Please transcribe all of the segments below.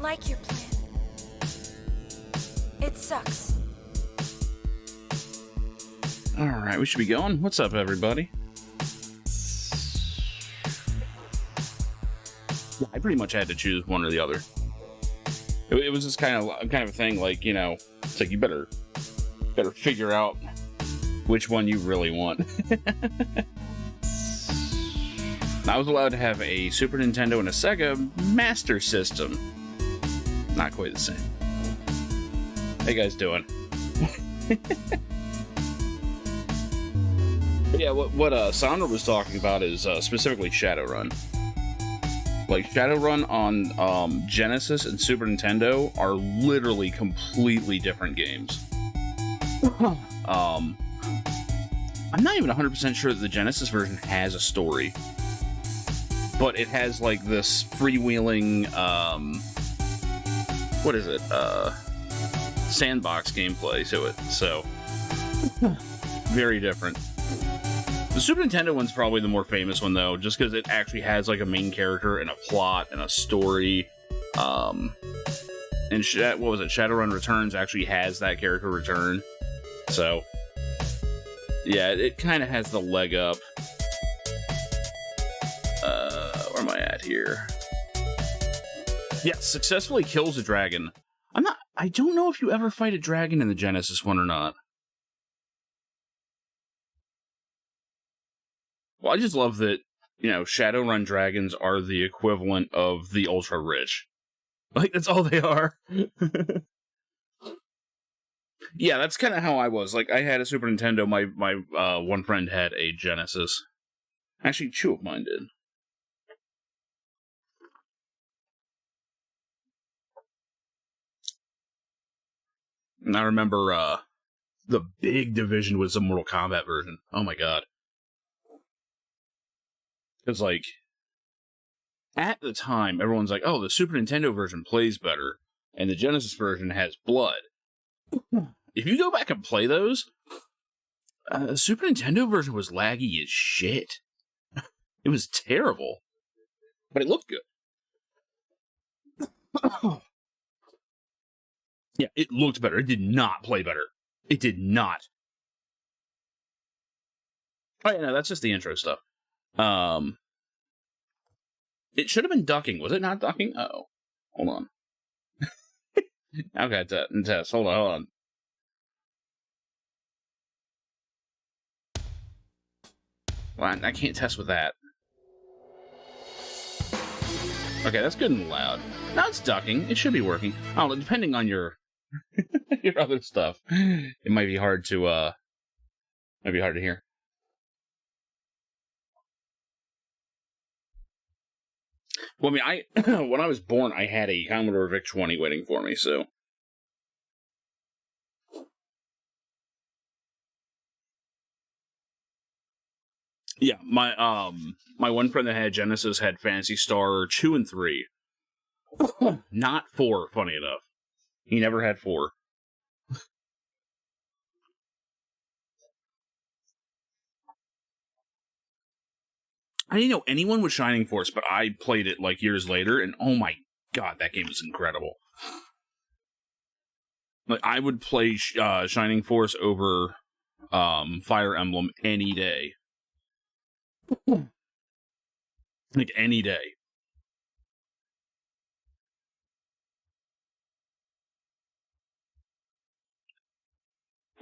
like your plan. It sucks. Alright, we should be going. What's up, everybody? Yeah, I pretty much had to choose one or the other. It was just kind of a thing, like, you know, it's like you better figure out which one you really want. I was allowed to have a Super Nintendo and a Sega Master System. Not quite the same. How you guys doing? Yeah, what Sandra was talking about is specifically Shadowrun. Like, Shadowrun on Genesis and Super Nintendo are literally completely different games. I'm not even 100% sure that the Genesis version has a story. But it has, like, this freewheeling, what is it? Sandbox gameplay to it, so very different. The Super Nintendo one's probably the more famous one, though, just because it actually has, like, a main character and a plot and a story. And what was it? Shadowrun Returns actually has that character return. So, yeah, it kind of has the leg up. Where am I at here? Yeah, successfully kills a dragon. I don't know if you ever fight a dragon in the Genesis one or not. Well, I just love that, you know, Shadowrun dragons are the equivalent of the Ultra Rich. Like, that's all they are. Yeah, that's kind of how I was. Like, I had a Super Nintendo, my one friend had a Genesis. Actually, two of mine did. And I remember, the big division was the Mortal Kombat version. Oh my god. Because, like, at the time, everyone's like, oh, the Super Nintendo version plays better, and the Genesis version has blood. If you go back and play those, the Super Nintendo version was laggy as shit. It was terrible. But it looked good. Yeah, it looked better. It did not play better. It did not. Oh, yeah, no, that's just the intro stuff. It should have been ducking. Was it not ducking? Uh-oh. Hold on. Okay, test. Hold on. Well, I can't test with that. Okay, that's good and loud. Now it's ducking. It should be working. Oh, depending on your your other stuff, it might be hard to hear. Well, I mean, when I was born, I had a Commodore VIC-20 waiting for me, so. Yeah, my one friend that had Genesis had Phantasy Star 2 and 3. Not 4, funny enough. He never had 4. I didn't know anyone with Shining Force, but I played it, like, years later, and oh my god, that game was incredible. Like, I would play Shining Force over Fire Emblem any day. Like, any day.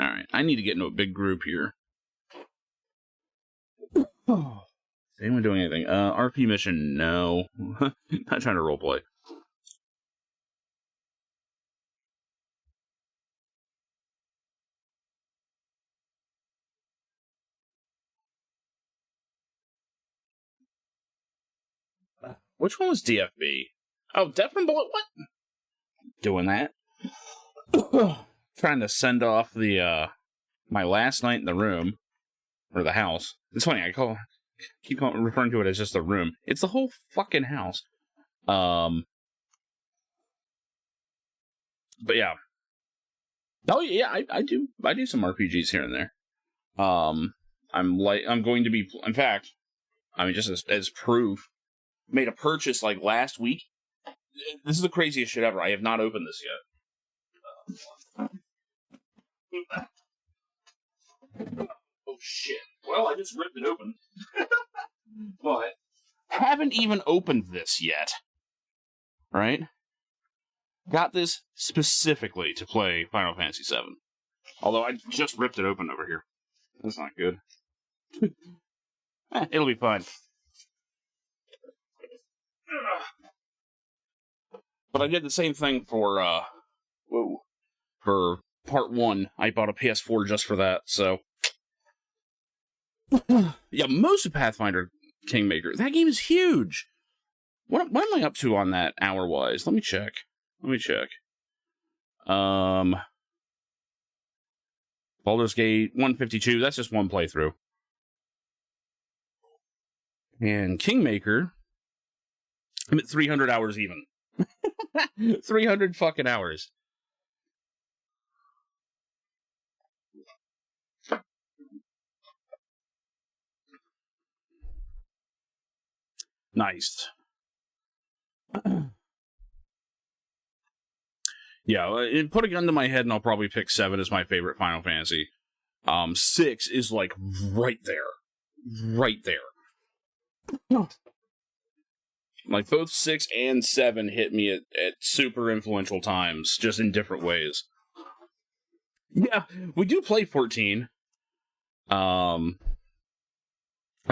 Alright, I need to get into a big group here. Oh. Is anyone doing anything? RP mission, no. Not trying to roleplay. Which one was DFB? Oh, Death from Bullet, what? Doing that. Trying to send off the, my last night in the room. Or the house. It's funny, I keep referring to it as just a room. It's the whole fucking house. But yeah. Oh yeah, I do some RPGs here and there. I'm going to be, in fact, I mean, just as proof, made a purchase like last week this is the craziest shit ever. I have not opened this yet. Oh shit. Well, I just ripped it open. But haven't even opened this yet. Right? Got this specifically to play Final Fantasy VII. Although I just ripped it open over here. That's not good. It'll be fine. But I did the same thing for part 1. I bought a PS4 just for that, so. Yeah, most of Pathfinder Kingmaker. That game is huge. What am I up to on that hour-wise? Let me check. Baldur's Gate 152. That's just one playthrough. And Kingmaker, I'm at 300 hours even. 300 fucking hours. Nice. Yeah, put a gun to my head and I'll probably pick 7 as my favorite Final Fantasy. 6 is like right there. Right there. Like both 6 and 7 hit me at super influential times, just in different ways. Yeah, we do play 14. Have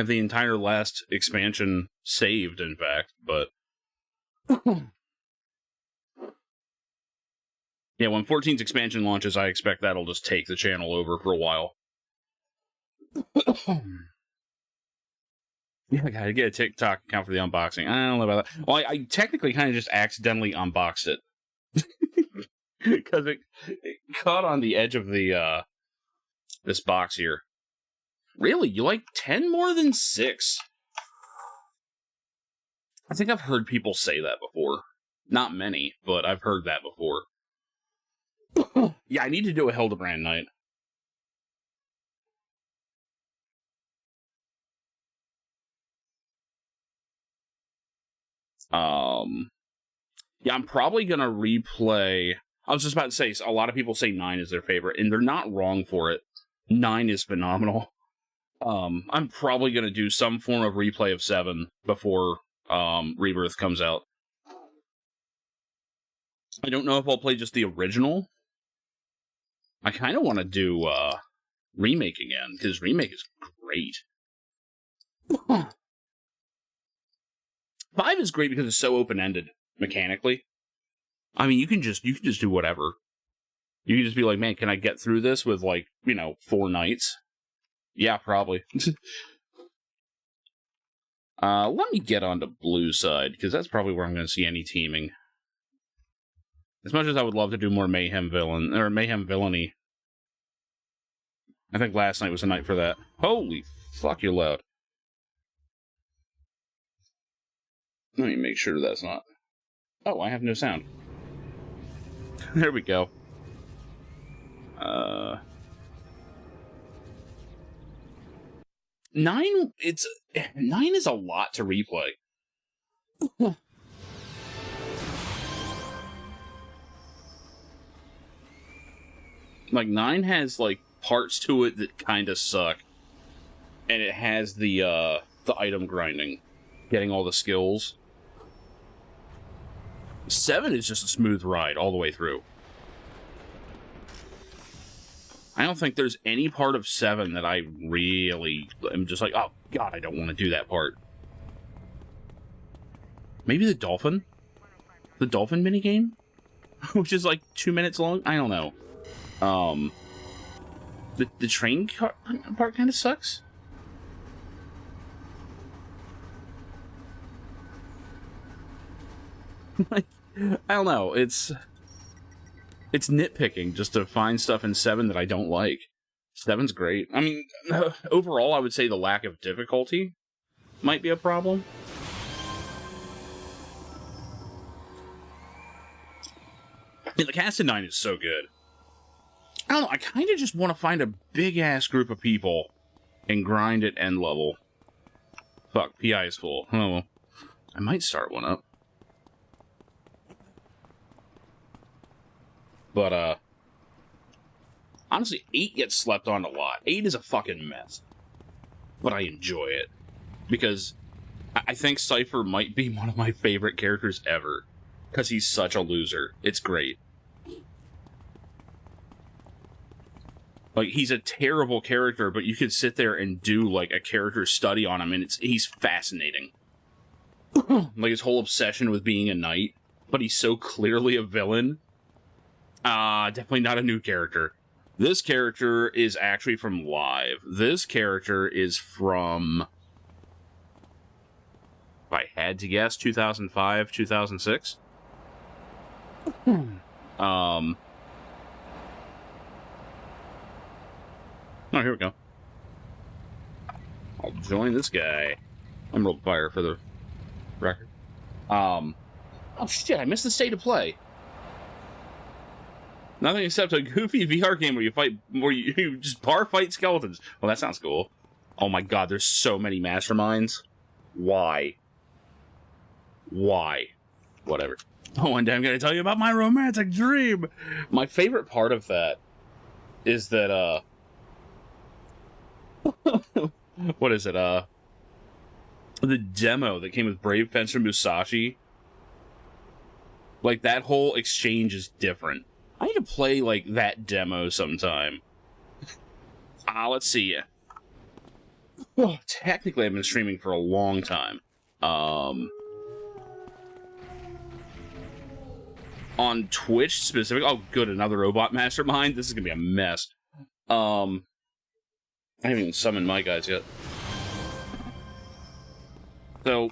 the entire last expansion saved, in fact, but yeah, when 14's expansion launches, I expect that'll just take the channel over for a while. Yeah, I gotta get a TikTok account for the unboxing. I don't know about that. Well, I technically kind of just accidentally unboxed it. Because it caught on the edge of the this box here. Really? You like 10 more than 6? I think I've heard people say that before. Not many, but I've heard that before. Yeah, I need to do a Hildebrand night. Yeah, I'm probably gonna replay. I was just about to say, a lot of people say 9 is their favorite, and they're not wrong for it. 9 is phenomenal. I'm probably gonna do some form of replay of 7 before Rebirth comes out. I don't know if I'll play just the original. I kind of want to do Remake again, because Remake is great. 5 is great because it's so open-ended mechanically. I mean, you can just do whatever. You can just be like, man, can I get through this with 4 nights? Yeah, probably. Let me get on the blue side, because that's probably where I'm going to see any teaming. As much as I would love to do more Mayhem Villainy. I think last night was the night for that. Holy fuck, you're loud. Let me make sure that's not... Oh, I have no sound. There we go. 9 is a lot to replay. Like 9 has parts to it that kind of suck, and it has the item grinding, getting all the skills. 7 is just a smooth ride all the way through. I don't think there's any part of 7 that I really am just like, oh god, I don't want to do that part. Maybe the dolphin? The dolphin minigame? Which is 2 minutes long? I don't know. The train part kind of sucks. I don't know. It's nitpicking just to find stuff in 7 that I don't like. 7's great. I mean, overall, I would say the lack of difficulty might be a problem. I mean, the cast in 9 is so good. I don't know, I kind of just want to find a big-ass group of people and grind at end level. Fuck, PI is full. Oh, I might start one up. But, honestly, 8 gets slept on a lot. 8 is a fucking mess. But I enjoy it. Because I think Cypher might be one of my favorite characters ever. Because he's such a loser. It's great. Like, he's a terrible character, but you could sit there and do, like, a character study on him, and he's fascinating. Like, his whole obsession with being a knight, but he's so clearly a villain. Definitely not a new character. This character is actually from Live. This character is from, if I had to guess, 2005, 2006? Oh, here we go. I'll join this guy. Emerald Fire for the record. Oh shit, I missed the state of play. Nothing except a goofy VR game where you just bar fight skeletons. Well, that sounds cool. Oh my god, there's so many masterminds. Why? Why? Whatever. Oh, one day I'm gonna tell you about my romantic dream. My favorite part of that is that, what is it, the demo that came with Brave Fencer Musashi. Like, that whole exchange is different. I need to play, like, that demo sometime. Let's see. Oh, technically, I've been streaming for a long time. On Twitch, specifically. Oh, good, another robot mastermind. This is gonna be a mess. I haven't even summoned my guys yet. So,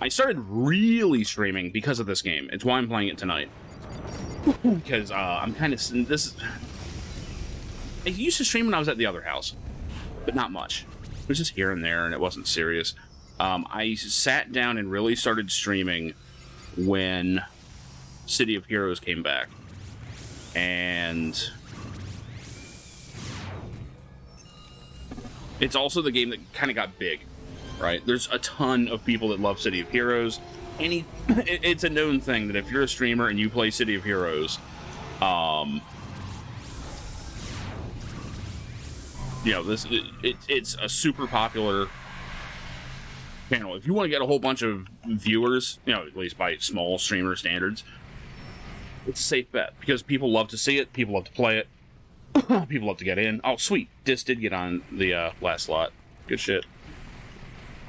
I started really streaming because of this game. It's why I'm playing it tonight. Because, I'm kind of... I used to stream when I was at the other house. But not much. It was just here and there, and it wasn't serious. I sat down and really started streaming when City of Heroes came back. And... it's also the game that kind of got big, right? There's a ton of people that love City of Heroes. It's a known thing that if you're a streamer and you play City of Heroes, you know, it's a super popular channel. If you want to get a whole bunch of viewers, you know, at least by small streamer standards, it's a safe bet because people love to see it, people love to play it. People love to get in. Oh, sweet. Dis did get on the last slot. Good shit.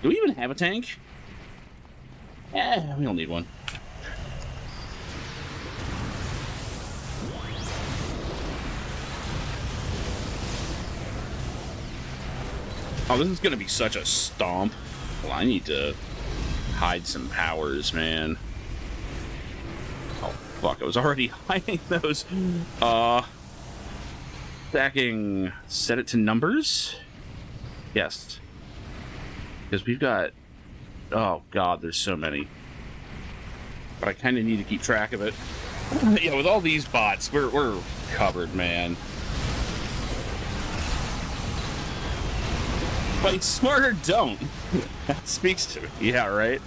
Do we even have a tank? We don't need one. Oh, this is gonna be such a stomp. Well, I need to hide some powers, man. Oh, fuck. I was already hiding those. Stacking, set it to numbers? Yes. Because we've got... oh, God, there's so many. But I kind of need to keep track of it. Yeah, with all these bots, we're covered, man. Fight smarter, don't. That speaks to me. Yeah, right?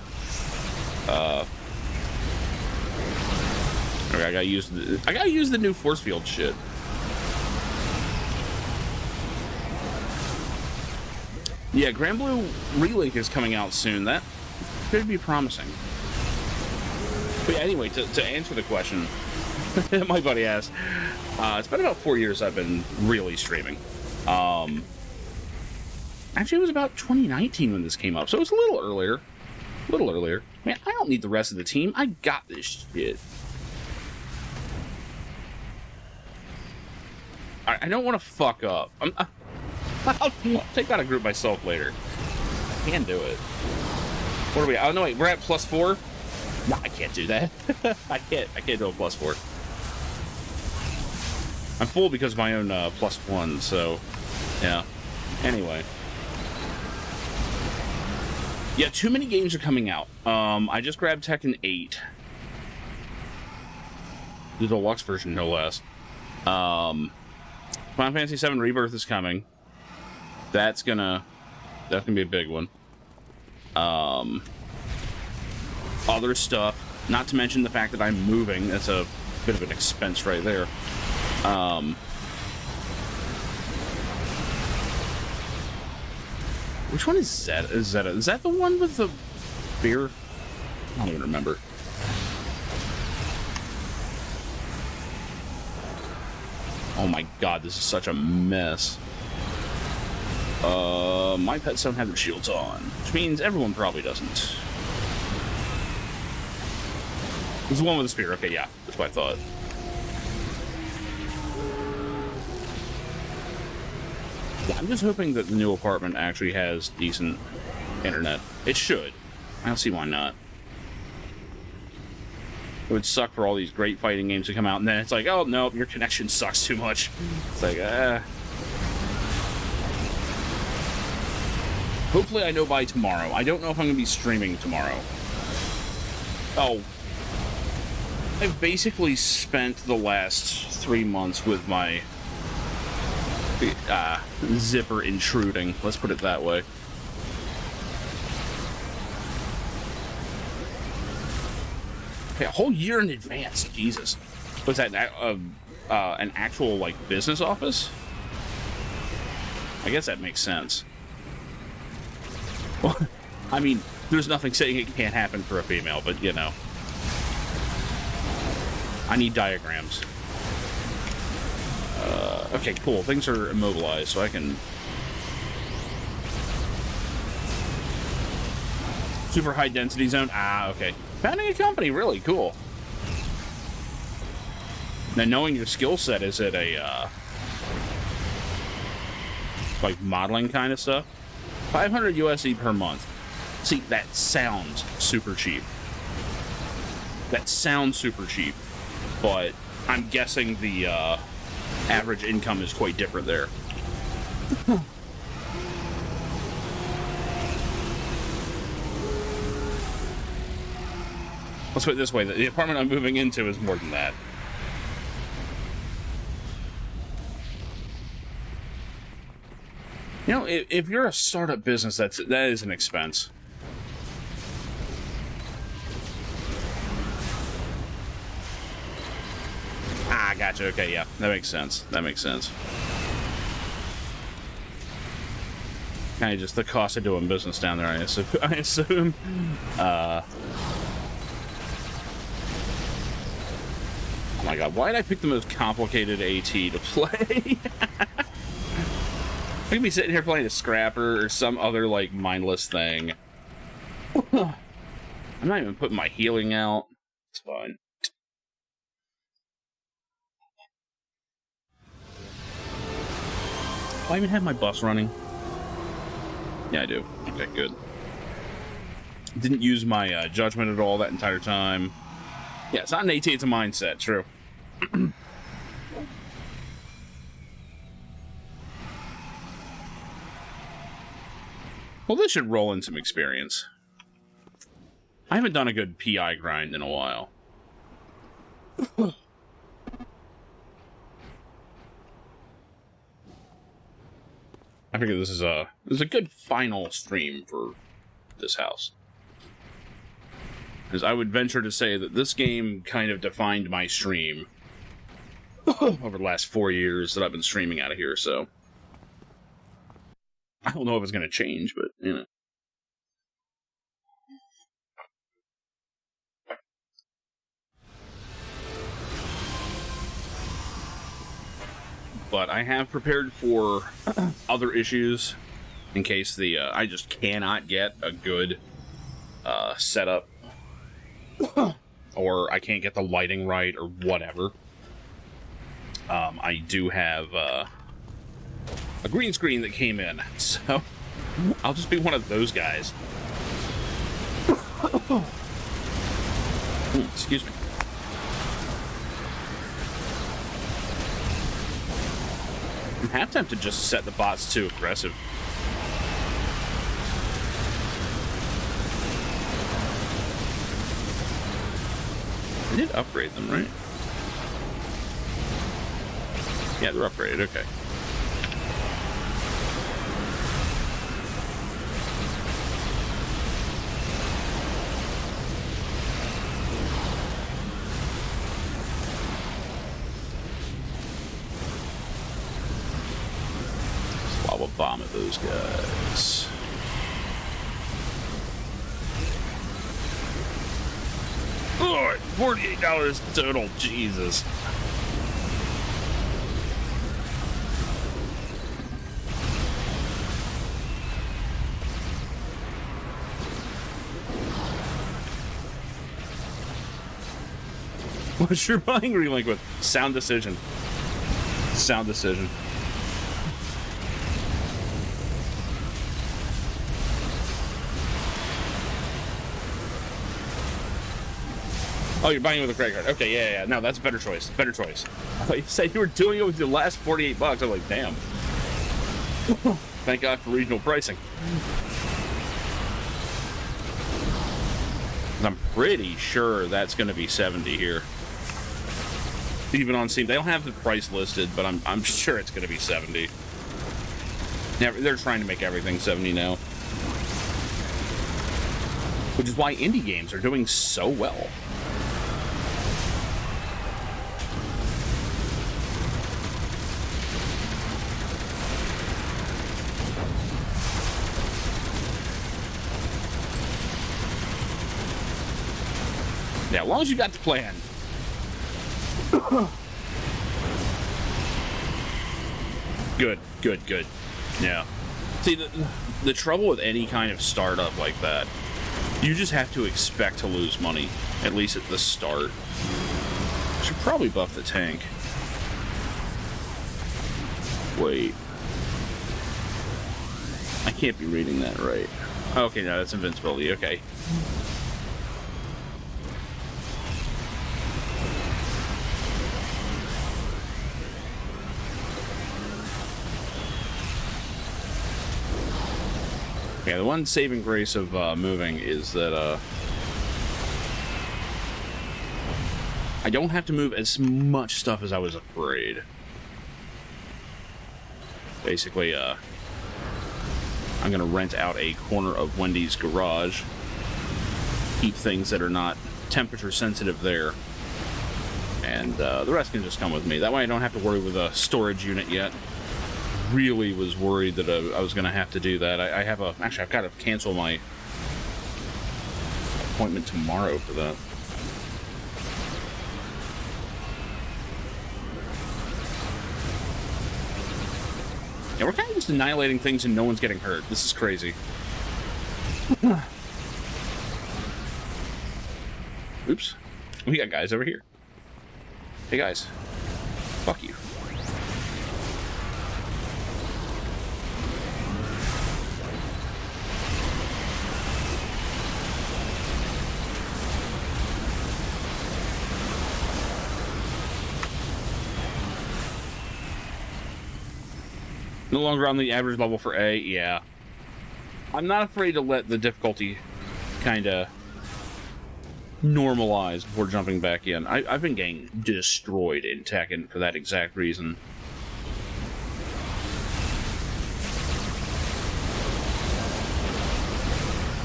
Okay, I gotta use the new force field shit. Yeah, Granblue Relink is coming out soon. That could be promising. But yeah, anyway, to answer the question, my buddy asked, it's been about 4 years I've been really streaming. Actually, it was about 2019 when this came up, so it was a little earlier. Man, I don't need the rest of the team. I got this shit. I don't want to fuck up. I'll take out a group myself later. I can do it. What are we? Oh no, wait. We're at +4. No, I can't do that. I can't do a +4. I'm full because of my own +1. So, yeah. Anyway. Yeah, too many games are coming out. I just grabbed Tekken 8. The deluxe version, no less. Final Fantasy VII Rebirth is coming. That's gonna be a big one. Other stuff, not to mention the fact that I'm moving. That's a bit of an expense right there. Which one is Zeta? Is that the one with the beer? I don't even remember. Oh my god, this is such a mess. My pets don't have their shields on, which means everyone probably doesn't. There's the one with the spear. Okay, yeah, that's what I thought. Yeah, I'm just hoping that the new apartment actually has decent internet. It should. I don't see why not. It would suck for all these great fighting games to come out, and then it's like, oh, no, your connection sucks too much. It's like, Hopefully I know by tomorrow. I don't know if I'm going to be streaming tomorrow. Oh. I've basically spent the last 3 months with my zipper intruding. Let's put it that way. Okay, a whole year in advance. Jesus. Was that an actual, like, business office? I guess that makes sense. Well, I mean, there's nothing saying it can't happen for a female, but, you know. I need diagrams. Okay, cool. Things are immobilized, so I can... Super high density zone? Ah, okay. Founding a company, really cool. Now, knowing your skill set, is it a, like, modeling kind of stuff? 500 USD per month. See, that sounds super cheap. That sounds super cheap. But I'm guessing the, average income is quite different there. Let's put it this way, the apartment I'm moving into is more than that. You know, if you're a startup business, that is an expense. Ah, gotcha. Okay, yeah, that makes sense. That makes sense. Kind of just the cost of doing business down there, I assume. Oh my god, why did I pick the most complicated AT to play? I could be sitting here playing a Scrapper or some other, like, mindless thing. I'm not even putting my healing out. It's fine. Do I even have my bus running? Yeah, I do. Okay, good. Didn't use my judgment at all that entire time. Yeah, it's not an AT, it's a mindset, true. Well, this should roll in some experience. I haven't done a good PI grind in a while. I figure this is a good final stream for this house. Because I would venture to say that this game kind of defined my stream over the last 4 years that I've been streaming out of here, so... I don't know if it's going to change, but, you know. But I have prepared for other issues in case the I just cannot get a good setup, or I can't get the lighting right, or whatever. I do have a green screen that came in, so I'll just be one of those guys. Excuse me. I'm half tempted to just set the bots too aggressive. I did upgrade them, right? Yeah, they're upgraded, okay. lava bomb at those guys. Oh, $48 total. Jesus. What you're buying Relink with? Sound decision. Sound decision. Oh, you're buying it with a credit card. Okay, yeah. No, that's a better choice. Better choice. I thought you said you were doing it with the last $48. I'm like, damn. Thank God for regional pricing. I'm pretty sure that's going to be 70 here. Even on Steam. They don't have the price listed, but I'm sure it's going to be 70. They're trying to make everything 70 now. Which is why indie games are doing so well. Yeah, as long as you got the plan. Good. Yeah. See, the trouble with any kind of startup like that, you just have to expect to lose money, at least at the start. Should probably buff the tank. Wait. I can't be reading that right. Okay, no, that's invincibility. Okay. Yeah, the one saving grace of moving is that I don't have to move as much stuff as I was afraid. Basically, I'm gonna rent out a corner of Wendy's garage, keep things that are not temperature sensitive there, and the rest can just come with me. That way I don't have to worry with a storage unit yet. Really was worried that I was going to have to do that. Actually, I've got to cancel my appointment tomorrow for that. Yeah, we're kind of just annihilating things and no one's getting hurt. This is crazy. Oops. We got guys over here. Hey guys. Fuck you. No longer on the average level for A, yeah. I'm not afraid to let the difficulty kind of normalize before jumping back in. I've been getting destroyed in Tekken for that exact reason.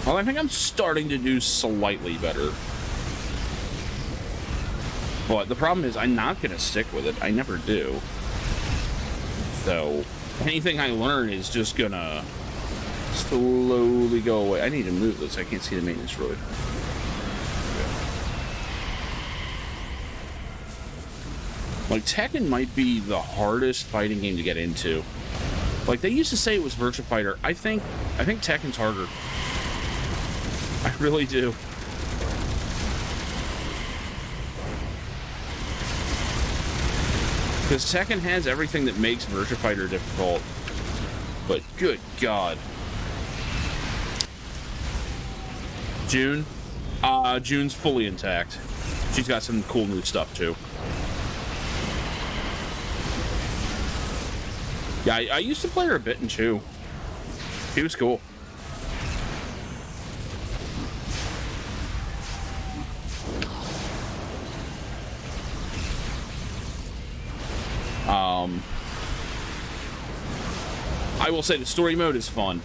Well, I think I'm starting to do slightly better. But the problem is I'm not going to stick with it. I never do. So anything I learn is just gonna slowly go away. I need to move this. I can't see the maintenance droid. Like, Tekken might be the hardest fighting game to get into. Like, they used to say it was Virtua Fighter. I think Tekken's harder. I really do. Because Tekken has everything that makes Virtua Fighter difficult. But good God. June? June's fully intact. She's got some cool new stuff too. Yeah, I used to play her a bit in 2. She was cool. I will say the story mode is fun.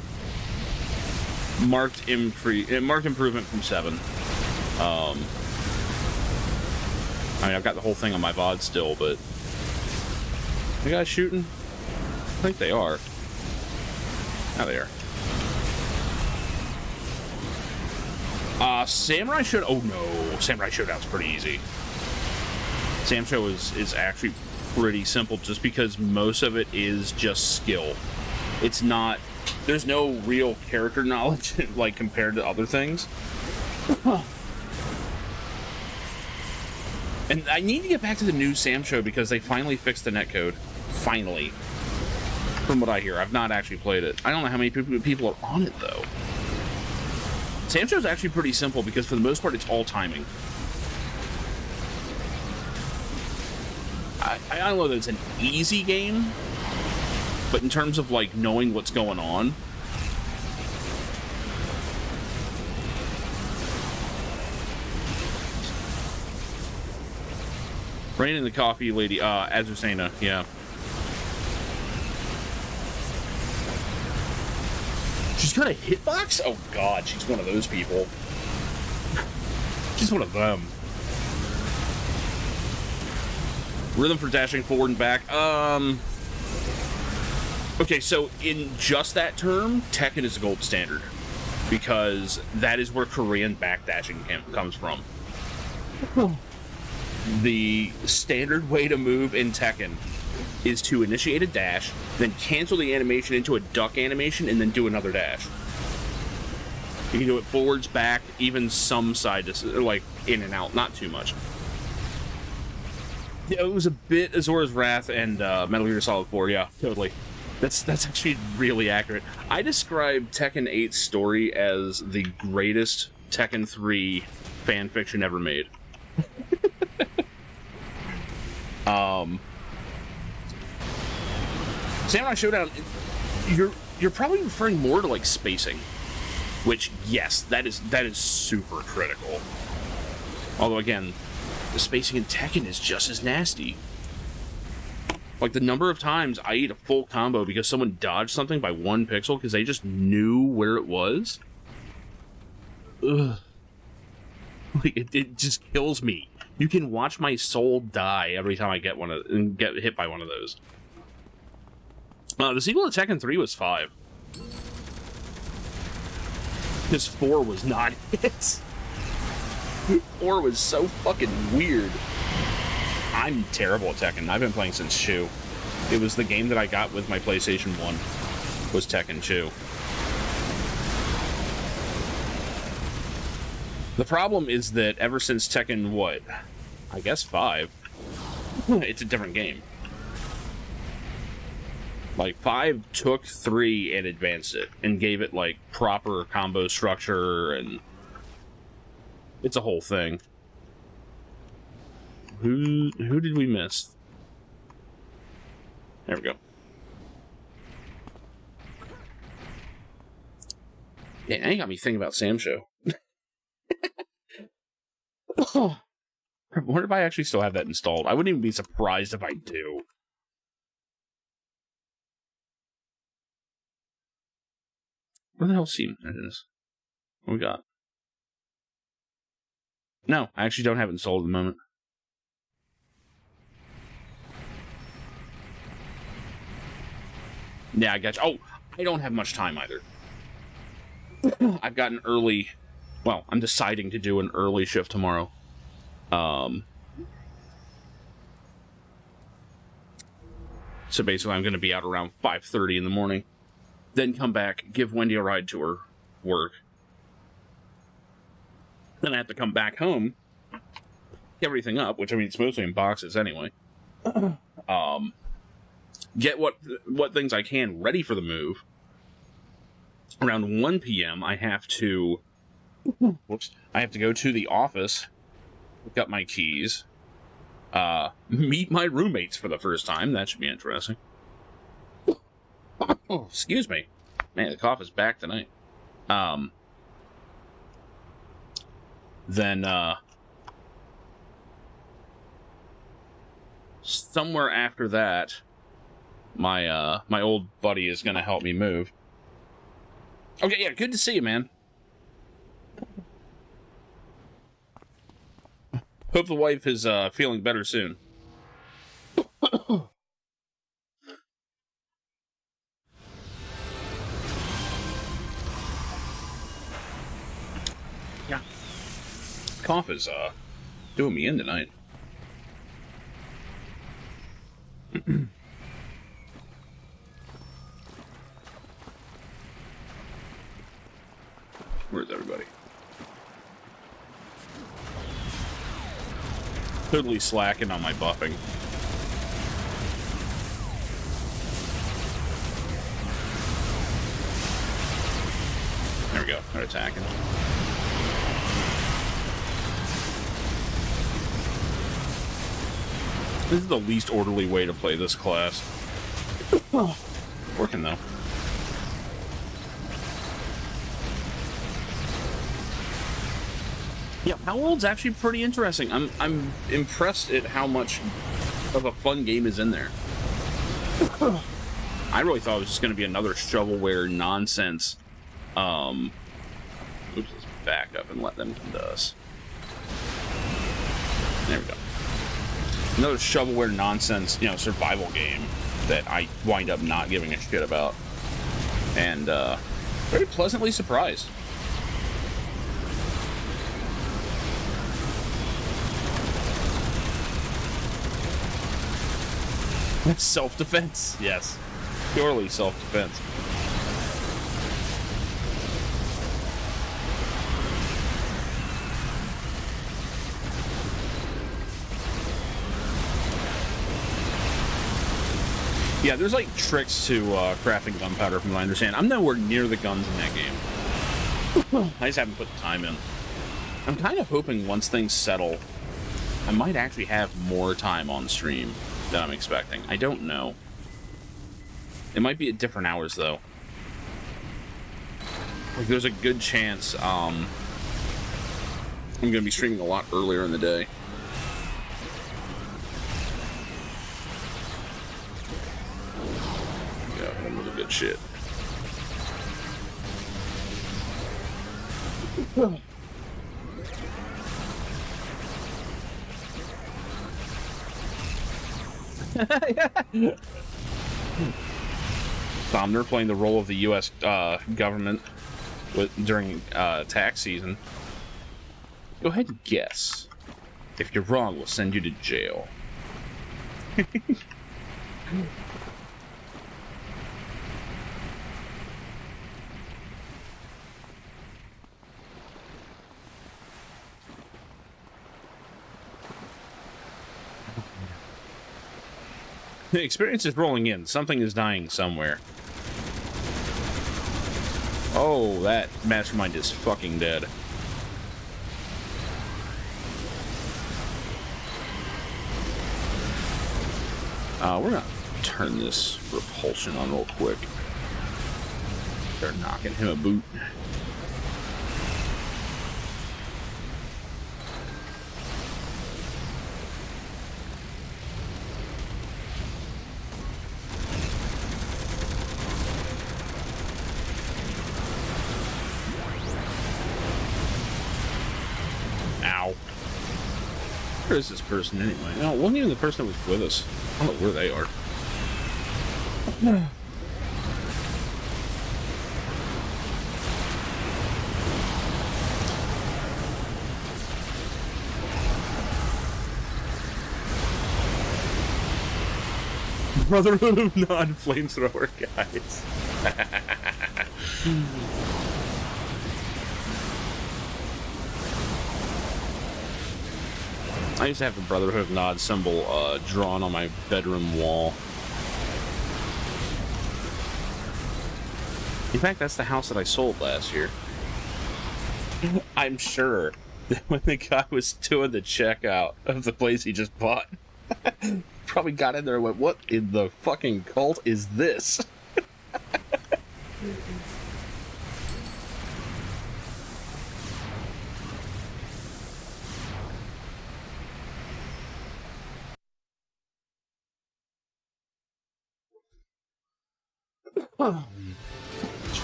Marked improvement from 7. I mean, I've got the whole thing on my VOD still, but the guys shooting? I think they are. Oh, they are. Samurai Showdown. Oh no, Samurai Showdown's pretty easy. Sam Show is actually pretty simple, just because most of it is just skill. It's not. There's no real character knowledge like compared to other things. And I need to get back to the new Sam Show because they finally fixed the netcode. Finally. From what I hear. I've not actually played it. I don't know how many people are on it, though. Sam Show is actually pretty simple because for the most part it's all timing. I don't know that it's an easy game, but in terms of like knowing what's going on, Rain in the Coffee Lady, Azucena, yeah. She's got a hitbox? Oh god, she's one of those people. She's one of them. Rhythm for dashing forward and back. Okay, so in just that term, Tekken is the gold standard. Because that is where Korean backdashing comes from. The standard way to move in Tekken is to initiate a dash, then cancel the animation into a duck animation, and then do another dash. You can do it forwards, back, even some side, like in and out, not too much. Yeah, it was a bit Azora's Wrath and Metal Gear Solid 4, yeah, totally. That's actually really accurate. I describe Tekken 8's story as the greatest Tekken 3 fanfiction ever made. Samurai Showdown, you're probably referring more to like spacing, which yes, that is super critical. Although again, the spacing in Tekken is just as nasty. Like the number of times I eat a full combo because someone dodged something by 1 pixel because they just knew where it was. Ugh. Like it just kills me. You can watch my soul die every time I get hit by one of those. The sequel to Tekken 3 was 5. Because 4 was not it. 4 was so fucking weird. I'm terrible at Tekken. I've been playing since Shu. It was the game that I got with my PlayStation 1. Was Tekken Shu. The problem is that ever since Tekken, what? I guess 5. It's a different game. Like, 5 took 3 and advanced it, and gave it, like, proper combo structure, and it's a whole thing. Who did we miss? There we go. Yeah, that got me thinking about Sam Show. Oh, I wonder if I actually still have that installed. I wouldn't even be surprised if I do. Where the hell Steam is? What we got? No, I actually don't have it installed at the moment. Yeah, I got you. Oh, I don't have much time either. I've got an early... Well, I'm deciding to do an early shift tomorrow. So basically I'm going to be out around 5:30 in the morning. Then come back, give Wendy a ride to her work. Then I have to come back home, get everything up, which I mean it's mostly in boxes anyway. Get what things I can ready for the move. Around 1 p.m. I have to go to the office, pick up my keys, meet my roommates for the first time. That should be interesting. Oh, excuse me. Man, the cough is back tonight. Then, somewhere after that, my old buddy is gonna help me move. Okay, yeah, good to see you, man. Hope the wife is, feeling better soon. cough is doing me in tonight. Where's everybody? Totally slacking on my buffing. There we go. They're attacking. This is the least orderly way to play this class. Working though. Yeah, Palworld's actually pretty interesting. I'm impressed at how much of a fun game is in there. I really thought it was just going to be another shovelware nonsense. Oops, let's back up and let them come to us. There we go. Another shovelware nonsense, you know, survival game that I wind up not giving a shit about. And, very pleasantly surprised. Self-defense, yes. Purely self-defense. Yeah, there's like tricks to crafting gunpowder from what I understand. I'm nowhere near the guns in that game. I just haven't put the time in. I'm kind of hoping once things settle, I might actually have more time on stream than I'm expecting. I don't know. It might be at different hours though. Like there's a good chance I'm gonna be streaming a lot earlier in the day. Yeah, that was a good shit. They're playing the role of the U.S. Government during tax season. Go ahead and guess. If you're wrong, we'll send you to jail. The experience is rolling in. Something is dying somewhere. Oh, that mastermind is fucking dead. We're gonna turn this repulsion on real quick. They're knocking him a boot. Where is this person anyway? No, it wasn't even the person that was with us. I don't know where they are. Brotherhood of non-flamethrower guys. I used to have the Brotherhood of Nod symbol drawn on my bedroom wall. In fact, that's the house that I sold last year. I'm sure that when the guy was doing the checkout of the place he just bought, probably got in there and went, "What in the fucking cult is this?"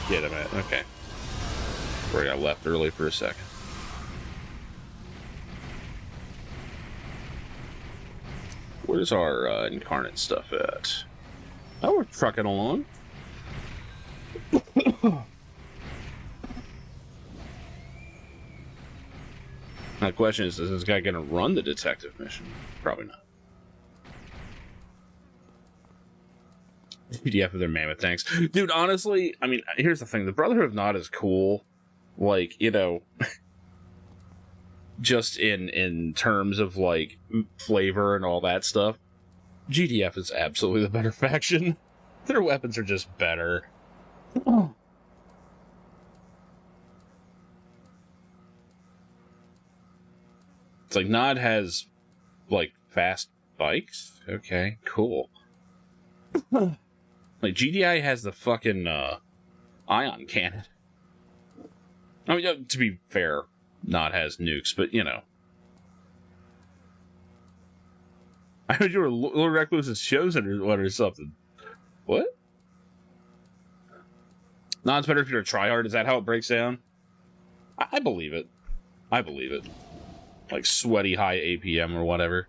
Get him at. Okay. Where I got left early for a second. Where's our incarnate stuff at? Oh, we're trucking along. My question is this guy going to run the detective mission? Probably not. PDF of their mammoth tanks. Dude, honestly, I mean, here's the thing. The Brotherhood of Nod is cool. Like, you know, just in terms of, like, flavor and all that stuff. GDF is absolutely the better faction. Their weapons are just better. Oh. It's like Nod has, like, fast bikes? Okay, cool. Like, GDI has the fucking, ion cannon. I mean, to be fair, Nod has nukes, but, you know. I heard you were Lord Recluse's chosen or what or something. What? Nod's better if you're a tryhard? Is that how it breaks down? I believe it. I believe it. Like, sweaty high APM or whatever.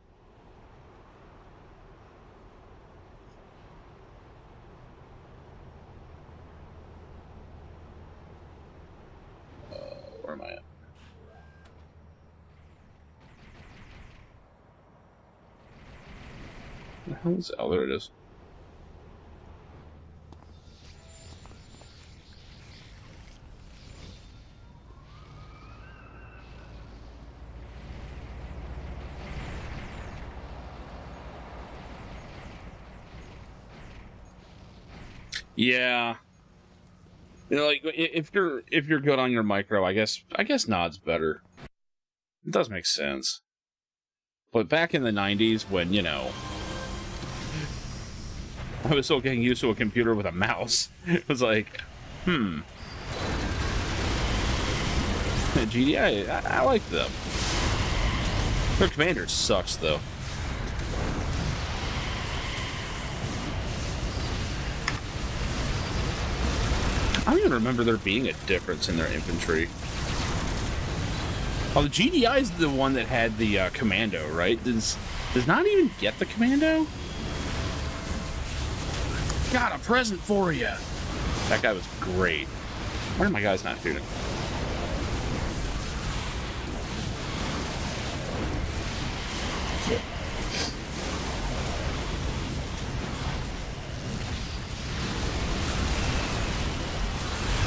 Where am I at? Where the hell is it? Oh, there it is. Yeah. You know, like if you're good on your micro, I guess Nod's better. It does make sense. But back in the 90s when, you know, I was still getting used to a computer with a mouse, it was like, GDI, I like them. Their commander sucks though. I don't even remember there being a difference in their infantry. Oh, the GDI is the one that had the commando, right? Does not even get the commando? Got a present for you. That guy was great. Why are my guys not shooting?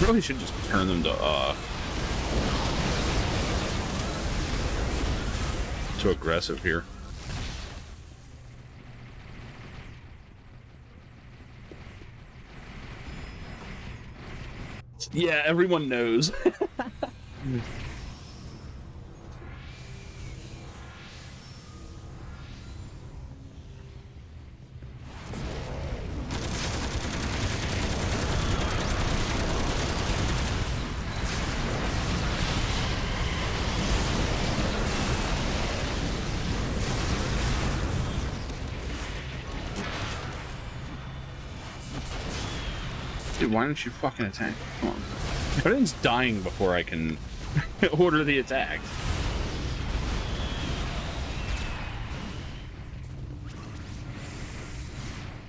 Really should just turn them to aggressive here. Yeah, everyone knows. Dude, why don't you fucking attack? Come on. Everything's dying before I can order the attack.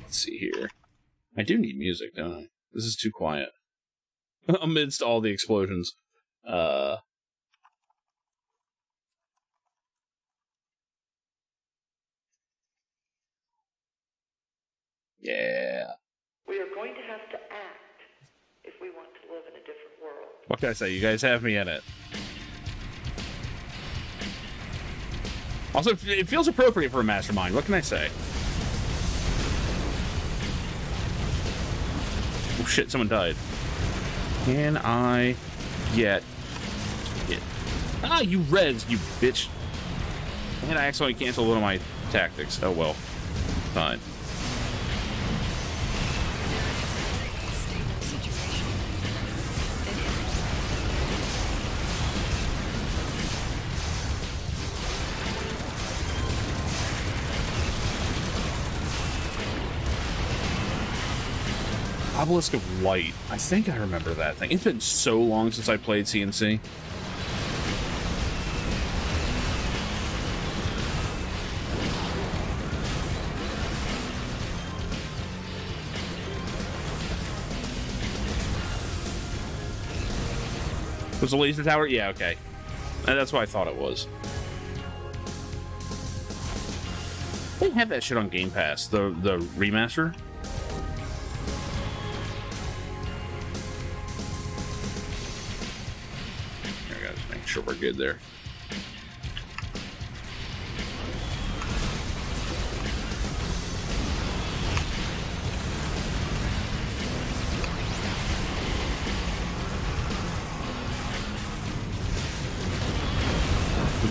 Let's see here. I do need music, don't I? This is too quiet. Amidst all the explosions. Yeah. We are going to have to act if we want to live in a different world. What can I say? You guys have me in it. Also, it feels appropriate for a mastermind. What can I say? Oh shit, someone died. Can I get it? Ah, you res, you bitch. And I accidentally canceled one of my tactics. Oh well. Fine. Obelisk of Light. I think I remember that thing. It's been so long since I played CNC. Was the laser tower? Yeah, okay. And that's what I thought it was. They have that shit on Game Pass, the remaster. I gotta just make sure we're good there.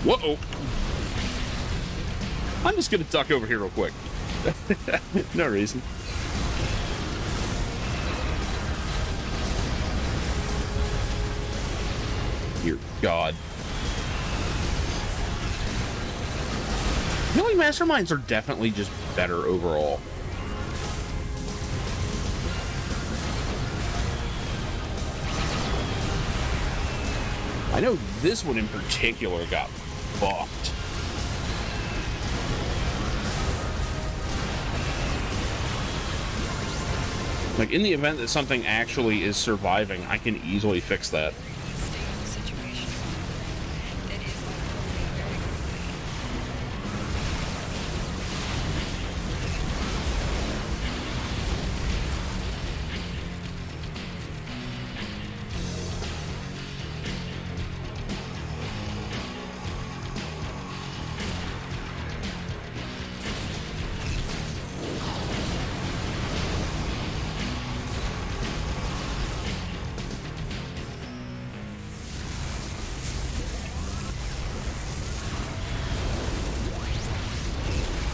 Whoa! I'm just gonna duck over here real quick. No reason. Dear God. I feel like Masterminds are definitely just better overall. I know this one in particular got fucked. Like, in the event that something actually is surviving, I can easily fix that.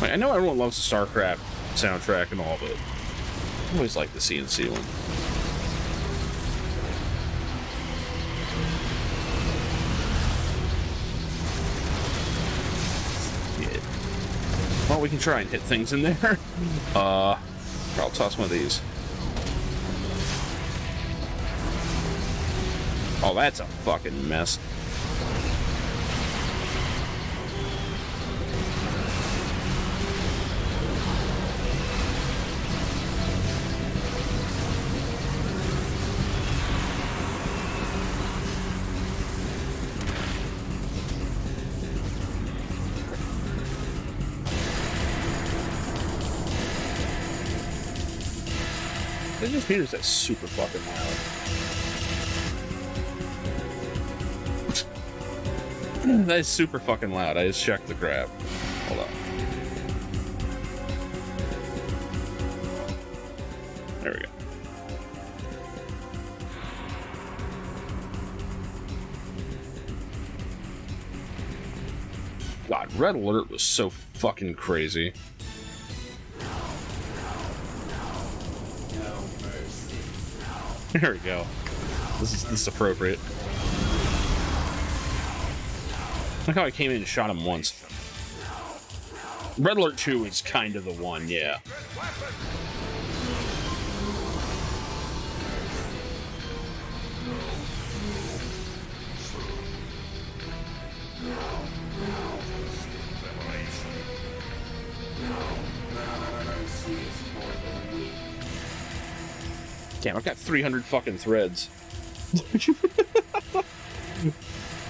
I know everyone loves the StarCraft soundtrack and all, but I always like the CNC one. Yeah. Well, we can try and hit things in there. I'll toss one of these. Oh, that's a fucking mess. It just hears that super fucking loud. That is super fucking loud. I just checked the grab. Hold on. There we go. God, Red Alert was so fucking crazy. There we go. This is appropriate. Look how I came in and shot him once. Red Alert 2 is kind of the one, yeah. Damn, I've got 300 fucking threads.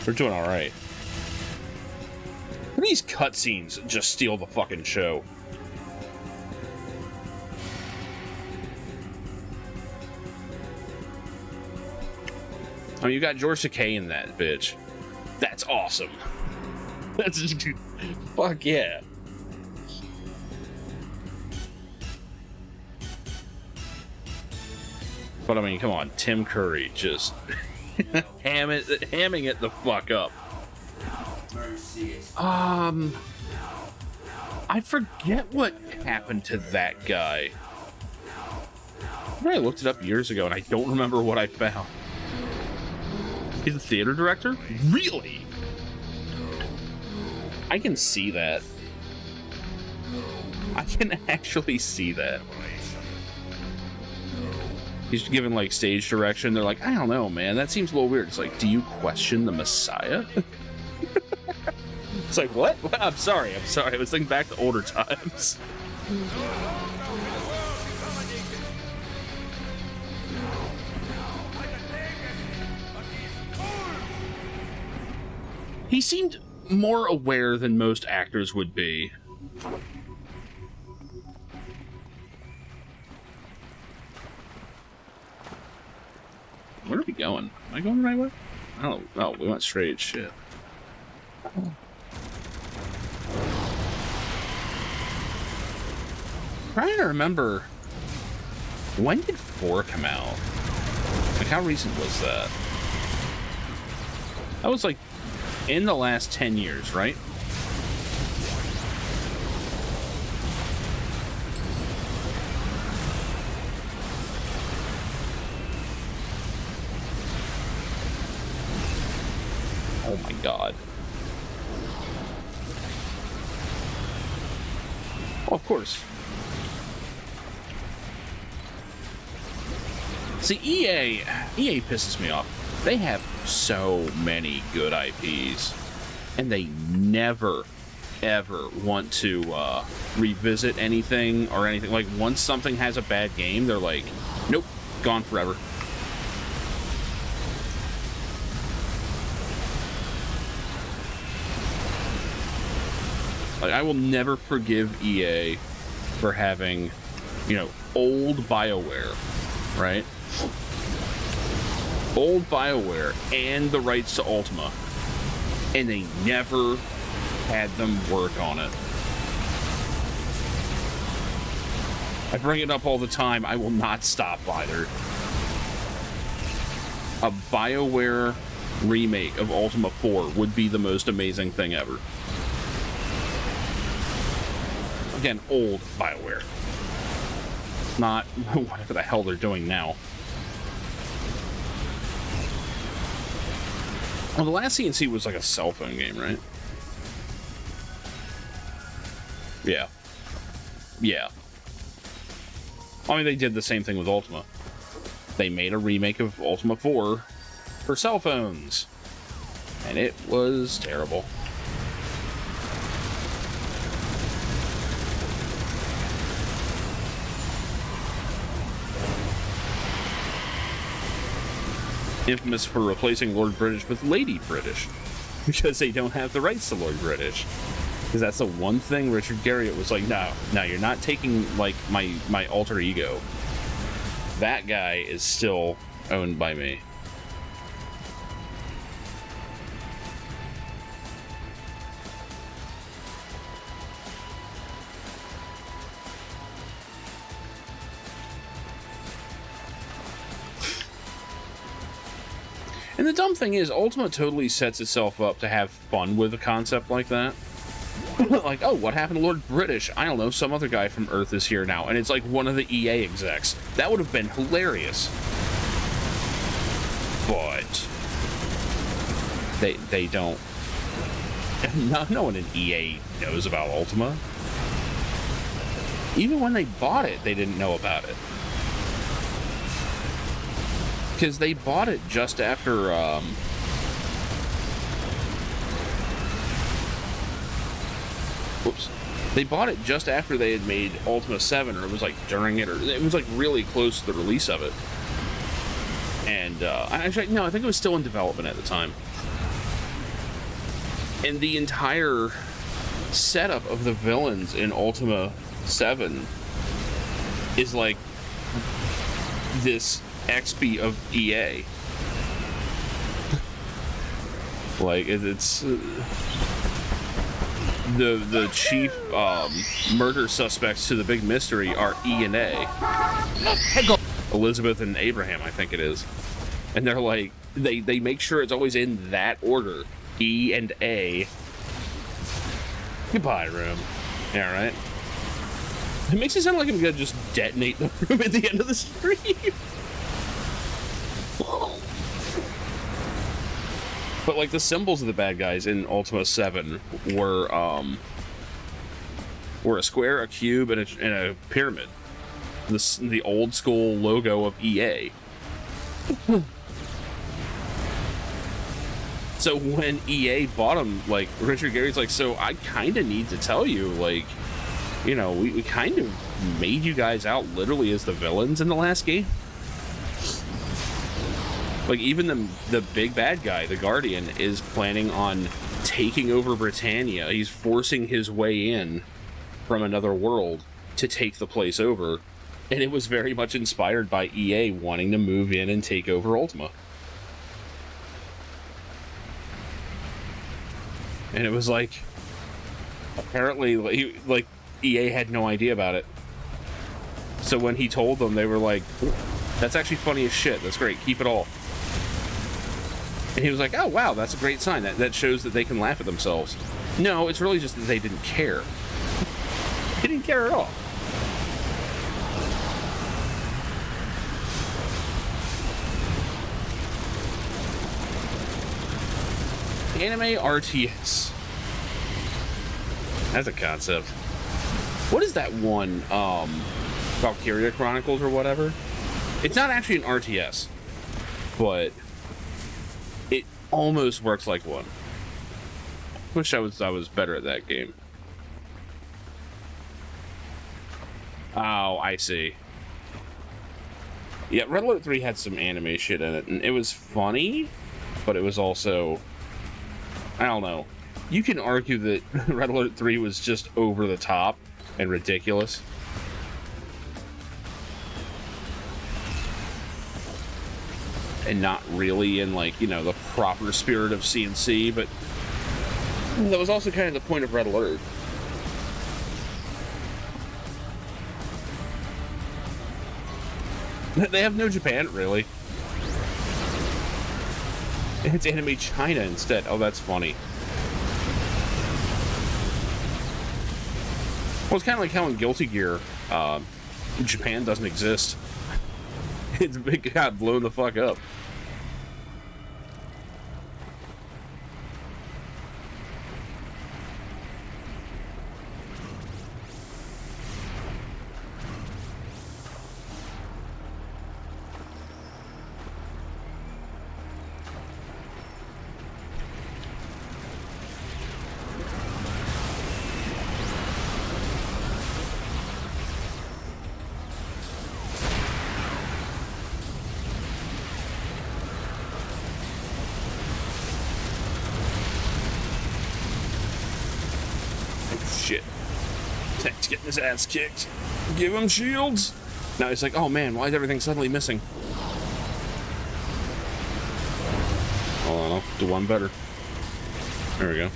We're doing alright. These cutscenes just steal the fucking show. I mean, you got George Takei in that bitch. That's awesome. That's just... Fuck yeah. But I mean, come on, Tim Curry just hamming it the fuck up. I forget what happened to that guy. I looked it up years ago and I don't remember what I found. He's a theater director? Really? I can see that. I can actually see that. He's given like stage direction. They're like, I don't know, man. That seems a little weird. It's like, do you question the Messiah? It's like, what? I'm sorry. I was thinking back to older times. He seemed more aware than most actors would be. Where are we going? Am I going the right way? Oh, we went straight. Shit. Trying to remember, when did 4 come out? Like, how recent was that? That was like in the last 10 years, right? Oh my god. Oh, of course. See, EA pisses me off. They have so many good IPs, and they never, ever want to revisit anything or anything. Like, once something has a bad game, they're like, nope, gone forever. Like, I will never forgive EA for having, you know, old BioWare, right? Old BioWare and the rights to Ultima, and they never had them work on it. I bring it up all the time. I will not stop either. A BioWare remake of Ultima 4 would be the most amazing thing ever. Again, old BioWare. Not whatever the hell they're doing now. Well, the last CNC was like a cell phone game, right? Yeah. Yeah. I mean, they did the same thing with Ultima. They made a remake of Ultima 4 for cell phones. And it was terrible. Infamous for replacing Lord British with Lady British, because they don't have the rights to Lord British. Because that's the one thing Richard Garriott was like, no, you're not taking, like, my alter ego. That guy is still owned by me. And the dumb thing is, Ultima totally sets itself up to have fun with a concept like that. Like, oh, what happened to Lord British? I don't know, some other guy from Earth is here now. And it's like one of the EA execs. That would have been hilarious. But they don't. No one in EA knows about Ultima. Even when they bought it, they didn't know about it. Because they bought it just after, They bought it just after they had made Ultima 7, or it was like during it, or it was like really close to the release of it. And, actually, no, I think it was still in development at the time. And the entire setup of the villains in Ultima 7 is like this XP of EA. Like, it's the chief murder suspects to the big mystery are E and A. Elizabeth and Abraham, I think it is. And they're like, they make sure it's always in that order. E and A. Goodbye, room. Yeah, right? It makes it sound like I'm gonna just detonate the room at the end of the stream. But, like, the symbols of the bad guys in Ultima 7 were a square, a cube, and a pyramid. The old school logo of EA. So when EA bought them, like, Richard Garriott's like, so I kind of need to tell you, like, you know, we kind of made you guys out literally as the villains in the last game. Like, even the big bad guy, the Guardian, is planning on taking over Britannia. He's forcing his way in from another world to take the place over. And it was very much inspired by EA wanting to move in and take over Ultima. And it was like, apparently, like EA had no idea about it. So when he told them, they were like, that's actually funny as shit. That's great. Keep it all. And he was like, oh, wow, that's a great sign. That shows that they can laugh at themselves. No, it's really just that they didn't care. They didn't care at all. Anime RTS. That's a concept. What is that one? Valkyria Chronicles or whatever? It's not actually an RTS, but it almost works like one. Wish I was better at that game. Oh, I see. Yeah, Red Alert 3 had some anime shit in it, and it was funny, but it was also, I don't know. You can argue that Red Alert 3 was just over the top and ridiculous. And not really in, like, you know, the proper spirit of CNC, but that was also kind of the point of Red Alert. They have no Japan, really. It's Anime China instead. Oh, that's funny. Well, it's kind of like how in Guilty Gear, Japan doesn't exist. It got blown the fuck up. Shit. Tank's getting his ass kicked. Give him shields. Now he's like, oh man, why is everything suddenly missing? Hold on, I'll do one better. There we go.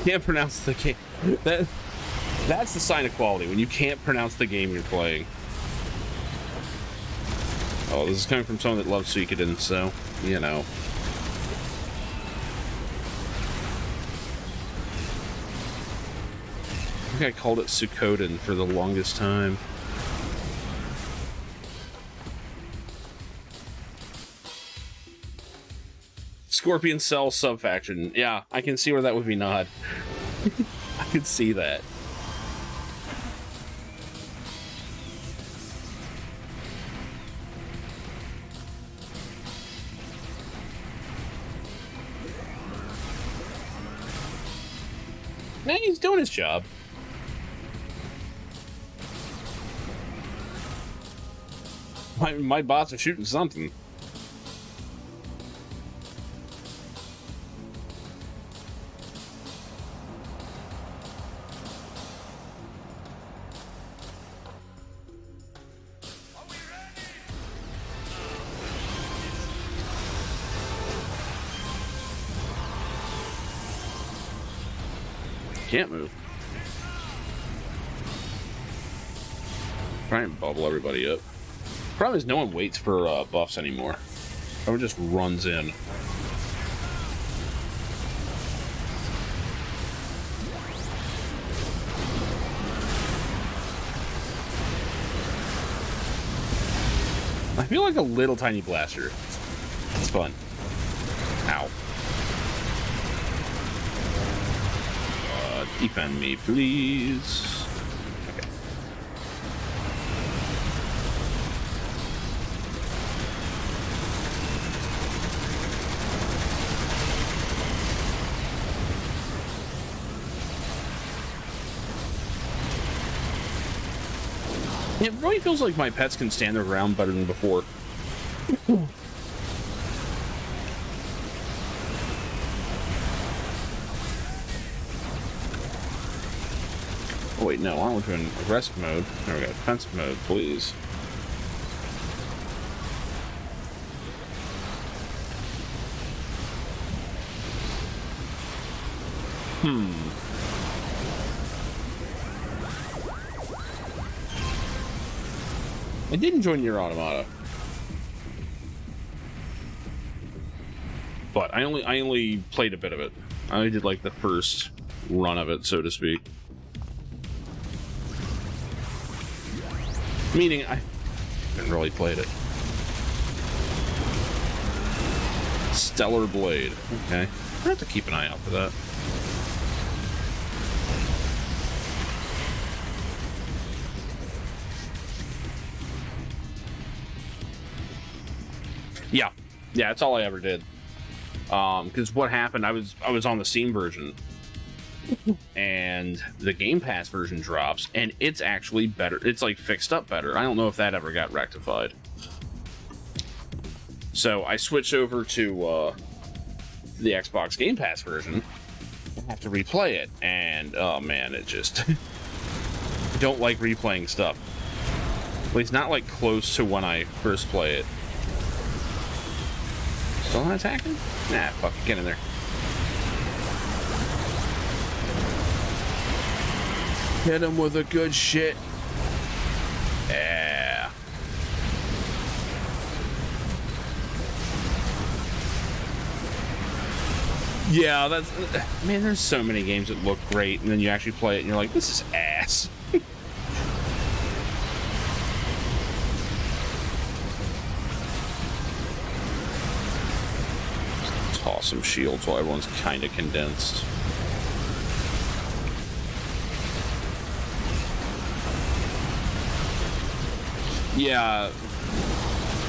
Can't pronounce the game. That's the sign of quality, when you can't pronounce the game you're playing. Oh, this is coming from someone that loves Suikoden, so, you know. I think I called it Suikoden for the longest time. Scorpion Cell subfaction. Yeah, I can see where that would be not. I could see that. Nah, he's doing his job. My bots are shooting something. Can't move. Try and bubble everybody up. Problem is, no one waits for buffs anymore. Everyone just runs in. I feel like a little tiny blaster. It's fun. Ow. Defend me, please. Okay. It really feels like my pets can stand their ground better than before. Oh, wait, no, aren't we doing aggressive mode? There we go, defensive mode, please. I did enjoy Nier Automata, but I only played a bit of it. I only did like the first run of it, so to speak. Meaning I haven't really played it. Stellar Blade. Okay, I have to keep an eye out for that. Yeah, that's all I ever did. Because what happened, I was on the Steam version, and the Game Pass version drops, and it's actually better. It's like fixed up better. I don't know if that ever got rectified. So I switched over to the Xbox Game Pass version. I have to replay it, and oh man, it just I don't like replaying stuff. At least not like close to when I first play it. Still not attacking? Nah, fuck it, get in there. Hit him with a good shit. Yeah. Yeah, that's... Man, there's so many games that look great, and then you actually play it, and you're like, this is ass. Toss some shields while everyone's kind of condensed. Yeah,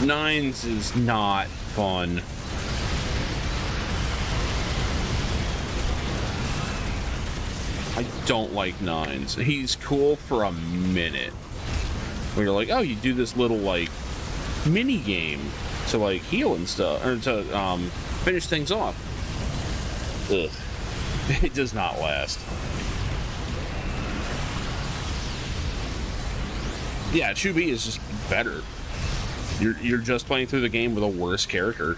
Nines is not fun. I don't like Nines. He's cool for a minute. Where you're like, oh, you do this little, like, mini game to, like, heal and stuff, or to, finish things off. Ugh. It does not last. Yeah, 2B is just better. You're just playing through the game with a worse character.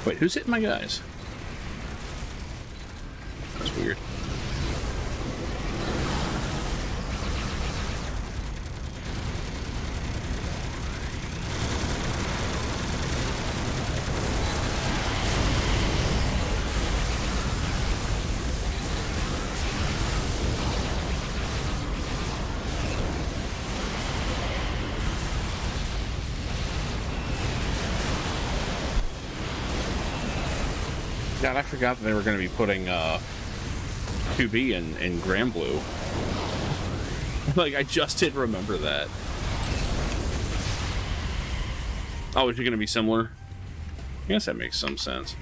Wait, who's hitting my guys? That's weird. God, I forgot that they were going to be putting 2B in Granblue. Like, I just did remember that. Oh, is it going to be similar? I guess that makes some sense.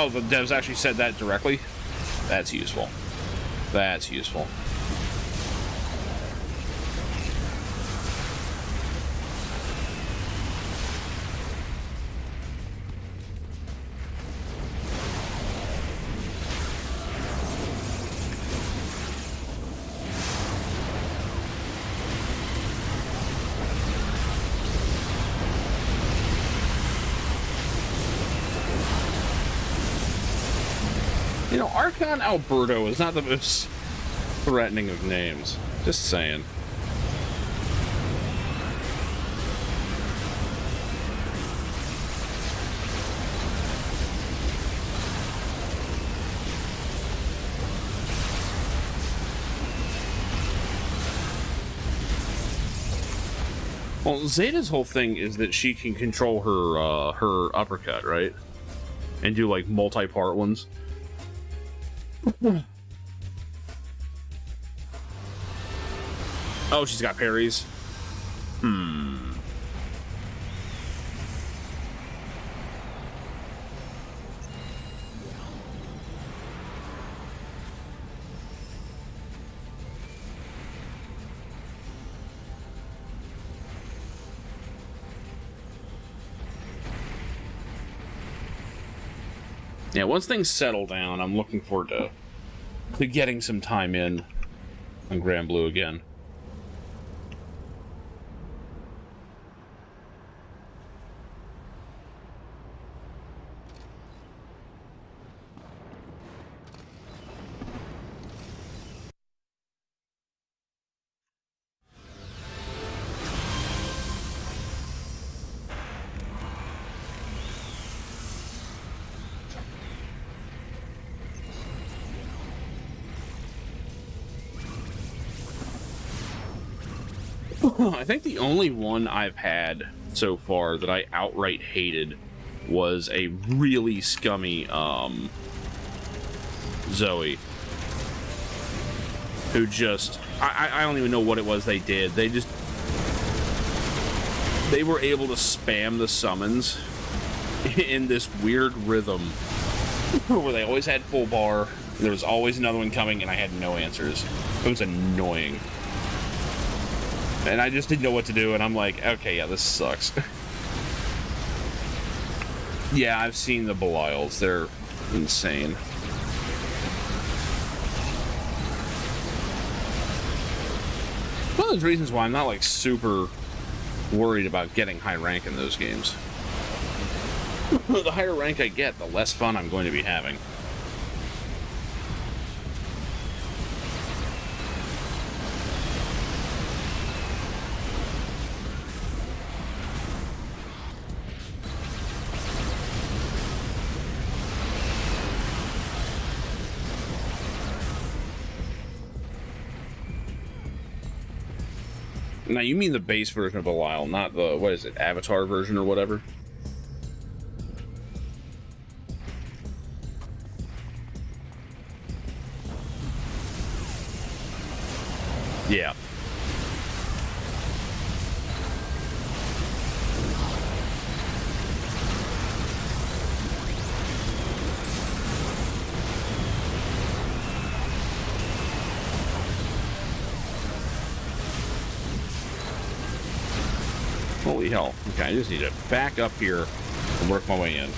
Oh, the devs actually said that directly? That's useful. That's useful. You know, Archon Alberto is not the most threatening of names. Just saying. Well, Zeta's whole thing is that she can control her uppercut, right? And do like multi-part ones. Oh, she's got parries. Yeah, once things settle down, I'm looking forward to getting some time in on Grand Blue again. I think the only one I've had so far that I outright hated was a really scummy Zoe, who just I don't even know what it was they did. They were able to spam the summons in this weird rhythm where they always had full bar, there was always another one coming, and I had no answers. It was annoying. And I just didn't know what to do, and I'm like, okay, yeah, this sucks. Yeah, I've seen the Belials. They're insane. One of those reasons why I'm not, like, super worried about getting high rank in those games. The higher rank I get, the less fun I'm going to be having. Now, you mean the base version of Belial, not the, what is it, Avatar version or whatever? Yeah. Holy hell. Okay, I just need to back up here and work my way in.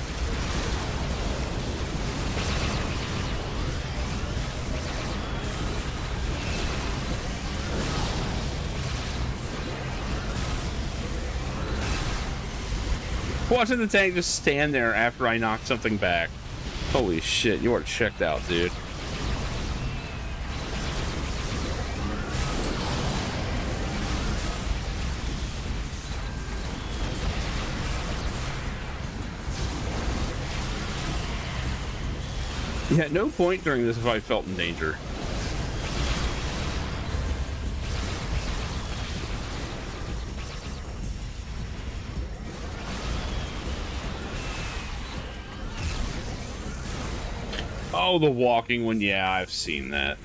Watching the tank just stand there after I knock something back. Holy shit, you are checked out, dude. Yeah, at no point during this have I felt in danger. Oh, the walking one. Yeah, I've seen that.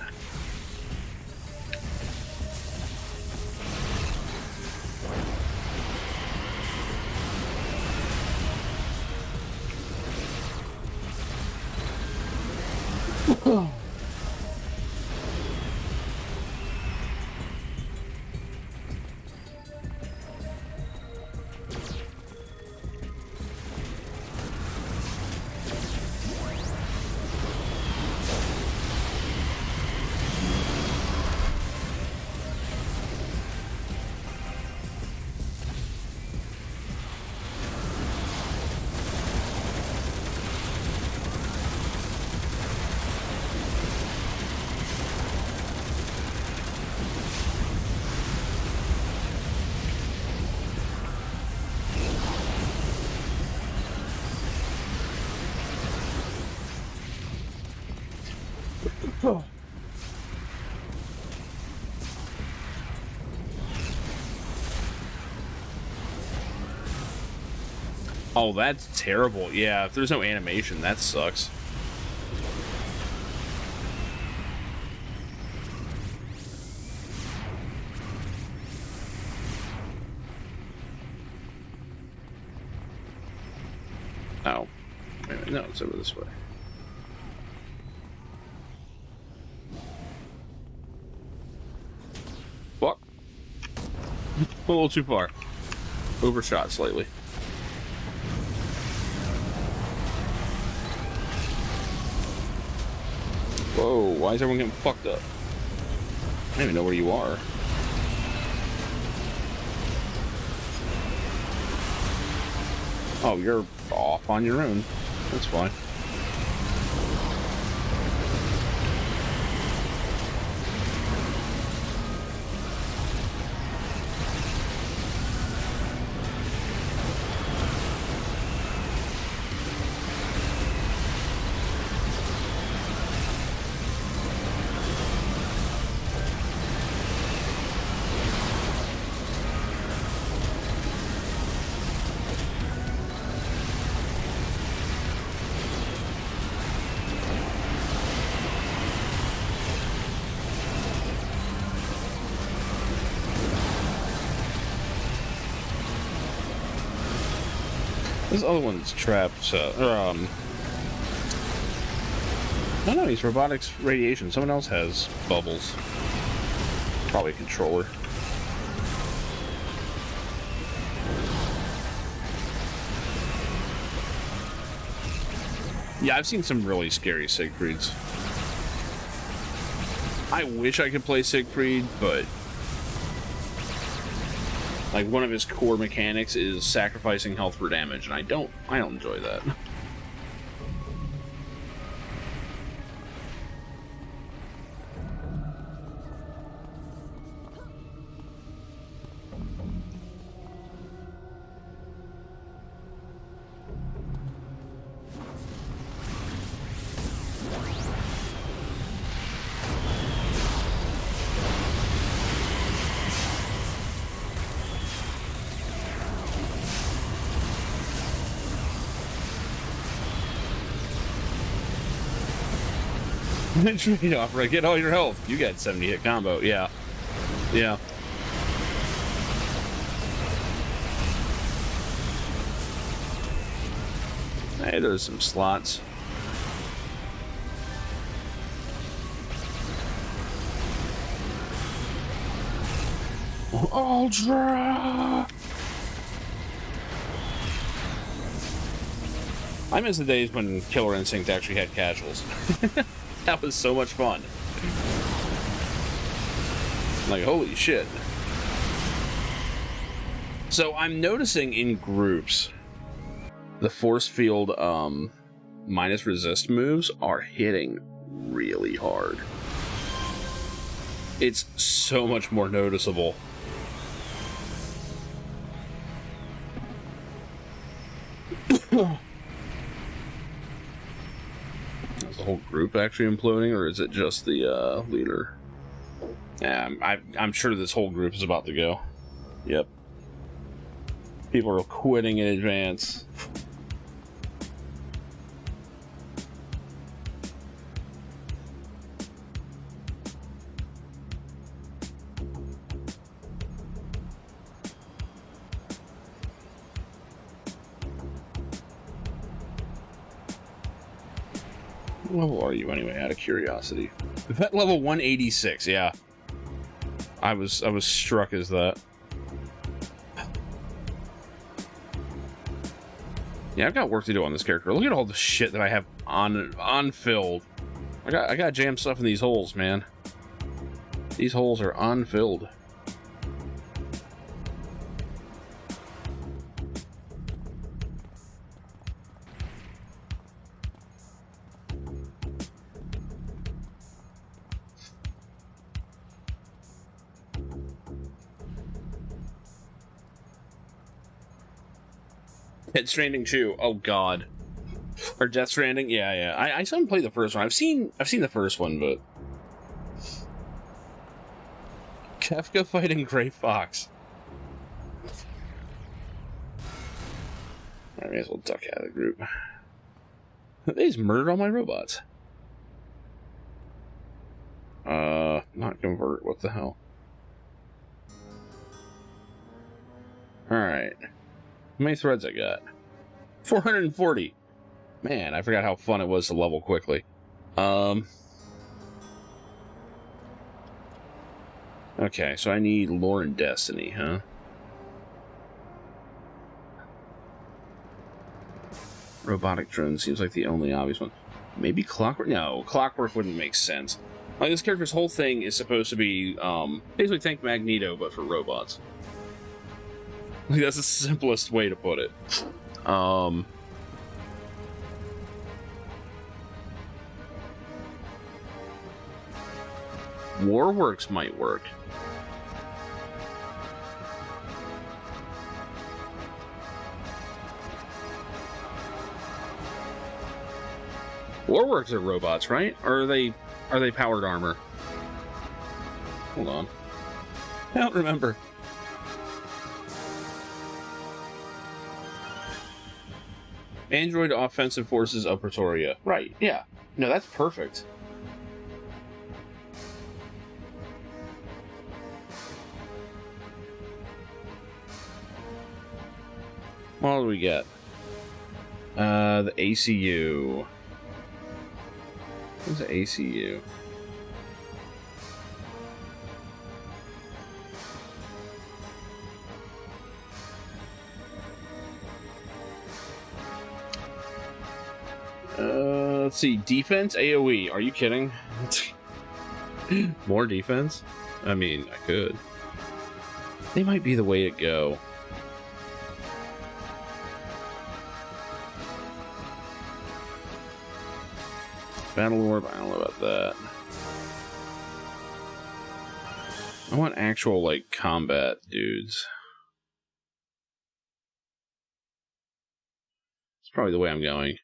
Oh, that's terrible. Yeah, if there's no animation, that sucks. Oh. Wait a minute, no, it's over this way. Fuck. A little too far. Overshot slightly. Whoa, why is everyone getting fucked up? I don't even know where you are. Oh, you're off on your own. That's fine. This other one's trapped, I don't know, he's robotics radiation. Someone else has bubbles. Probably a controller. Yeah, I've seen some really scary Siegfrieds. I wish I could play Siegfried, but like, one of his core mechanics is sacrificing health for damage, and I don't enjoy that. Trade offer, I get all your health. You got 70 hit combo, yeah. Yeah. Hey, there's some slots. Ultra! I miss the days when Killer Instinct actually had casuals. That was so much fun. Like, holy shit. So I'm noticing in groups, the force field minus resist moves are hitting really hard. It's so much more noticeable. Is the whole group actually imploding, or is it just the leader? Yeah, I'm sure this whole group is about to go. Yep. People are quitting in advance. What level are you anyway, out of curiosity? Vet level 186, yeah. I was struck as that. Yeah, I've got work to do on this character. Look at all the shit that I have unfilled. I got jam stuff in these holes, man. These holes are unfilled. Death Stranding 2. Oh god. Or Death Stranding? Yeah. I still haven't played the first one. I've seen the first one, but Kefka fighting Gray Fox. I may as well duck out of the group. They just murdered all my robots. Not convert. What the hell? Alright. How many threads I got? 440. Man, I forgot how fun it was to level quickly. Okay, so I need Lore and Destiny, huh? Robotic drone seems like the only obvious one. Maybe Clockwork? No, Clockwork wouldn't make sense. Like, this character's whole thing is supposed to be, basically think Magneto, but for robots. Like, that's the simplest way to put it. Warworks might work. Warworks are robots, right? Or are they powered armor? Hold on. I don't remember. Android Offensive Forces of Pretoria. Right, yeah. No, that's perfect. What do we get? The ACU. What's the ACU? Let's see. Defense AoE. Are you kidding? More defense? I mean, I could. They might be the way to go. Battle Orb, I don't know about that. I want actual, like, combat dudes. It's probably the way I'm going.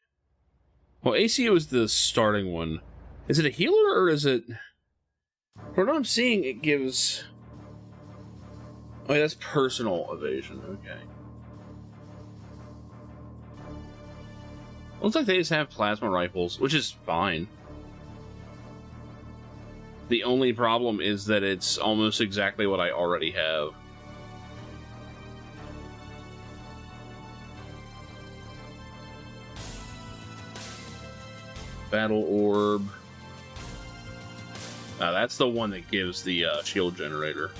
Well, ACU is the starting one. Is it a healer, or is it... From what I'm seeing, it gives... Oh, yeah, that's personal evasion, okay. Looks like they just have plasma rifles, which is fine. The only problem is that it's almost exactly what I already have. Battle Orb. That's the one that gives the shield generator.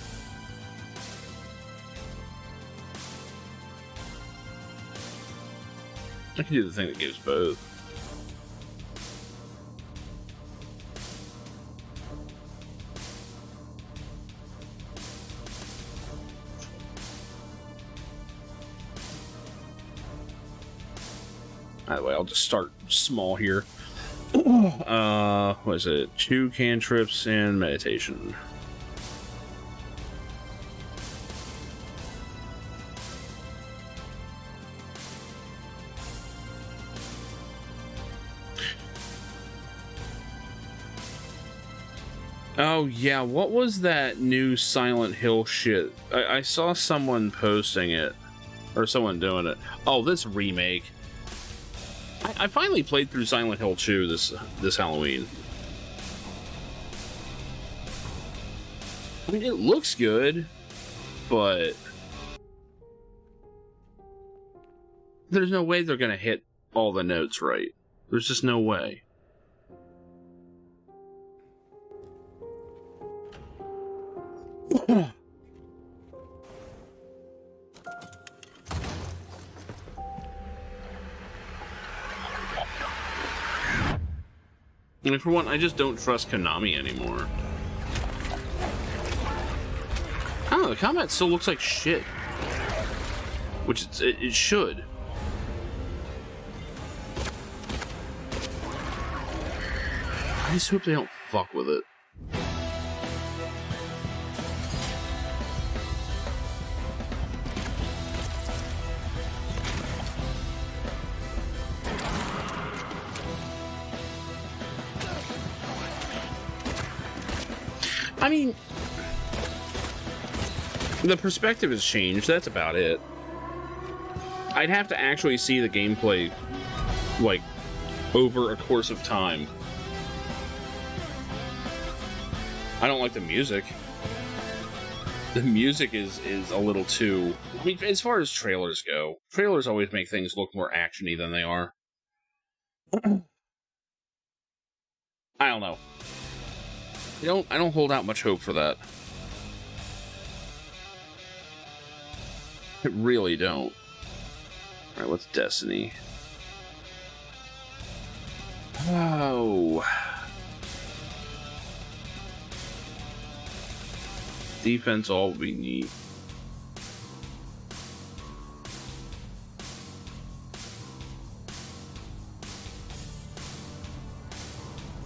I can do the thing that gives both. By the way, I'll just start small here. What is it? 2 cantrips and meditation. Oh, yeah, what was that new Silent Hill shit? I saw someone posting it. Or someone doing it. Oh, this remake. I finally played through Silent Hill 2 this Halloween. I mean, it looks good, but... There's no way they're gonna hit all the notes right. There's just no way. And for one, I just don't trust Konami anymore. I don't know, the combat still looks like shit. Which it should. I just hope they don't fuck with it. I mean, the perspective has changed. That's about it. I'd have to actually see the gameplay, like, over a course of time. I don't like the music. The music is a little too... I mean, as far as trailers go, trailers always make things look more action-y than they are. I don't know. I don't hold out much hope for that. I really don't. Alright, what's Destiny? Oh. Defense all would be neat.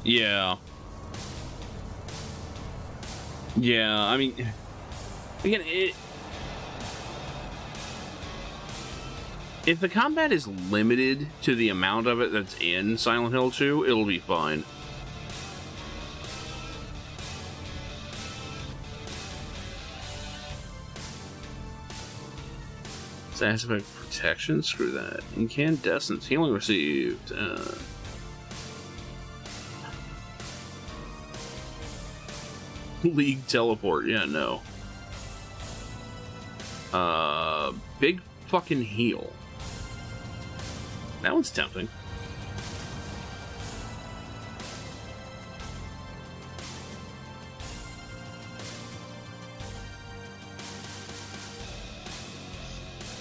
Yeah. Yeah, I mean, again, if the combat is limited to the amount of it that's in Silent Hill 2, it'll be fine. Aspect protection? Screw that. Incandescence. Healing received. League teleport. Yeah, no. Big fucking heal. That one's tempting.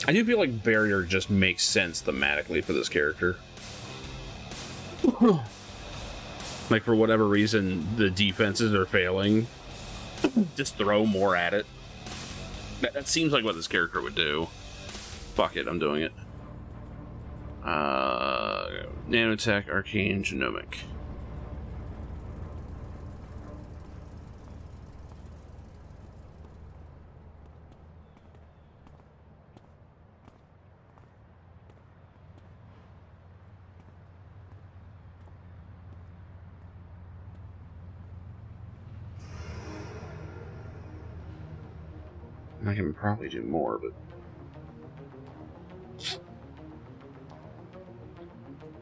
I do feel like Barrier just makes sense thematically for this character. Like, for whatever reason, the defenses are failing. Just throw more at it. That seems like what this character would do. Fuck it, I'm doing it. Nanotech, Arcane, Genomic. I can probably do more, but...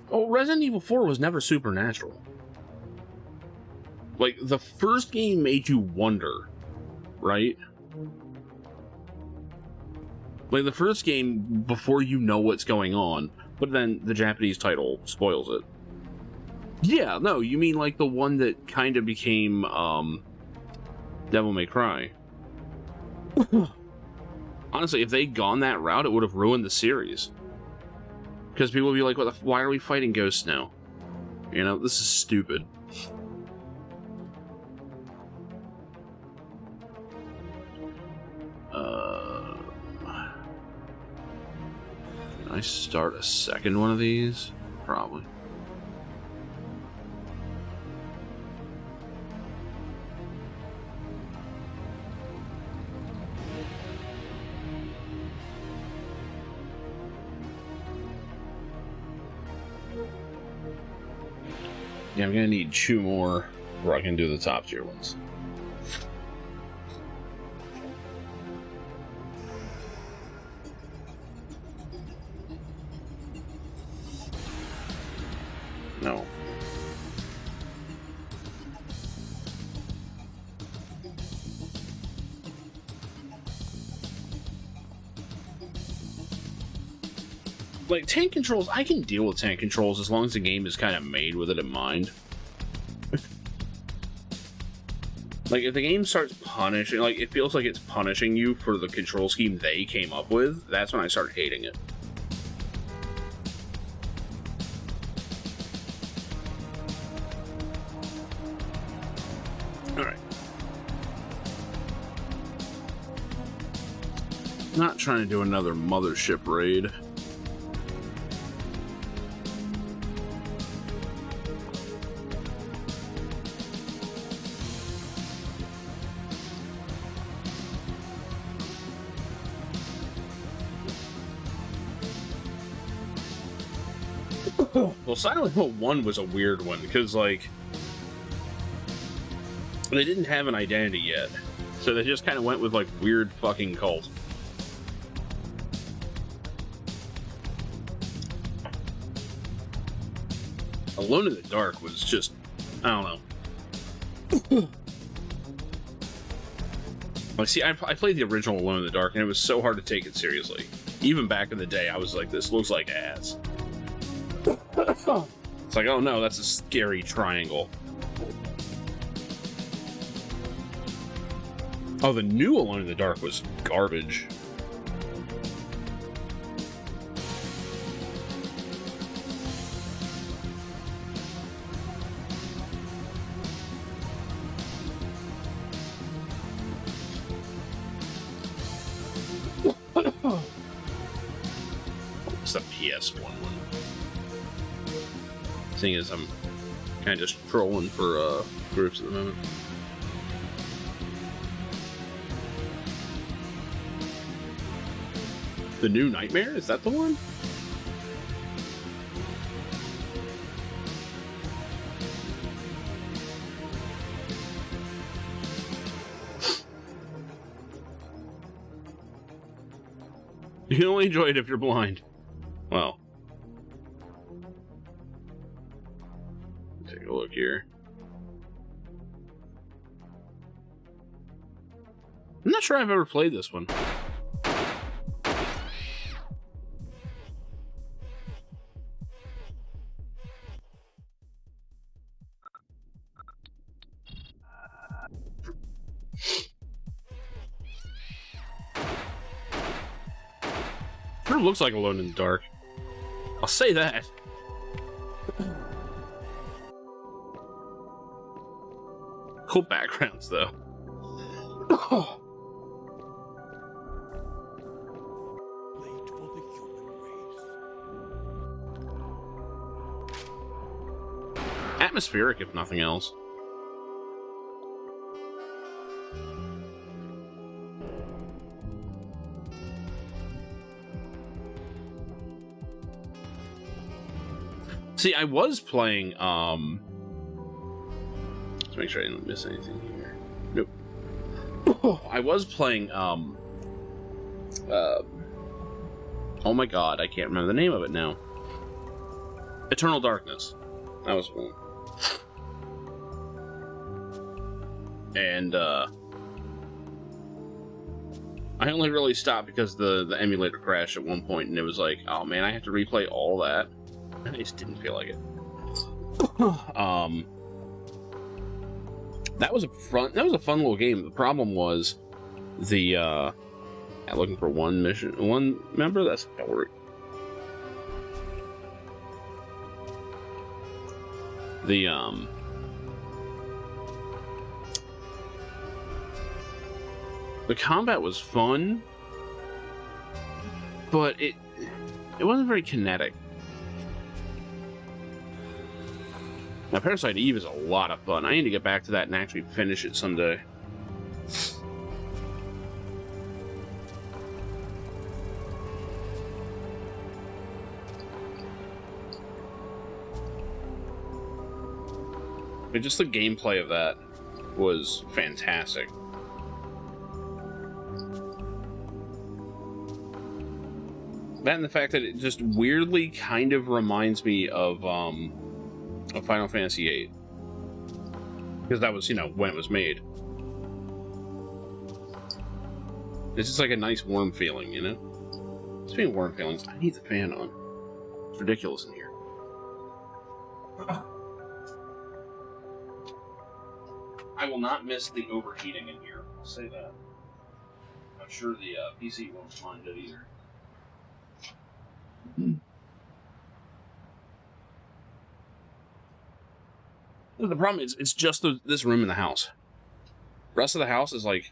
Oh, Resident Evil 4 was never supernatural. Like, the first game made you wonder, right? Like, the first game, before you know what's going on, but then the Japanese title spoils it. Yeah, no, you mean like the one that kind of became, Devil May Cry. Honestly, if they'd gone that route, it would have ruined the series. Because people would be like, why are we fighting ghosts now? You know, this is stupid. Can I start a second one of these? Probably. Yeah, I'm gonna need 2 more before I can do the top tier ones. No. Like, tank controls, I can deal with tank controls as long as the game is kind of made with it in mind. Like, if the game starts punishing, like, it feels like it's punishing you for the control scheme they came up with, that's when I start hating it. Alright. Not trying to do another mothership raid. Well, Silent Hill 1 was a weird one, because, like, They didn't have an identity yet, so they just kind of went with like weird fucking cult. Alone in the Dark was just, I don't know. Like, see, I played the original Alone in the Dark, and it was so hard to take it seriously. Even back in the day, I was like, this looks like ass. It's like, oh no, that's a scary triangle. Oh, the new Alone in the Dark was garbage. It's the PS1 one. Thing is, I'm kind of just trolling for groups at the moment. The New Nightmare? Is that the one? You can only enjoy it if you're blind. Well. Take a look here. I'm not sure I've ever played this one. Sure looks like Alone in the Dark. I'll say that. Cool backgrounds, though. Late for the human race. Atmospheric, if nothing else. See, I was playing, let's make sure I didn't miss anything here. Nope. I was playing, oh my god, I can't remember the name of it now. Eternal Darkness. That was one. And, I only really stopped because the emulator crashed at one point, and it was like, oh man, I have to replay all that. I just didn't feel like it. That was a fun little game. The problem was the looking for one member. That's not work. The combat was fun, but it wasn't very kinetic. Now, Parasite Eve is a lot of fun. I need to get back to that and actually finish it someday. But just the gameplay of that was fantastic. That and the fact that it just weirdly kind of reminds me of Final Fantasy VIII. Because that was, when it was made. It's just like a nice warm feeling, Speaking of warm feelings, I need the fan on. It's ridiculous in here. I will not miss the overheating in here. I'll say that. I'm sure the PC won't mind it either. The problem is, it's just this room in the house. The rest of the house is, like,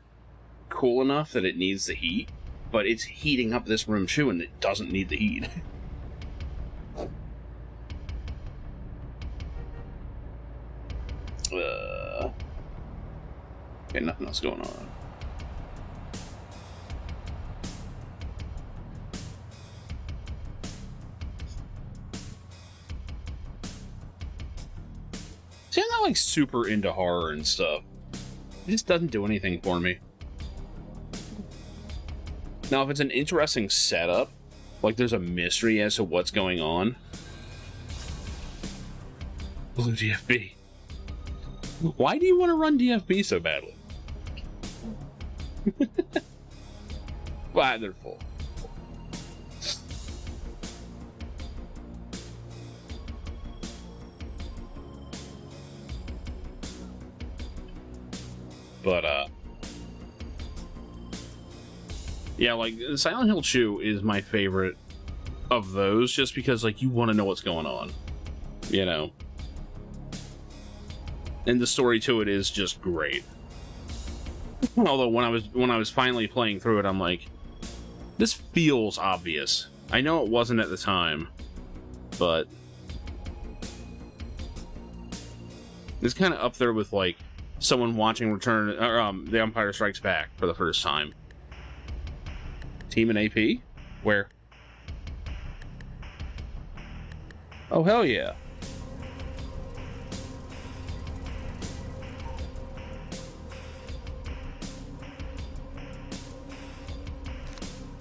cool enough that it needs the heat, but it's heating up this room, too, and it doesn't need the heat. Okay, nothing else going on. See, I'm not, like, super into horror and stuff. It just doesn't do anything for me. Now, if it's an interesting setup, like there's a mystery as to what's going on. Blue DFB. Why do you want to run DFB so badly? Why, they're full. But, yeah, like, Silent Hill 2 is my favorite of those, just because, like, you want to know what's going on, you know? And the story to it is just great. Although, when I was finally playing through it, I'm like, this feels obvious. I know it wasn't at the time, but it's kind of up there with, like, someone watching The Empire Strikes Back for the first time. Team and AP? Where? Oh, hell yeah.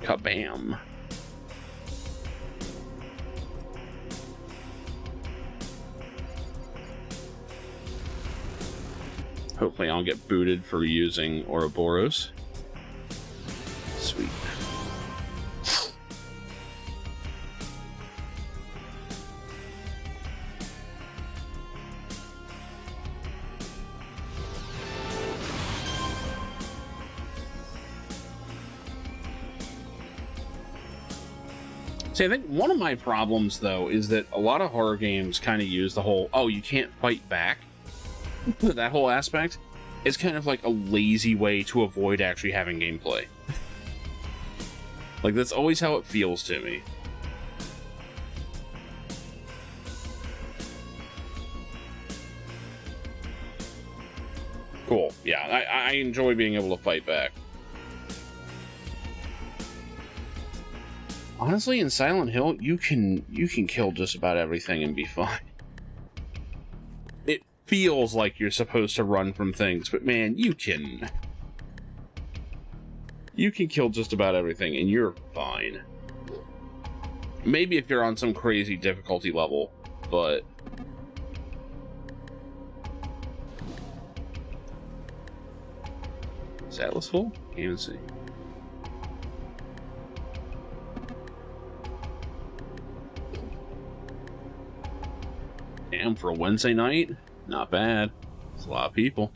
Kabam. Hopefully I don't get booted for using Ouroboros. Sweet. See, I think one of my problems, though, is that a lot of horror games kind of use the whole, oh, you can't fight back. That whole aspect is kind of like a lazy way to avoid actually having gameplay. Like, that's always how it feels to me. Cool. Yeah, I enjoy being able to fight back. Honestly, in Silent Hill, you can kill just about everything and be fine. It feels like you're supposed to run from things, but man, you can kill just about everything and you're fine. Maybe if you're on some crazy difficulty level, but is Atlas full? Can't even see. Damn, for a Wednesday night, not bad. It's a lot of people.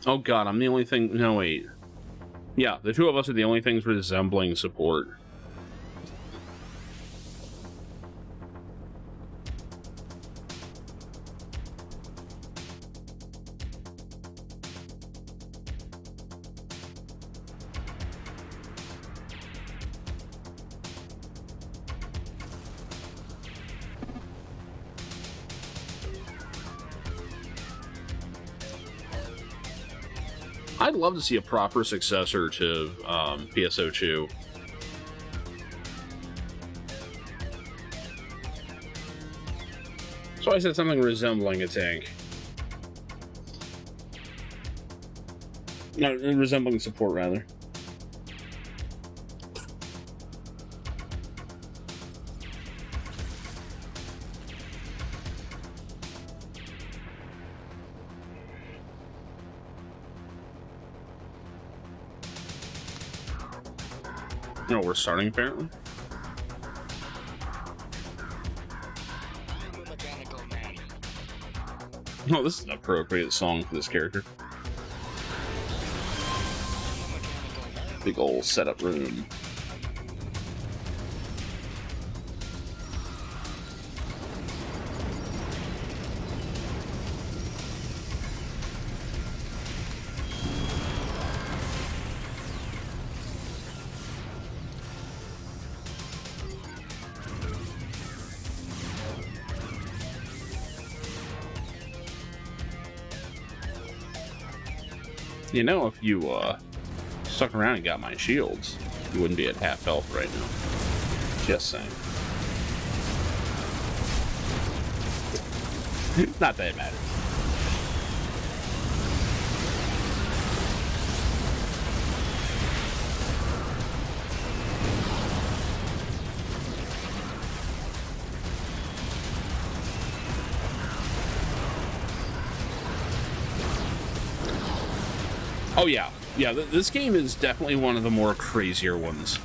Oh god, I'm the only thing. No, wait. Yeah, the two of us are the only things resembling support. I'd love to see a proper successor to PSO2. So I said something resembling a tank. No, resembling support, rather. No, we're starting apparently. Oh, this is an appropriate song for this character. Big ol' setup room. You know, if you stuck around and got my shields, you wouldn't be at half health right now. Just saying. Not that it matters. Oh yeah, yeah. This game is definitely one of the more crazier ones.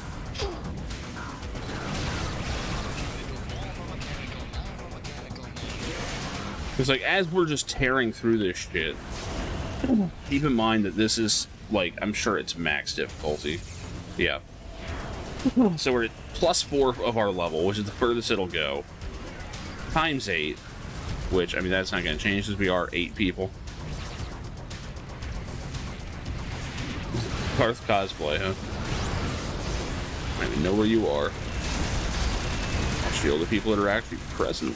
It's like, as we're just tearing through this shit, keep in mind that this is, like, I'm sure it's max difficulty. Yeah. So we're at +4 of our level, which is the furthest it'll go. Times 8, which, I mean, that's not going to change because we are 8 people. Karth cosplay, huh? I don't even know where you are. I'll shield the people that are actually present.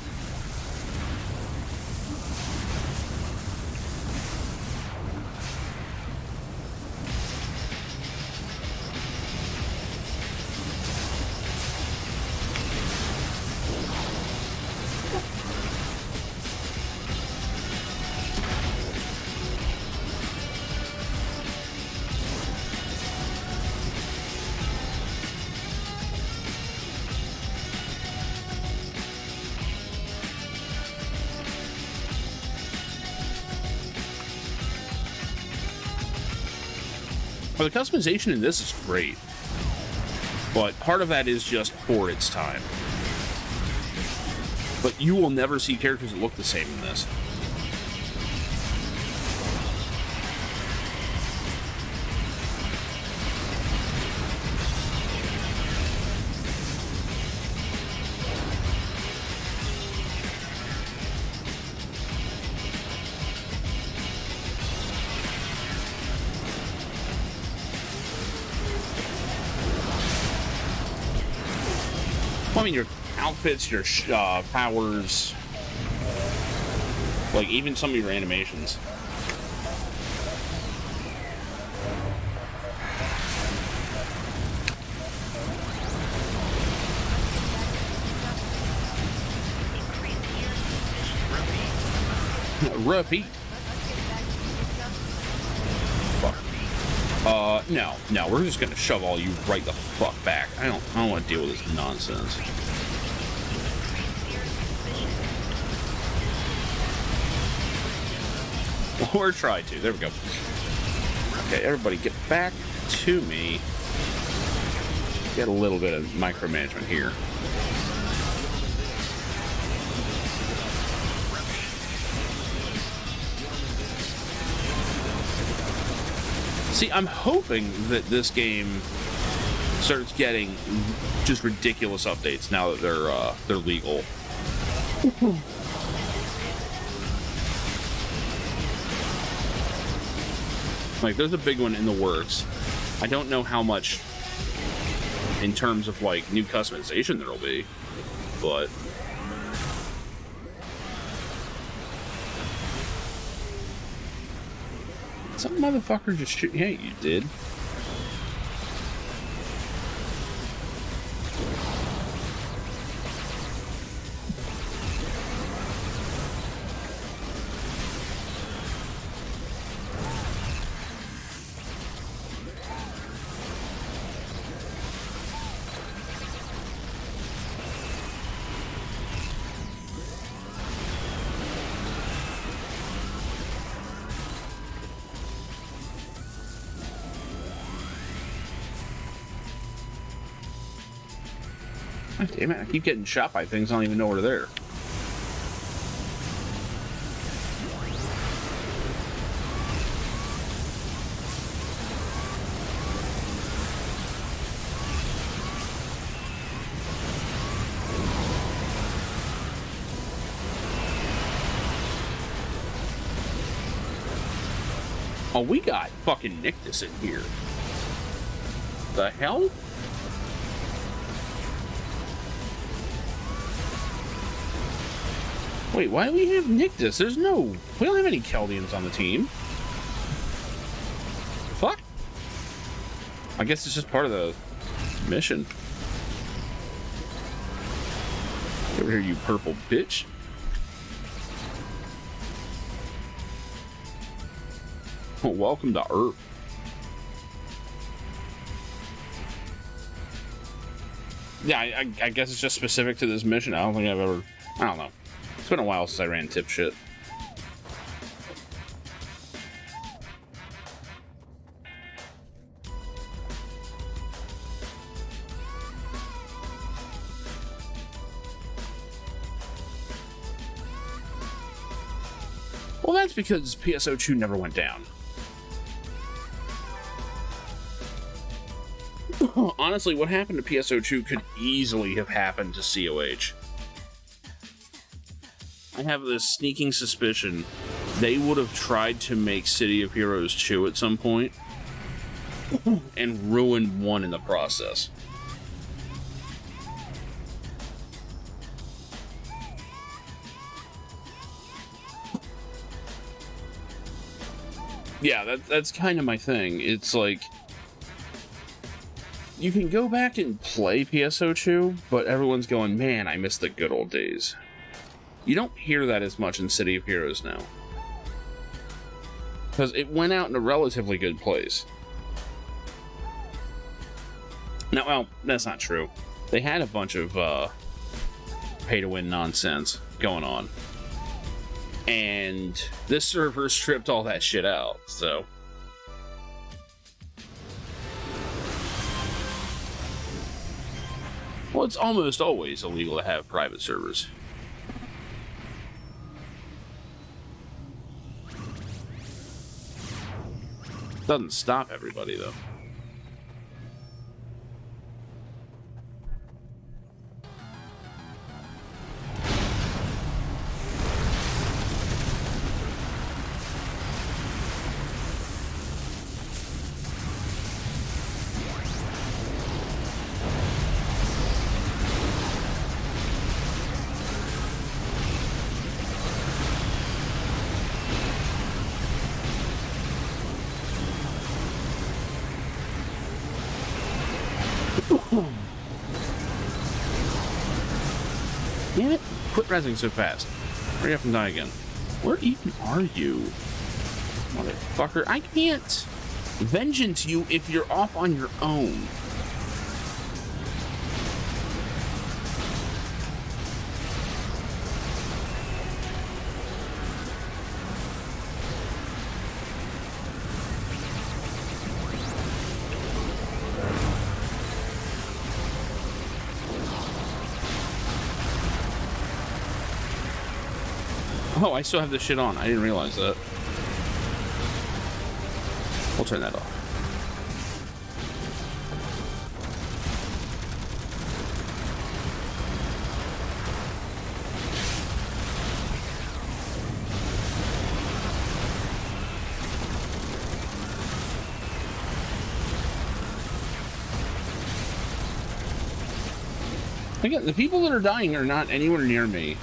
Well, the customization in this is great, but part of that is just for its time. But you will never see characters that look the same in this. I mean, your outfits, your powers, like even some of your animations. Repeat. Fuck. No, we're just gonna shove all you right the fuck back. I don't want to deal with this nonsense. Or try to. There we go. Okay, everybody get back to me. Get a little bit of micromanagement here. See, I'm hoping that this game starts getting just ridiculous updates now that they're legal. Like, there's a big one in the works. I don't know how much in terms of, like, new customization there'll be, but... Some motherfucker just shoot... Yeah, you did. God damn it, I keep getting shot by things I don't even know where they're there. Oh, we got fucking Nictus in here. The hell? Wait, why do we have Nictus? We don't have any Keldians on the team. I guess it's just part of the mission. Get over here, you purple bitch. Oh, welcome to Earth. Yeah, I guess it's just specific to this mission. I don't think I've ever... I don't know. It's been a while since I ran tip shit. Well, that's because PSO2 never went down. Honestly, what happened to PSO2 could easily have happened to COH. I have this sneaking suspicion they would have tried to make City of Heroes 2 at some point and ruined 1 in the process. Yeah, that's kind of my thing. It's like, you can go back and play PSO2, but everyone's going, man, I miss the good old days. You don't hear that as much in City of Heroes now. Because it went out in a relatively good place. Now, well, that's not true. They had a bunch of pay-to-win nonsense going on. And this server stripped all that shit out, so... Well, it's almost always illegal to have private servers. Doesn't stop everybody, though. Damn it! Quit rezzing so fast. Hurry up and die again. Where even are you? Motherfucker, I can't vengeance you if you're off on your own. Oh, I still have this shit on. I didn't realize that. We'll turn that off. Again, the people that are dying are not anywhere near me.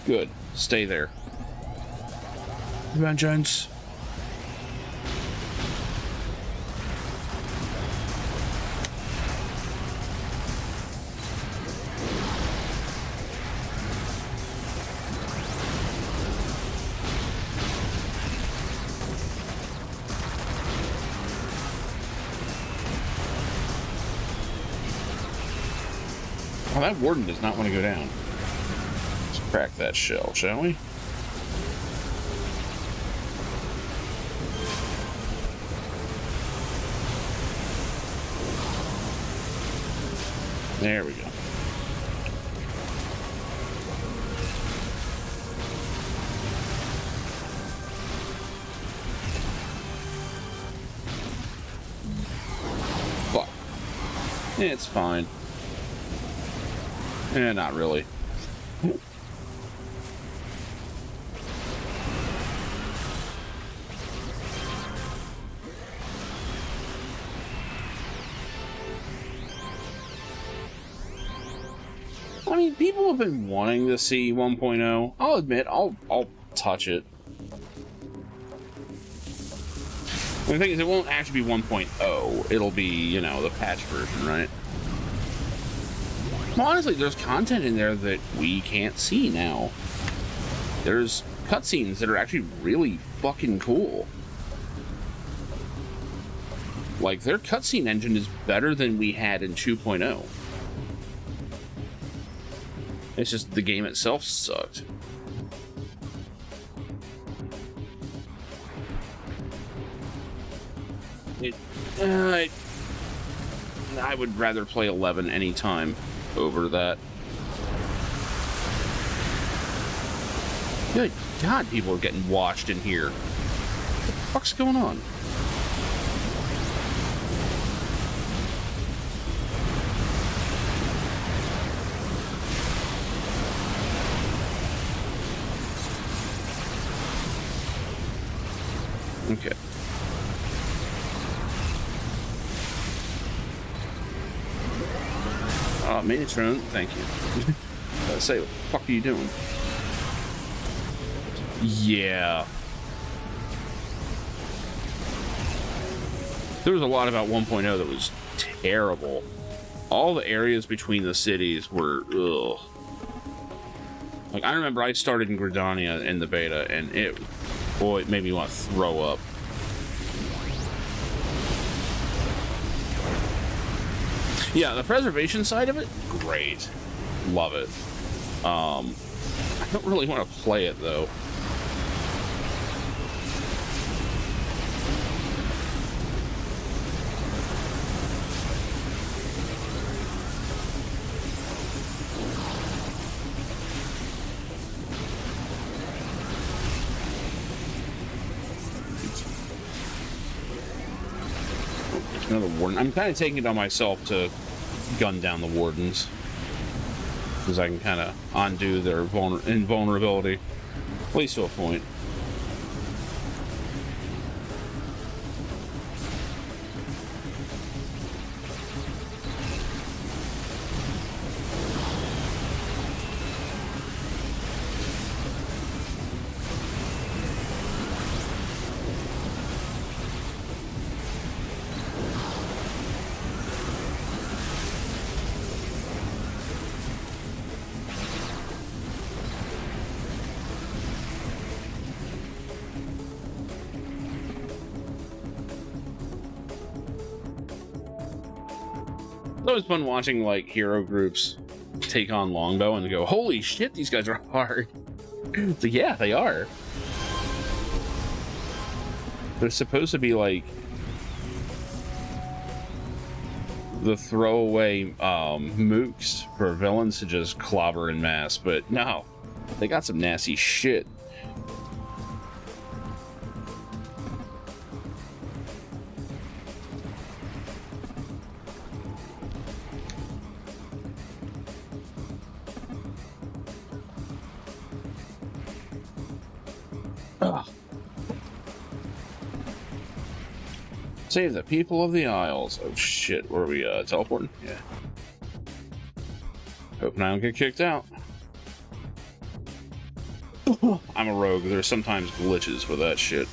Good. Stay there. Vengeance. Well, that warden does not want to go down. Crack that shell, shall we? There we go. Fuck. It's fine. Not really. I mean, people have been wanting to see 1.0. I'll admit, I'll touch it. The thing is, it won't actually be 1.0. It'll be, you know, the patch version, right? Well, honestly, there's content in there that we can't see now. There's cutscenes that are actually really fucking cool. Like, their cutscene engine is better than we had in 2.0. It's just the game itself sucked. I would rather play 11 anytime over that. Good God, people are getting washed in here. What the fuck's going on? Okay. Minitron, thank you. Say, what the fuck are you doing? Yeah. There was a lot about 1.0 that was terrible. All the areas between the cities were, ugh. Like, I remember I started in Gridania in the beta, and it made me want to throw up. Yeah, the preservation side of it, great. Love it. I don't really want to play it, though. Another warden. I'm kind of taking it on myself to gun down the wardens, because I can kind of undo their invulnerability, at least to a point. It's always fun watching, like, hero groups take on Longbow and go, holy shit, these guys are hard. So yeah, they are. They're supposed to be, like, the throwaway mooks for villains to just clobber en masse, but no, they got some nasty shit. Save the people of the Isles. Oh shit, where are we teleporting? Yeah. Hoping I don't get kicked out. I'm a rogue. There's sometimes glitches with that shit.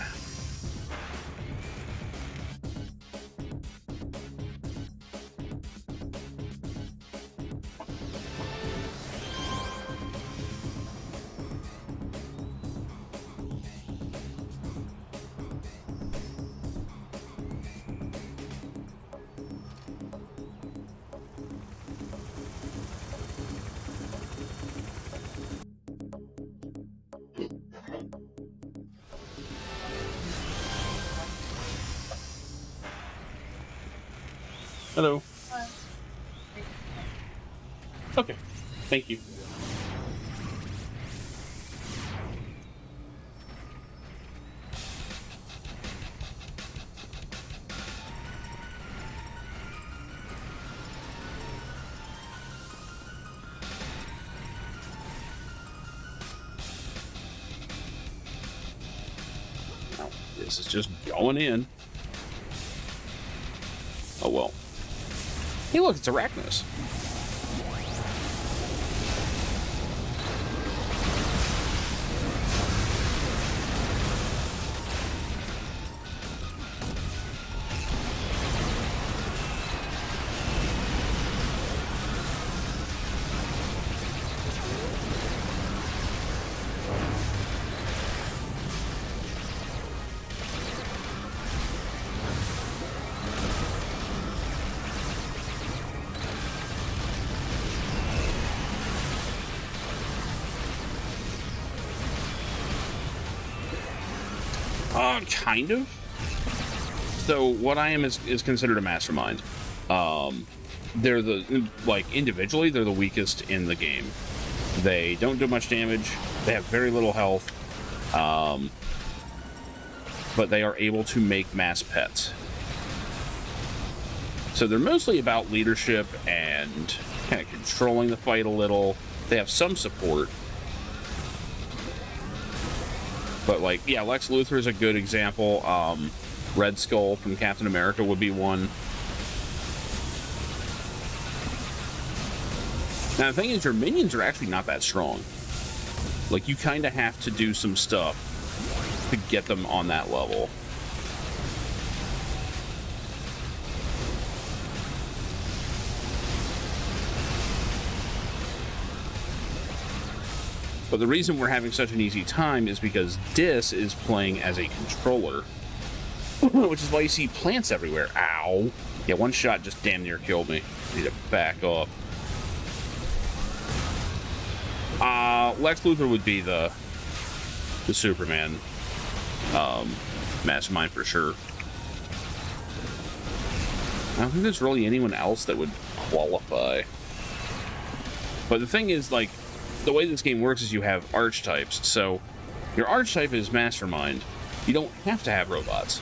Hello. Okay, thank you. Now, this is just going in. Oh well. Hey, look, it's Arachnos. Kind of. So what I am is considered a mastermind. They're individually, they're the weakest in the game. They don't do much damage. They have very little health. But they are able to make mass pets. So they're mostly about leadership and kind of controlling the fight a little. They have some support. But, yeah, Lex Luthor is a good example. Red Skull from Captain America would be one. Now, the thing is, your minions are actually not that strong. Like, you kind of have to do some stuff to get them on that level. But the reason we're having such an easy time is because Dis is playing as a controller. Which is why you see plants everywhere. Ow. Yeah, one shot just damn near killed me. I need to back up. Lex Luthor would be the Superman mastermind for sure. I don't think there's really anyone else that would qualify. But the thing is, like, the way this game works is you have archetypes. So your archetype is mastermind. You don't have to have robots.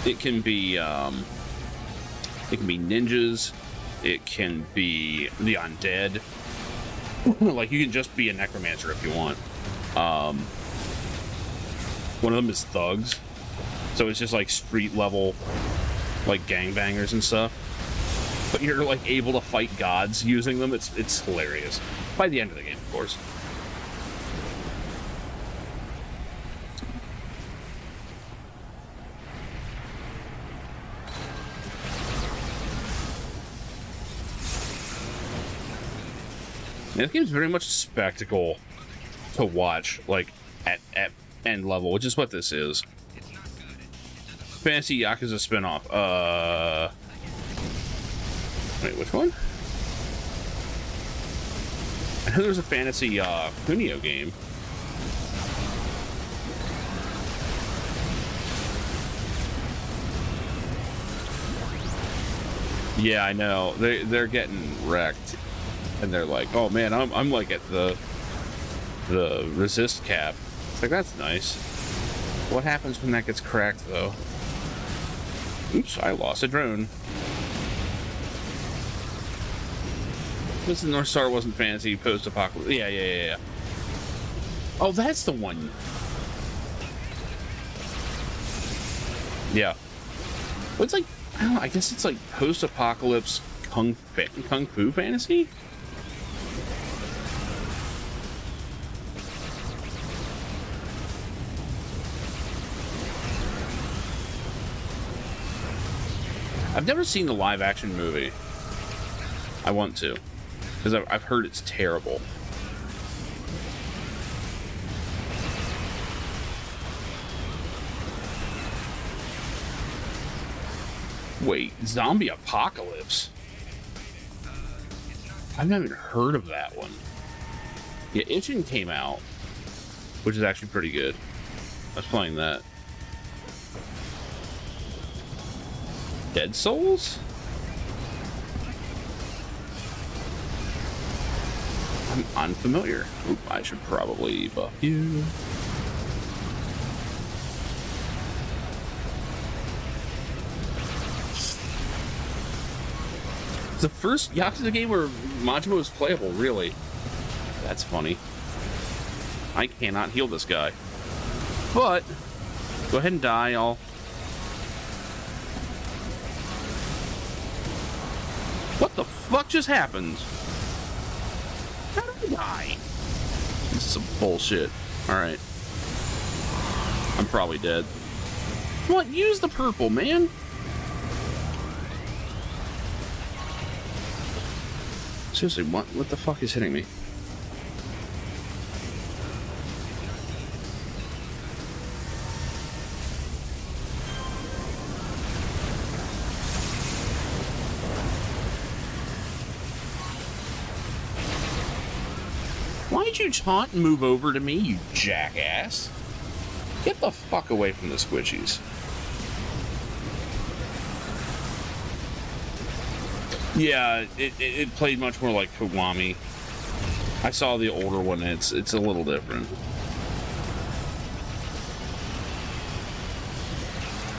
It can be ninjas. It can be the undead. Like, you can just be a necromancer if you want. One of them is thugs. So it's just like street level, like gangbangers and stuff. But you're like able to fight gods using them. It's hilarious. By the end of the game, of course. This game's very much a spectacle to watch, like, at end level, which is what this is. Fantasy Yakuza spinoff. Wait, which one? I know there's a Fantasy Kunio game. Yeah, I know. They're getting wrecked. And they're like, oh man, I'm like at the resist cap. It's like, that's nice. What happens when that gets cracked, though? Oops, I lost a drone. This North Star wasn't fantasy post-apocalypse. Yeah. Oh, that's the one. Yeah. Well, it's like, I don't know, I guess it's like post-apocalypse kung fu fantasy? I've never seen the live-action movie. I want to, because I've heard it's terrible. Wait, Zombie Apocalypse? I've never even heard of that one. Yeah, Itchin came out, which is actually pretty good. I was playing that. Dead Souls? I'm unfamiliar. Oop, I should probably buff you. It's the first Yakuza game where Majima is playable, really. That's funny. I cannot heal this guy. But, go ahead and die, What the fuck just happened? How did I die? This is some bullshit. Alright. I'm probably dead. What? Use the purple, man! Seriously, what the fuck is hitting me? Why'd you taunt and move over to me, you jackass? Get the fuck away from the squishies. Yeah, it played much more like Kiwami. I saw the older one, and it's a little different.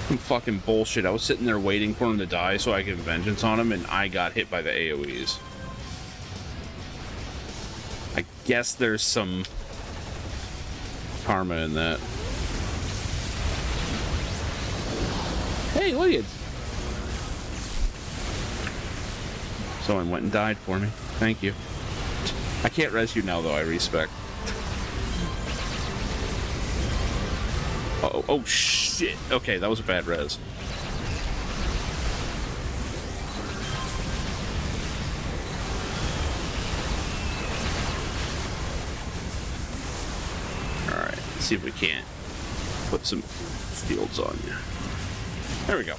Some fucking bullshit. I was sitting there waiting for him to die so I could vengeance on him, and I got hit by the AoEs. I guess there's some karma in that. Hey, look at it. Someone went and died for me. Thank you. I can't res you now, though. I respect. Uh-oh. Oh, shit. Okay, that was a bad res. Alright, let's see if we can't put some fields on you. There we go.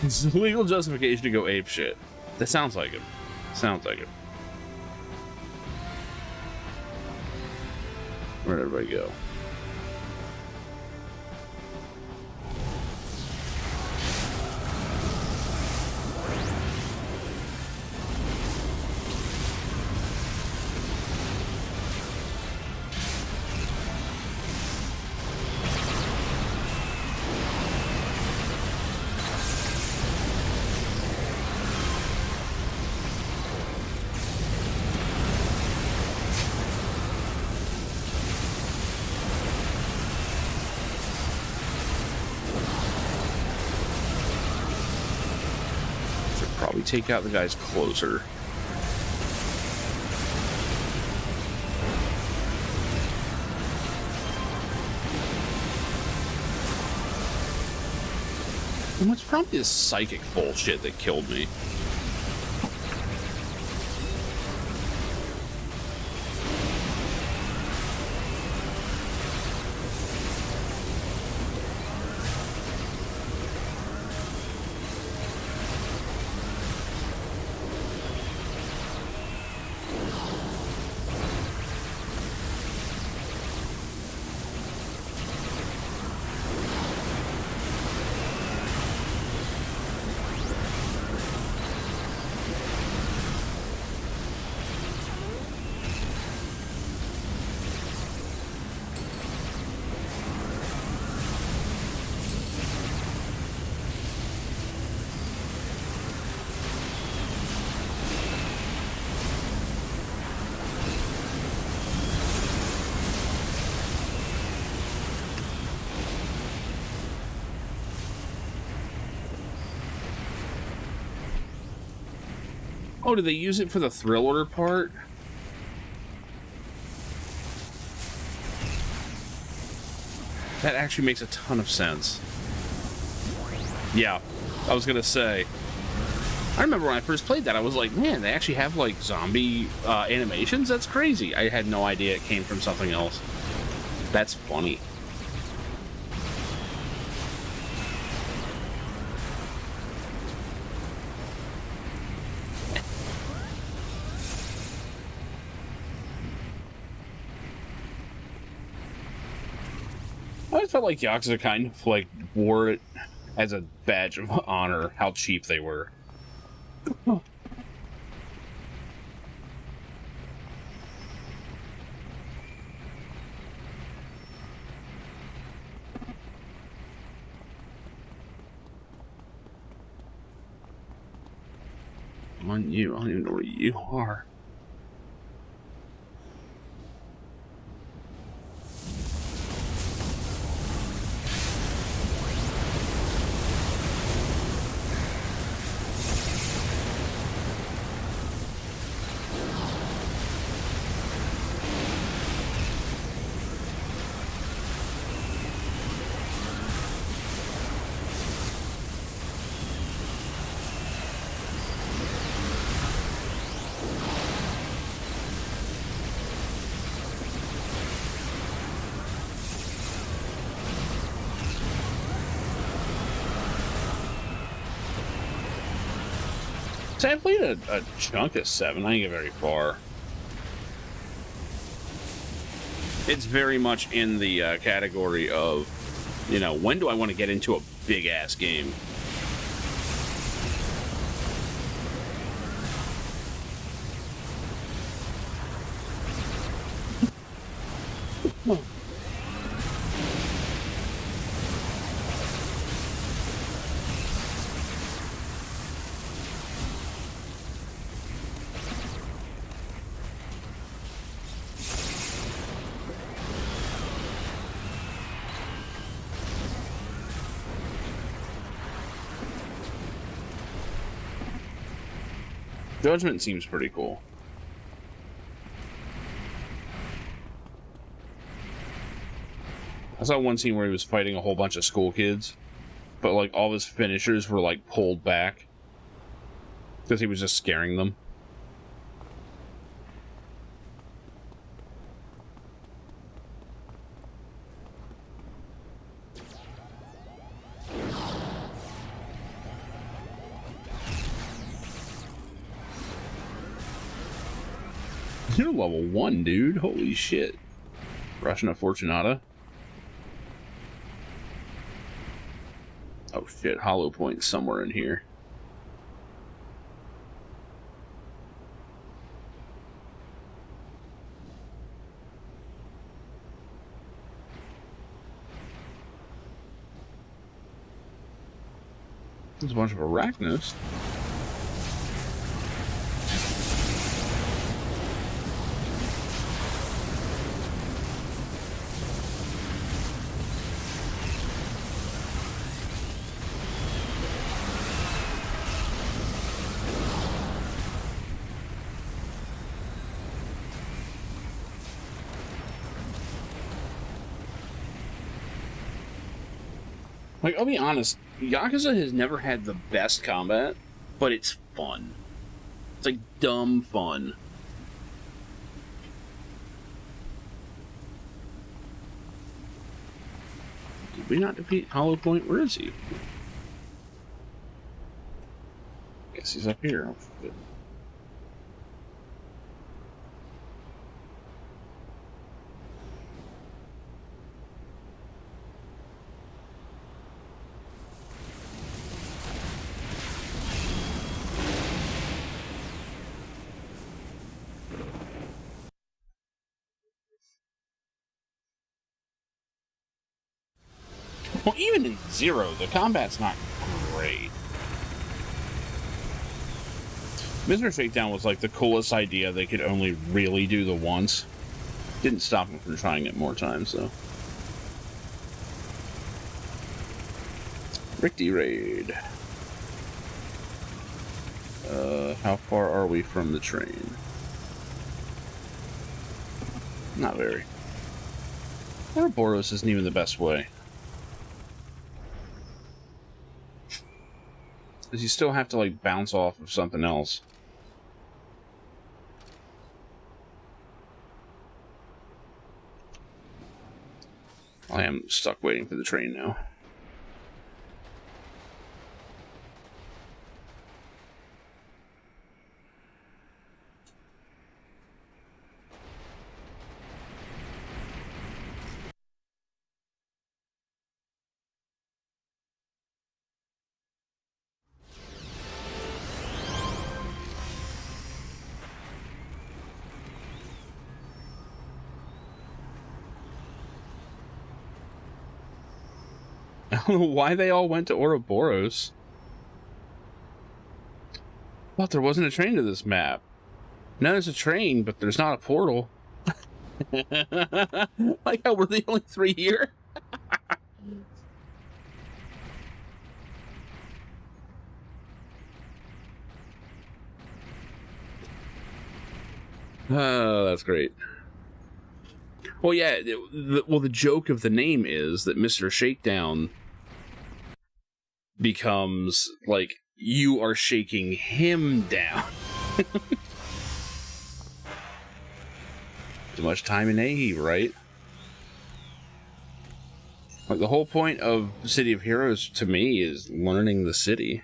It's a legal justification to go ape shit. That sounds like it. Sounds like it. Where'd everybody go? Probably take out the guys closer. And it's probably this psychic bullshit that killed me. Oh, did they use it for the thriller part? That actually makes a ton of sense. Yeah, I was gonna say. I remember when I first played that, I was like, man, they actually have, like, zombie animations? That's crazy. I had no idea it came from something else. That's funny. I always felt like Yakuza kind of, like, wore it as a badge of honor, how cheap they were. On you, I don't even know where you are. So I played a chunk of 7. I didn't get very far. It's very much in the category of, you know, when do I want to get into a big-ass game? Judgment seems pretty cool. I saw one scene where he was fighting a whole bunch of school kids, but like all of his finishers were like pulled back because he was just scaring them. You're level 1, dude. Holy shit. Rushing a Fortunata. Oh shit, Hollow Point somewhere in here. There's a bunch of Arachnos. Like, I'll be honest, Yakuza has never had the best combat, but it's fun. It's like dumb fun. Did we not defeat Hollow Point? Where is he? Guess he's up here. Oh, shit. Well, even in Zero, the combat's not great. Mr. Shakedown was like the coolest idea they could only really do the once. Didn't stop him from trying it more times, though. Ricky Raid. How far are we from the train? Not very. Ouroboros isn't even the best way. Because you still have to, like, bounce off of something else. I am stuck waiting for the train now. I don't know why they all went to Ouroboros. Thought there wasn't a train to this map. Now there's a train, but there's not a portal. Like how we're the only 3 here. Oh, that's great. Well, yeah. The joke of the name is that Mr. Shakedown becomes like you are shaking him down. Too much time in Ahi, right? Like the whole point of City of Heroes to me is learning the city.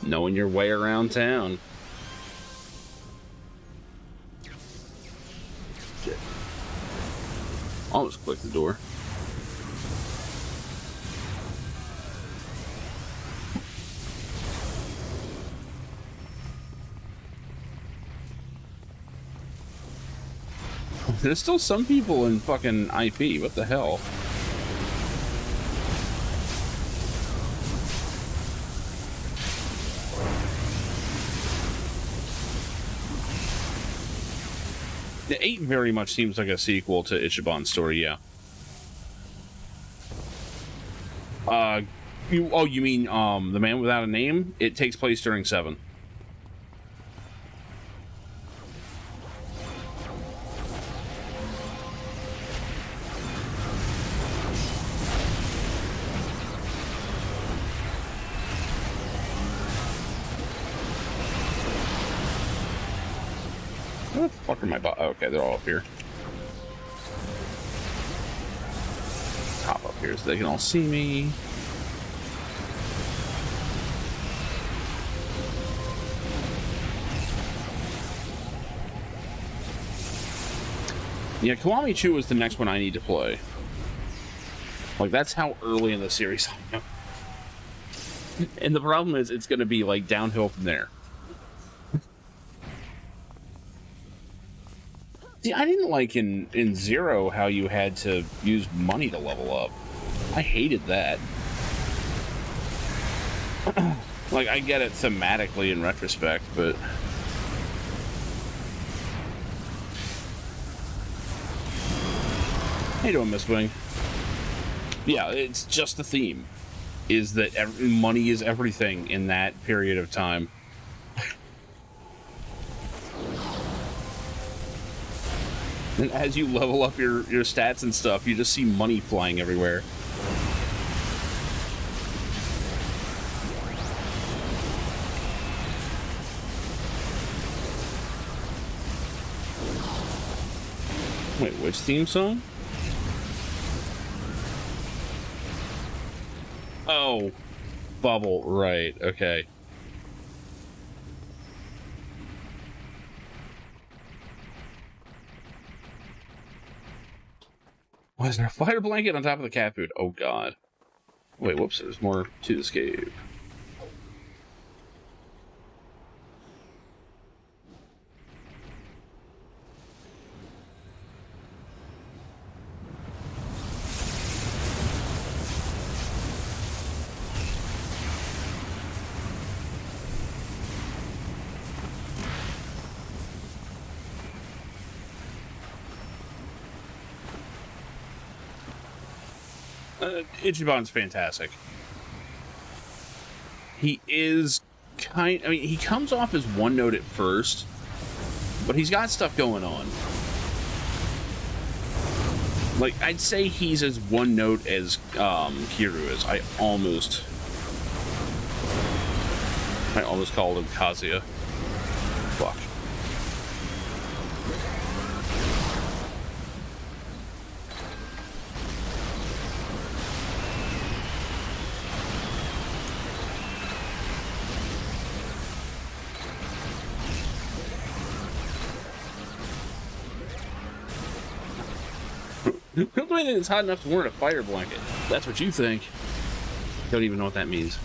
Knowing your way around town. Shit. Almost clicked the door. There's still some people in fucking IP. What the hell? The 8 very much seems like a sequel to Ichiban's story, yeah. You mean, The Man Without a Name? It takes place during 7. Where the fuck are my oh, okay, they're all up here. Hop up here so they can all see me. Yeah, Kiwami-Chu is the next one I need to play. Like, that's how early in the series I am. And the problem is, it's going to be, like, downhill from there. See, I didn't like in Zero how you had to use money to level up. I hated that. Like, I get it thematically in retrospect, but... How you doing, Miss Wing? Yeah, it's just the theme. Is that money is everything in that period of time. And as you level up your stats and stuff, you just see money flying everywhere. Wait, which theme song? Oh, Bubble, right, okay. Why is there a fire blanket on top of the cat food? Oh god. Wait, whoops, there's more to this cave. Ichiban's fantastic. He is I mean, he comes off as one note at first, but he's got stuff going on. Like, I'd say he's as one note as Kiru is. I almost called him Kazuya. Fuck. Don't do anything that's hot enough to warrant a fire blanket. That's what you think. Don't even know what that means.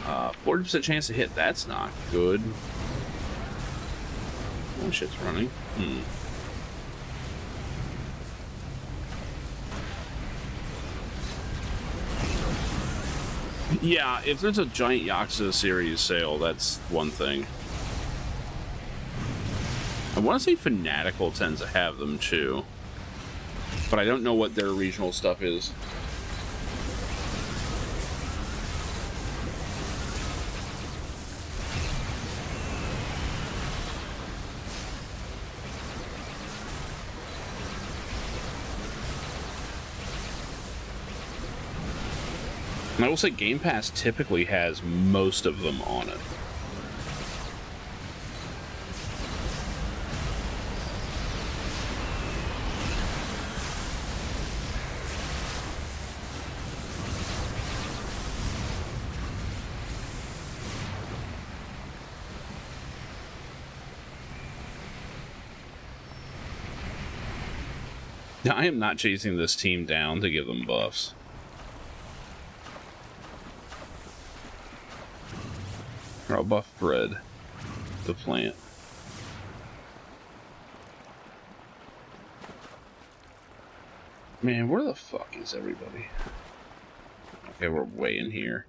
40% chance to hit. That's not good. Oh, shit's running. Yeah, if there's a giant Yakuza series sale, that's one thing. I want to say Fanatical tends to have them too, but I don't know what their regional stuff is. And I will say Game Pass typically has most of them on it. I am not chasing this team down to give them buffs. Or I'll buff Fred, the plant. Man, where the fuck is everybody? Okay, we're way in here.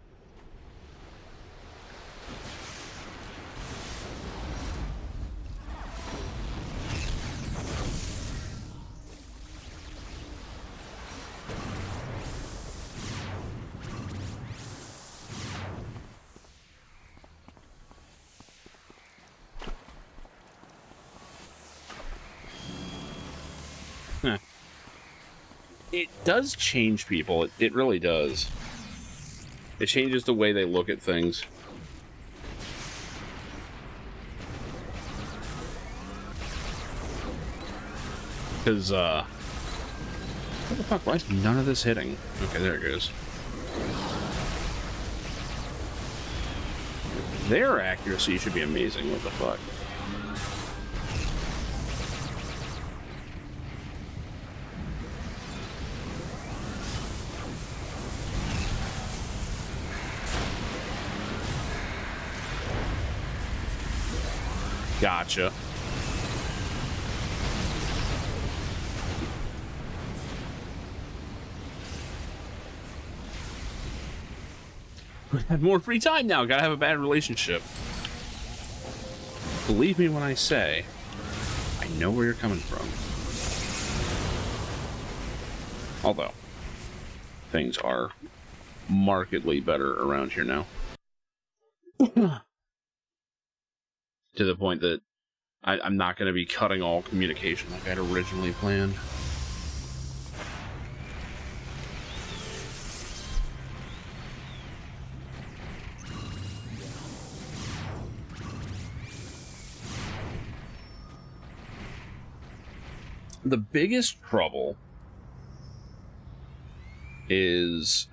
Huh. It does change people. It really does. It changes the way they look at things. Because, what the fuck? Why is none of this hitting? Okay, there it goes. Their accuracy should be amazing. What the fuck? Gotcha. We have more free time now. Gotta have a bad relationship. Believe me when I say, I know where you're coming from. Although, things are markedly better around here now. To the point that I'm not going to be cutting all communication like I had originally planned. The biggest trouble is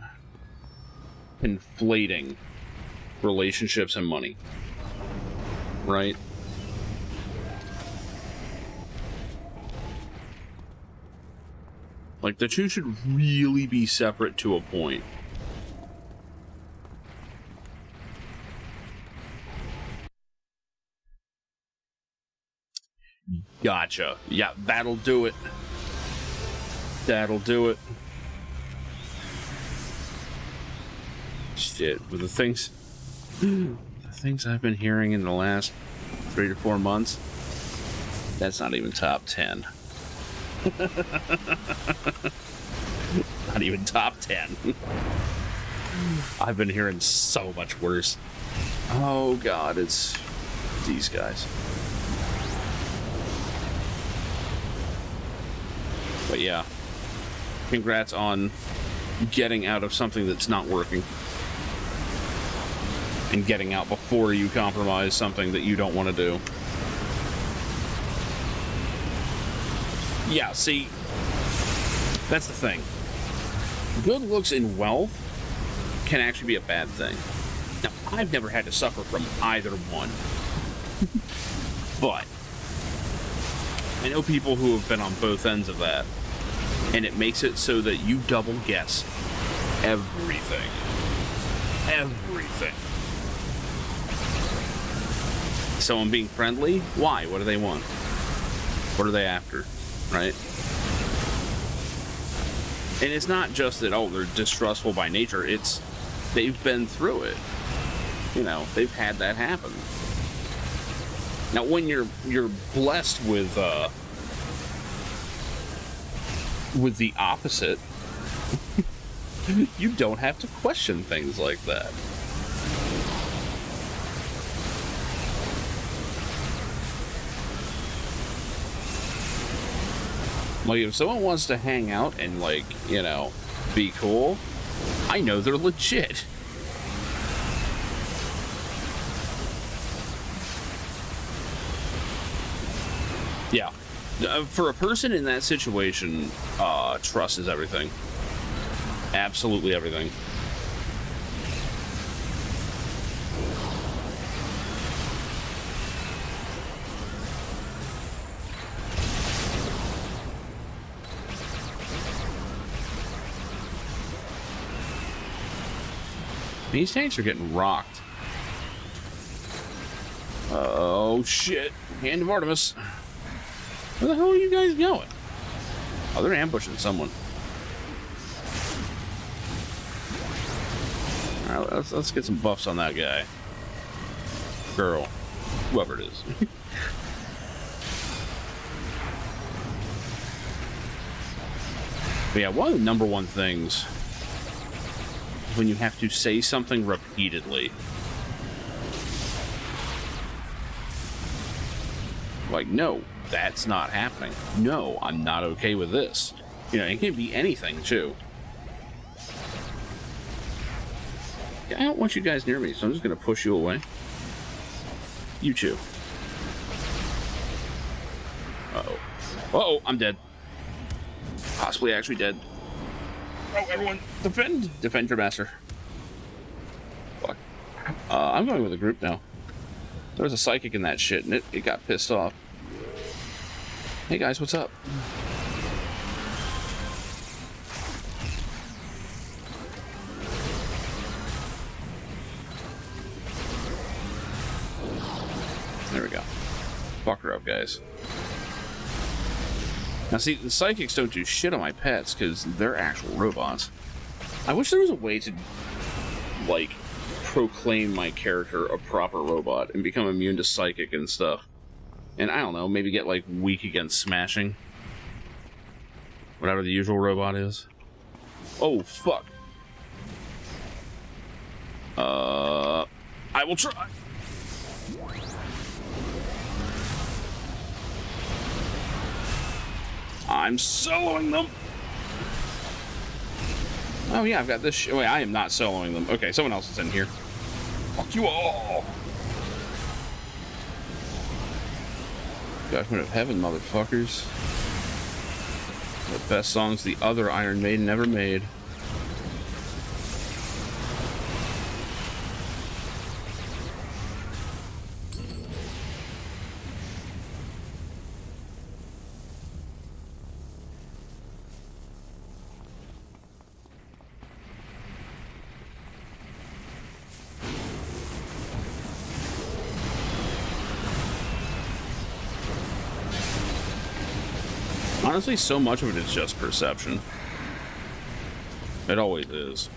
conflating relationships and money. Right? Like, the two should really be separate to a point. Gotcha. Yeah, that'll do it. That'll do it. Shit, with the things I've been hearing in the last 3 to 4 months, that's not even top 10. Not even top 10. I've been hearing so much worse. Oh god, it's these guys. But yeah, congrats on getting out of something that's not working. And getting out before you compromise something that you don't want to do. Yeah, see, that's the thing. Good looks and wealth can actually be a bad thing. Now, I've never had to suffer from either one. But I know people who have been on both ends of that. And it makes it so that you double guess everything. Everything. Someone being friendly? Why? What do they want? What are they after? Right? And it's not just that, oh, they're distrustful by nature. It's they've been through it. You know, they've had that happen. Now, when you're blessed with the opposite, you don't have to question things like that. Like, if someone wants to hang out and, like, you know, be cool, I know they're legit. Yeah. For a person in that situation, trust is everything. Absolutely everything. These tanks are getting rocked. Oh shit. Hand of Artemis. Where the hell are you guys going? Oh, they're ambushing someone. Alright, let's get some buffs on that guy. Girl. Whoever it is. But yeah, one of the number one things is when you have to say something repeatedly. Like, no, that's not happening. No, I'm not okay with this. You know, it can be anything, too. I don't want you guys near me, so I'm just going to push you away. You too. Uh-oh. Uh-oh, I'm dead. Possibly actually dead. Oh, everyone, defend! Defend your master. Fuck. I'm going with a group now. There was a psychic in that shit, and it got pissed off. Hey guys, what's up? There we go. Fuck her up, guys. Now see, the psychics don't do shit on my pets, because they're actual robots. I wish there was a way to, like, proclaim my character a proper robot and become immune to psychic and stuff. And I don't know, maybe get, like, weak against smashing. Whatever the usual robot is. Oh, fuck. I will try. I'm soloing them. Oh yeah, I've got this Wait, I am not soloing them. Okay, someone else is in here. Fuck you all. Judgment of Heaven, motherfuckers. The best songs the other Iron Maiden ever made. Honestly, so much of it is just perception. It always is.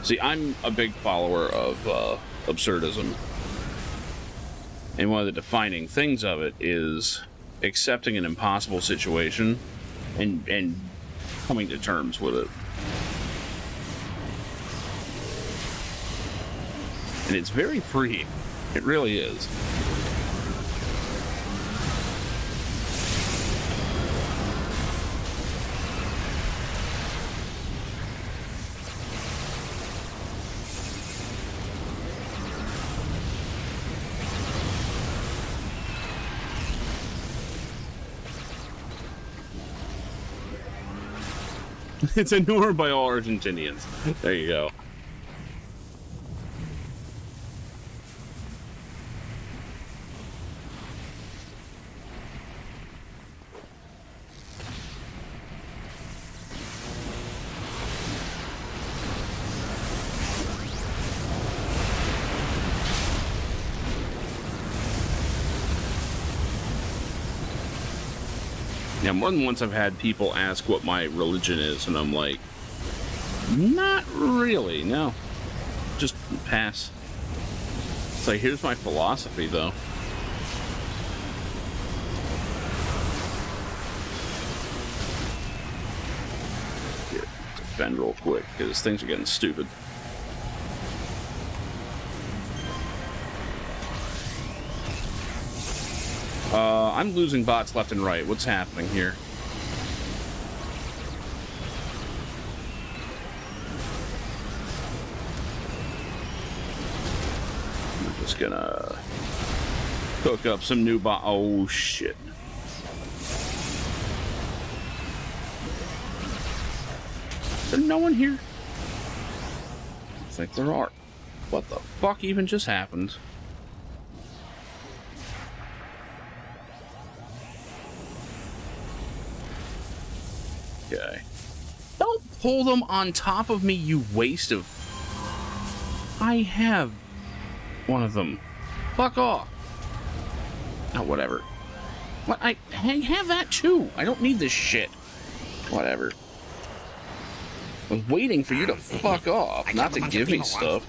See, I'm a big follower of absurdism. And one of the defining things of it is accepting an impossible situation and coming to terms with it. And it's very free. It really is. It's ignored by all Argentinians. There you go. Yeah, more than once I've had people ask what my religion is, and I'm like, not really, no. Just pass. It's like, here's my philosophy, though. Here, defend real quick, because things are getting stupid. I'm losing bots left and right. What's happening here? I'm just gonna hook up some new bot. Oh, shit. Is there no one here? I think there are. What the fuck even just happened? Okay. Don't pull them on top of me, you waste of I have one of them. Fuck off. Oh, whatever. What? I have that too. I don't need this shit. Whatever. I was waiting for you to fuck off, not to give me stuff.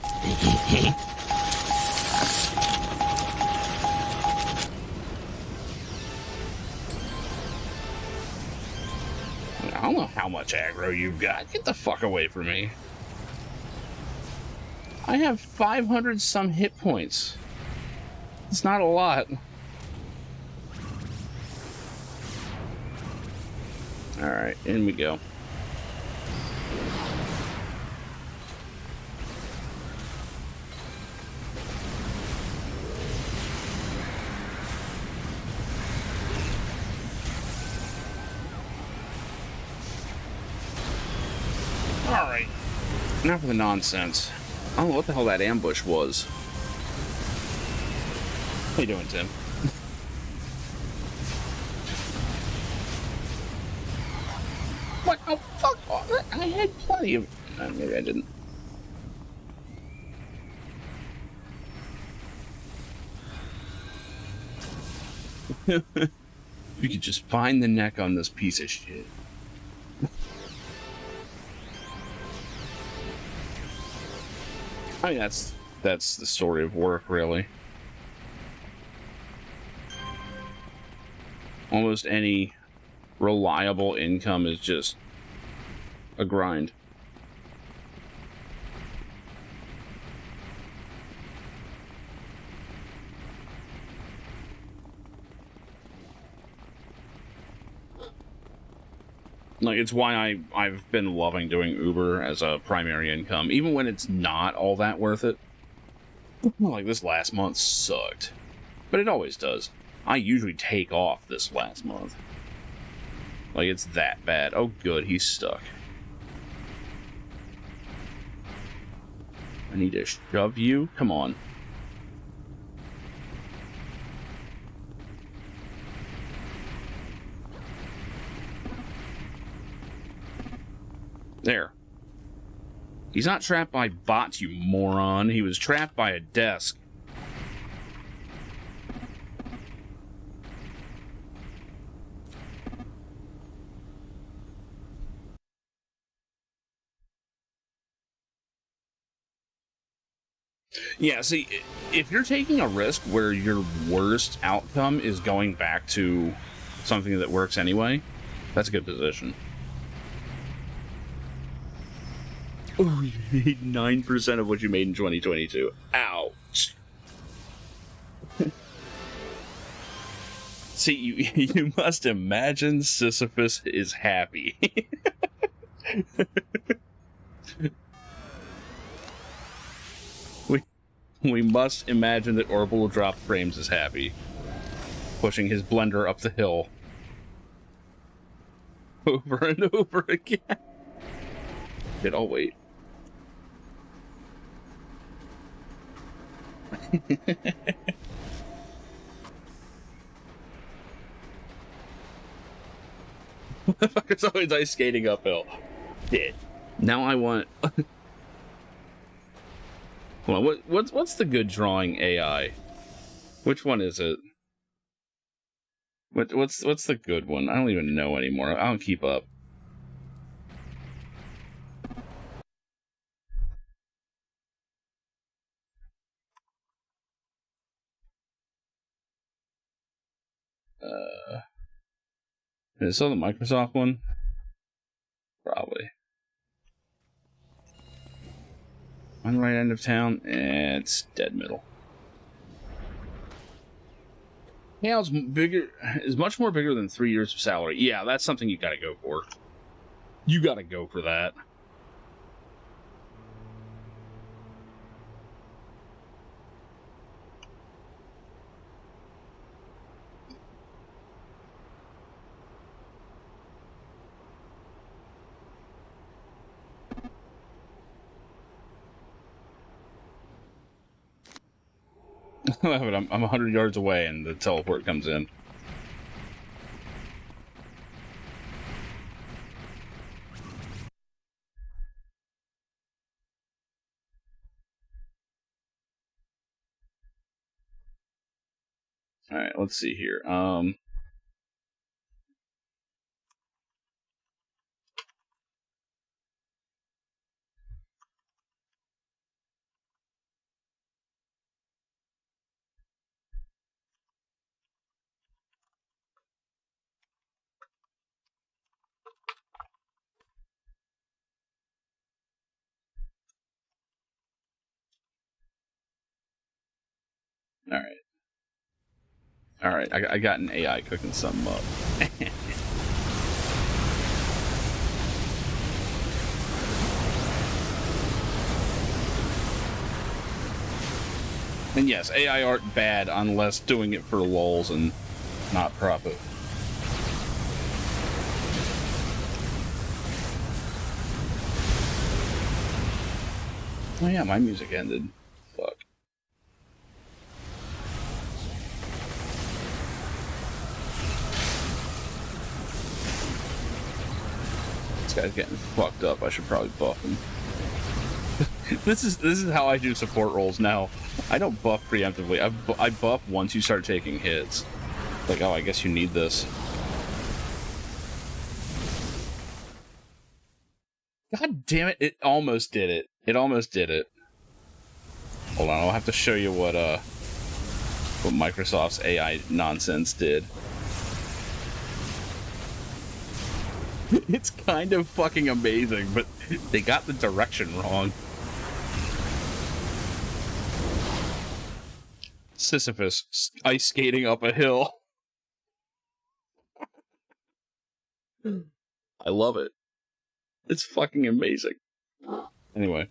I don't know how much aggro you've got. Get the fuck away from me. I have 500 some hit points. It's not a lot. Alright, in we go. Alright. Now for the nonsense. I don't know what the hell that ambush was. How you doing, Tim? What? Oh, fuck off. I had plenty of... maybe I didn't. You could just find the neck on this piece of shit. I mean, that's the story of work, really. Almost any reliable income is just a grind. Like, it's why I've been loving doing Uber as a primary income, even when it's not all that worth it. Like, this last month sucked. But it always does. I usually take off this last month. Like, it's that bad. Oh, good, he's stuck. I need to shove you? Come on. There. He's not trapped by bots, you moron. He was trapped by a desk. Yeah, see, if you're taking a risk where your worst outcome is going back to something that works anyway, that's a good position. Oh, you made 9% of what you made in 2022. Ouch. See, you must imagine Sisyphus is happy. We must imagine that Orbital Drop Frames is happy, pushing his blender up the hill over and over again. Shit, I'll wait. Motherfucker's always ice skating uphill. Shit. Now I want... Hold on, what's the good drawing AI? Which one is it? What's the good one? I don't even know anymore. I don't keep up. Is this the Microsoft one? Probably. On the right end of town, it's dead middle. Yeah, it's bigger. It's much more bigger than 3 years of salary. Yeah, that's something you gotta go for. You gotta go for that. But I'm 100 yards away and the teleport comes in. Alright, let's see here. Alright, I got an AI cooking something up. And yes, AI art bad unless doing it for lulz and not profit. Oh yeah, my music ended. Fuck. This guy's getting fucked up. I should probably buff him. This is how I do support roles now. I don't buff preemptively. I buff once you start taking hits. Like, oh, I guess you need this. God damn it! It almost did it. It almost did it. Hold on, I'll have to show you what Microsoft's AI nonsense did. It's kind of fucking amazing, but they got the direction wrong. Sisyphus ice skating up a hill. I love it. It's fucking amazing. Anyway.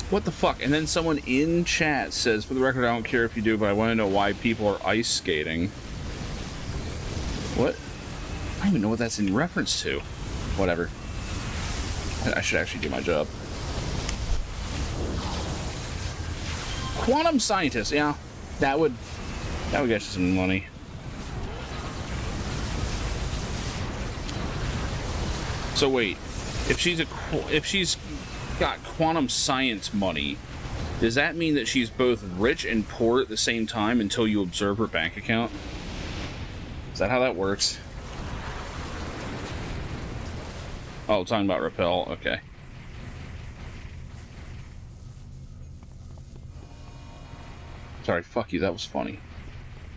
What the fuck? And then someone in chat says, for the record, I don't care if you do, but I want to know why people are ice skating. What? I don't even know what that's in reference to. Whatever. I should actually do my job. Quantum scientist, yeah. That would get you some money. So wait, if she's got quantum science money, does that mean that she's both rich and poor at the same time until you observe her bank account? Is that how that works? Oh, talking about Repel, okay. Sorry, fuck you, that was funny.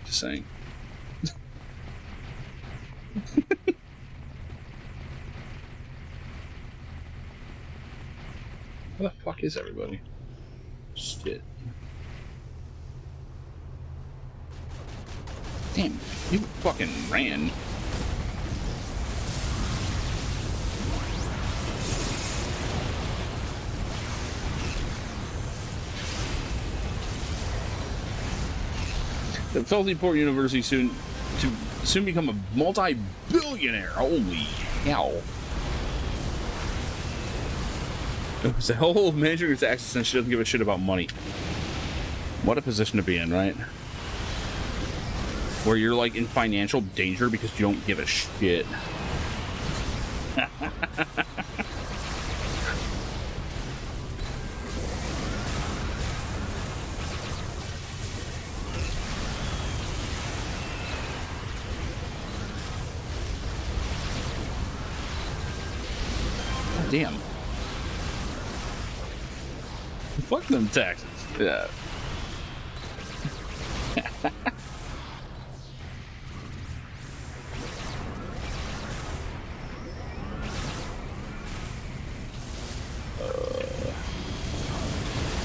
Just saying. Where the fuck is everybody? Shit. Damn, you fucking ran. The Feltyport University soon become a multi-billionaire. Holy hell. It's the whole managing her taxes and she doesn't give a shit about money. What a position to be in, right? Where you're like in financial danger because you don't give a shit. God damn. Fuck them taxes. Yeah.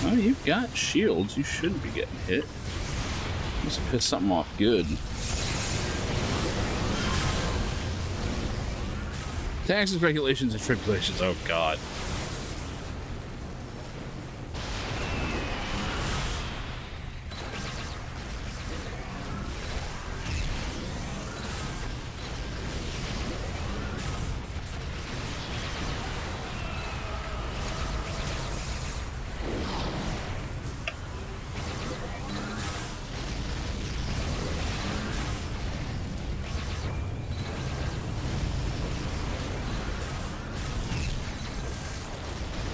Oh, you've got shields. You shouldn't be getting hit. Must have pissed something off good. Taxes, regulations, and tribulations. Oh, God.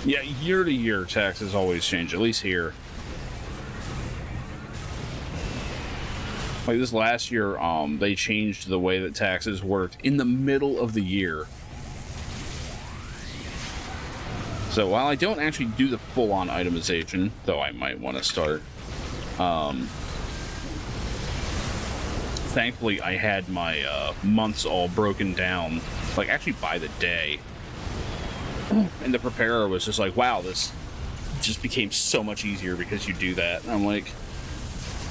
Yeah, year to year taxes always change, at least here. Like this last year, they changed the way that taxes worked in the middle of the year. So while I don't actually do the full-on itemization, though I might want to start, thankfully I had my months all broken down, like actually by the day. And the preparer was just like, wow, this just became so much easier because you do that. And I'm like,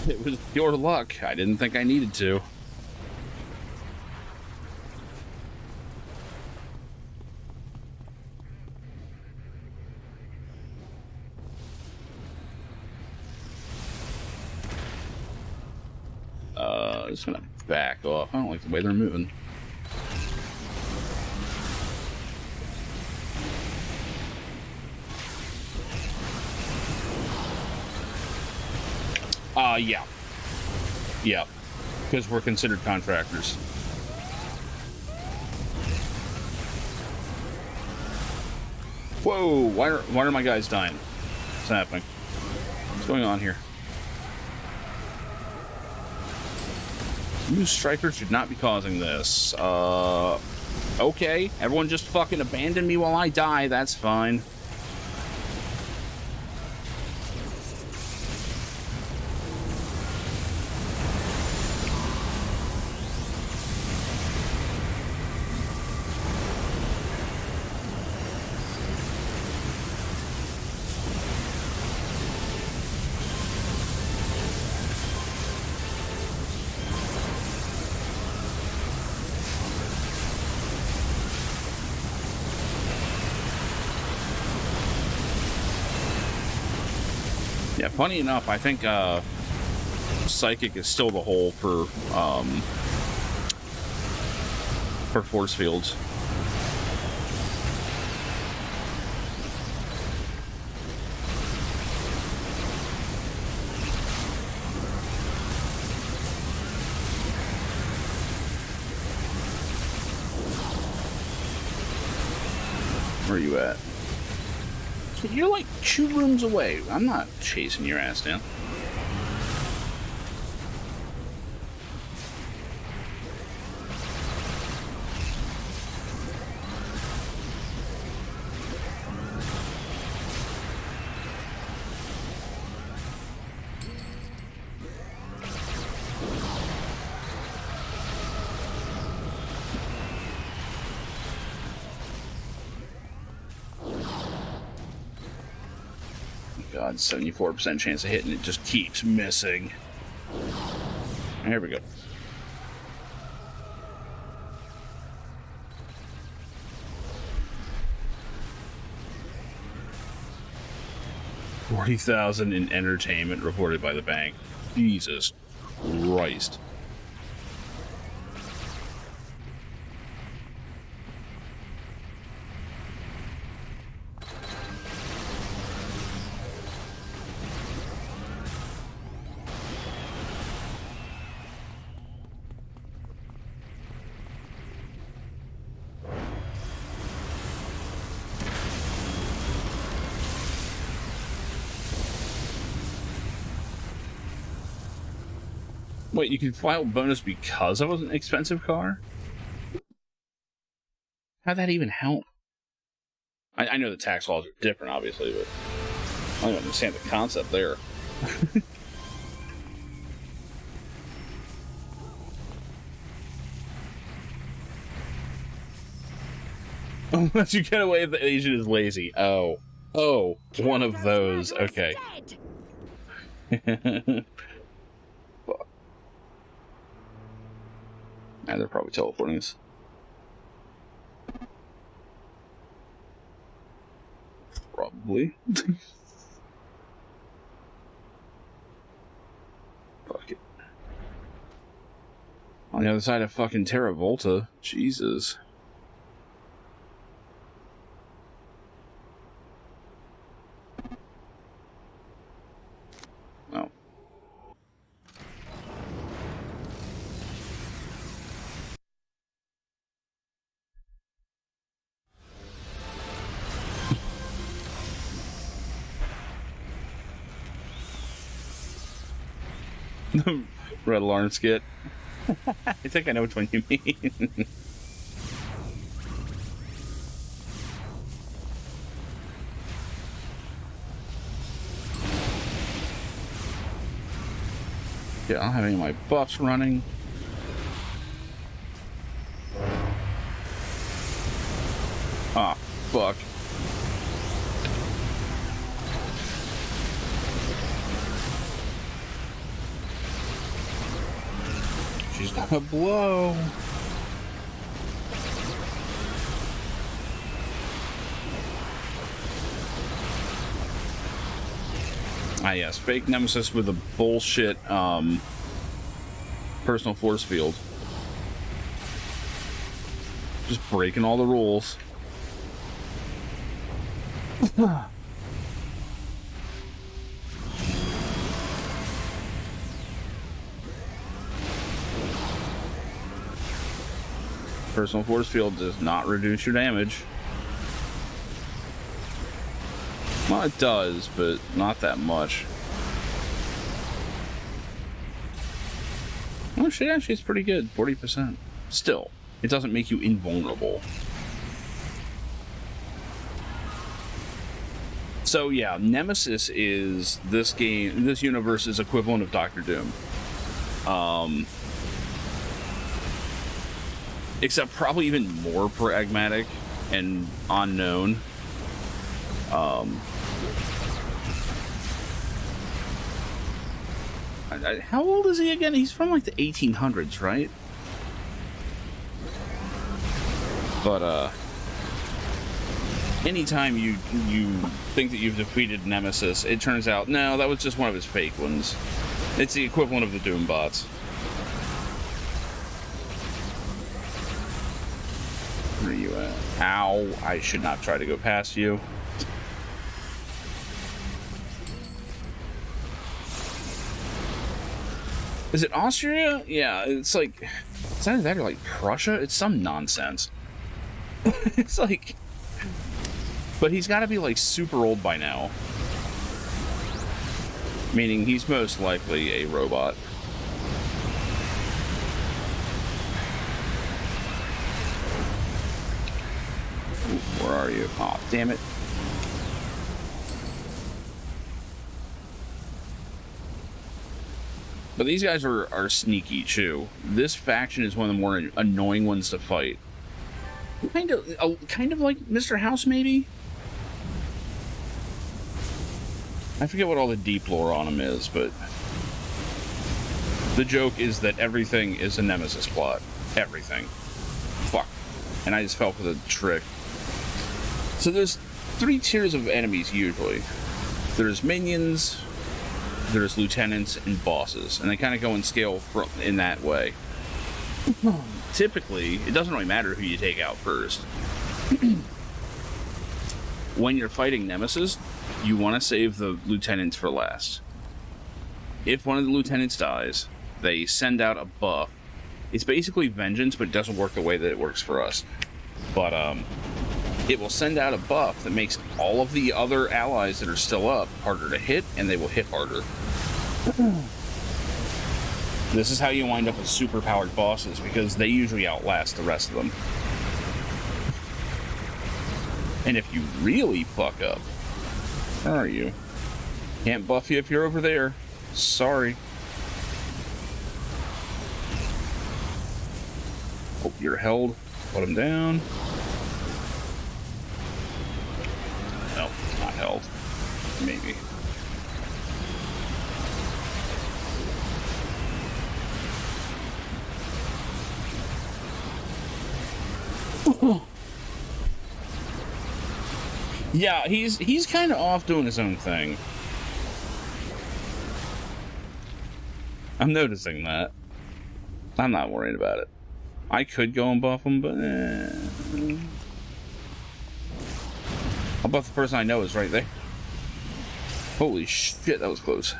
it was your luck. I didn't think I needed to. Just gonna back off. I don't like the way they're moving. Yeah. Yeah. Because we're considered contractors. Whoa! Why are my guys dying? What's happening? What's going on here? You strikers should not be causing this. Okay. Everyone just fucking abandon me while I die. That's fine. Yeah, funny enough, I think Psychic is still the hole for force fields. Where are you at? You're like 2 rooms away. I'm not chasing your ass down. God, 74% chance of hitting. It just keeps missing. There we go. $40,000 in entertainment reported by the bank. Jesus Christ. Wait, you can file bonus because it was an expensive car? How'd that even help? I know the tax laws are different, obviously, but I don't understand the concept there. Unless you get away if the agent is lazy. Oh. Oh, one of those. Okay. Fuck. Now they're probably teleporting us. Probably. Fuck it. On the other side of fucking Terra Volta. Jesus. Oh. Red alarm skit. I think I know which one you mean. Yeah, I don't have any of my buffs running. Ah, fuck. She's gonna blow. Ah, yes, fake Nemesis with a bullshit personal force field. Just breaking all the rules. Personal force field does not reduce your damage. Well, it does, but not that much. Oh shit, actually it's pretty good, 40%. Still, it doesn't make you invulnerable. So yeah, Nemesis is this universe's equivalent of Doctor Doom. Except probably even more pragmatic and unknown. How old is he again? He's from like the 1800s, right? But anytime you think that you've defeated Nemesis, it turns out no, that was just one of his fake ones. It's the equivalent of the Doom bots. Where are you at? Ow! I should not try to go past you. Is it Austria? Yeah, it's like... It's either that or like Prussia? It's some nonsense. It's like... But he's gotta be like super old by now. Meaning he's most likely a robot. Ooh, where are you? Aw, oh, damn it. But these guys are sneaky too. This faction is one of the more annoying ones to fight. Kind of like Mr. House, maybe? I forget what all the deep lore on him is, but the joke is that everything is a Nemesis plot. Everything. Fuck. And I just fell for the trick. So there's 3 tiers of enemies usually. There's minions, there's lieutenants, and bosses. And they kind of go in scale in that way. Typically, it doesn't really matter who you take out first. When you're fighting Nemesis, you want to save the lieutenants for last. If one of the lieutenants dies, they send out a buff. It's basically vengeance, but it doesn't work the way that it works for us. But it will send out a buff that makes all of the other allies that are still up harder to hit, and they will hit harder. This is how you wind up with super powered bosses, because they usually outlast the rest of them. And if you really fuck up, where are you? Can't buff you if you're over there. Sorry. Hope you're held. Put him down. No, not held. Maybe. Yeah, he's kind of off doing his own thing. I'm noticing that. I'm not worried about it. I could go and buff him, but I'll buff the person I know is right there. Holy shit, that was close.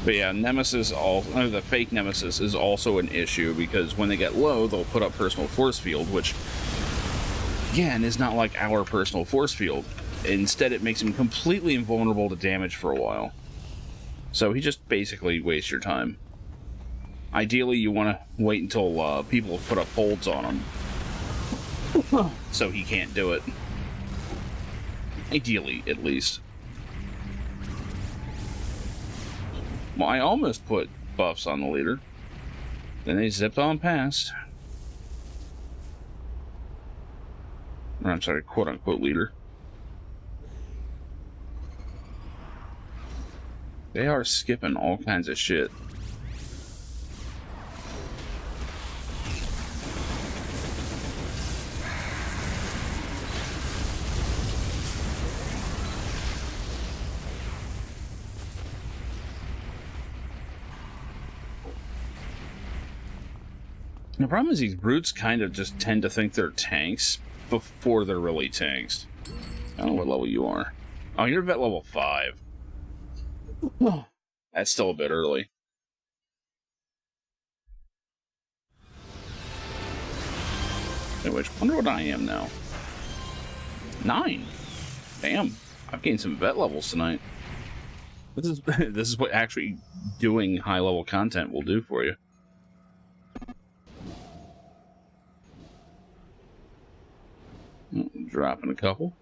But yeah, Nemesis, the fake Nemesis is also an issue because when they get low, they'll put up personal force field, which, again, is not like our personal force field. Instead, it makes him completely invulnerable to damage for a while. So he just basically wastes your time. Ideally, you want to wait until people have put up holds on him. So he can't do it. Ideally, at least. Well, I almost put buffs on the leader. Then they zipped on past. Or, I'm sorry, quote-unquote leader. They are skipping all kinds of shit. The problem is these brutes kind of just tend to think they're tanks before they're really tanks. I don't know what level you are. Oh, you're vet level 5. That's still a bit early. Anyway, I wonder what I am now. 9. Damn, I've gained some vet levels tonight. This is what actually doing high level content will do for you. Dropping a couple.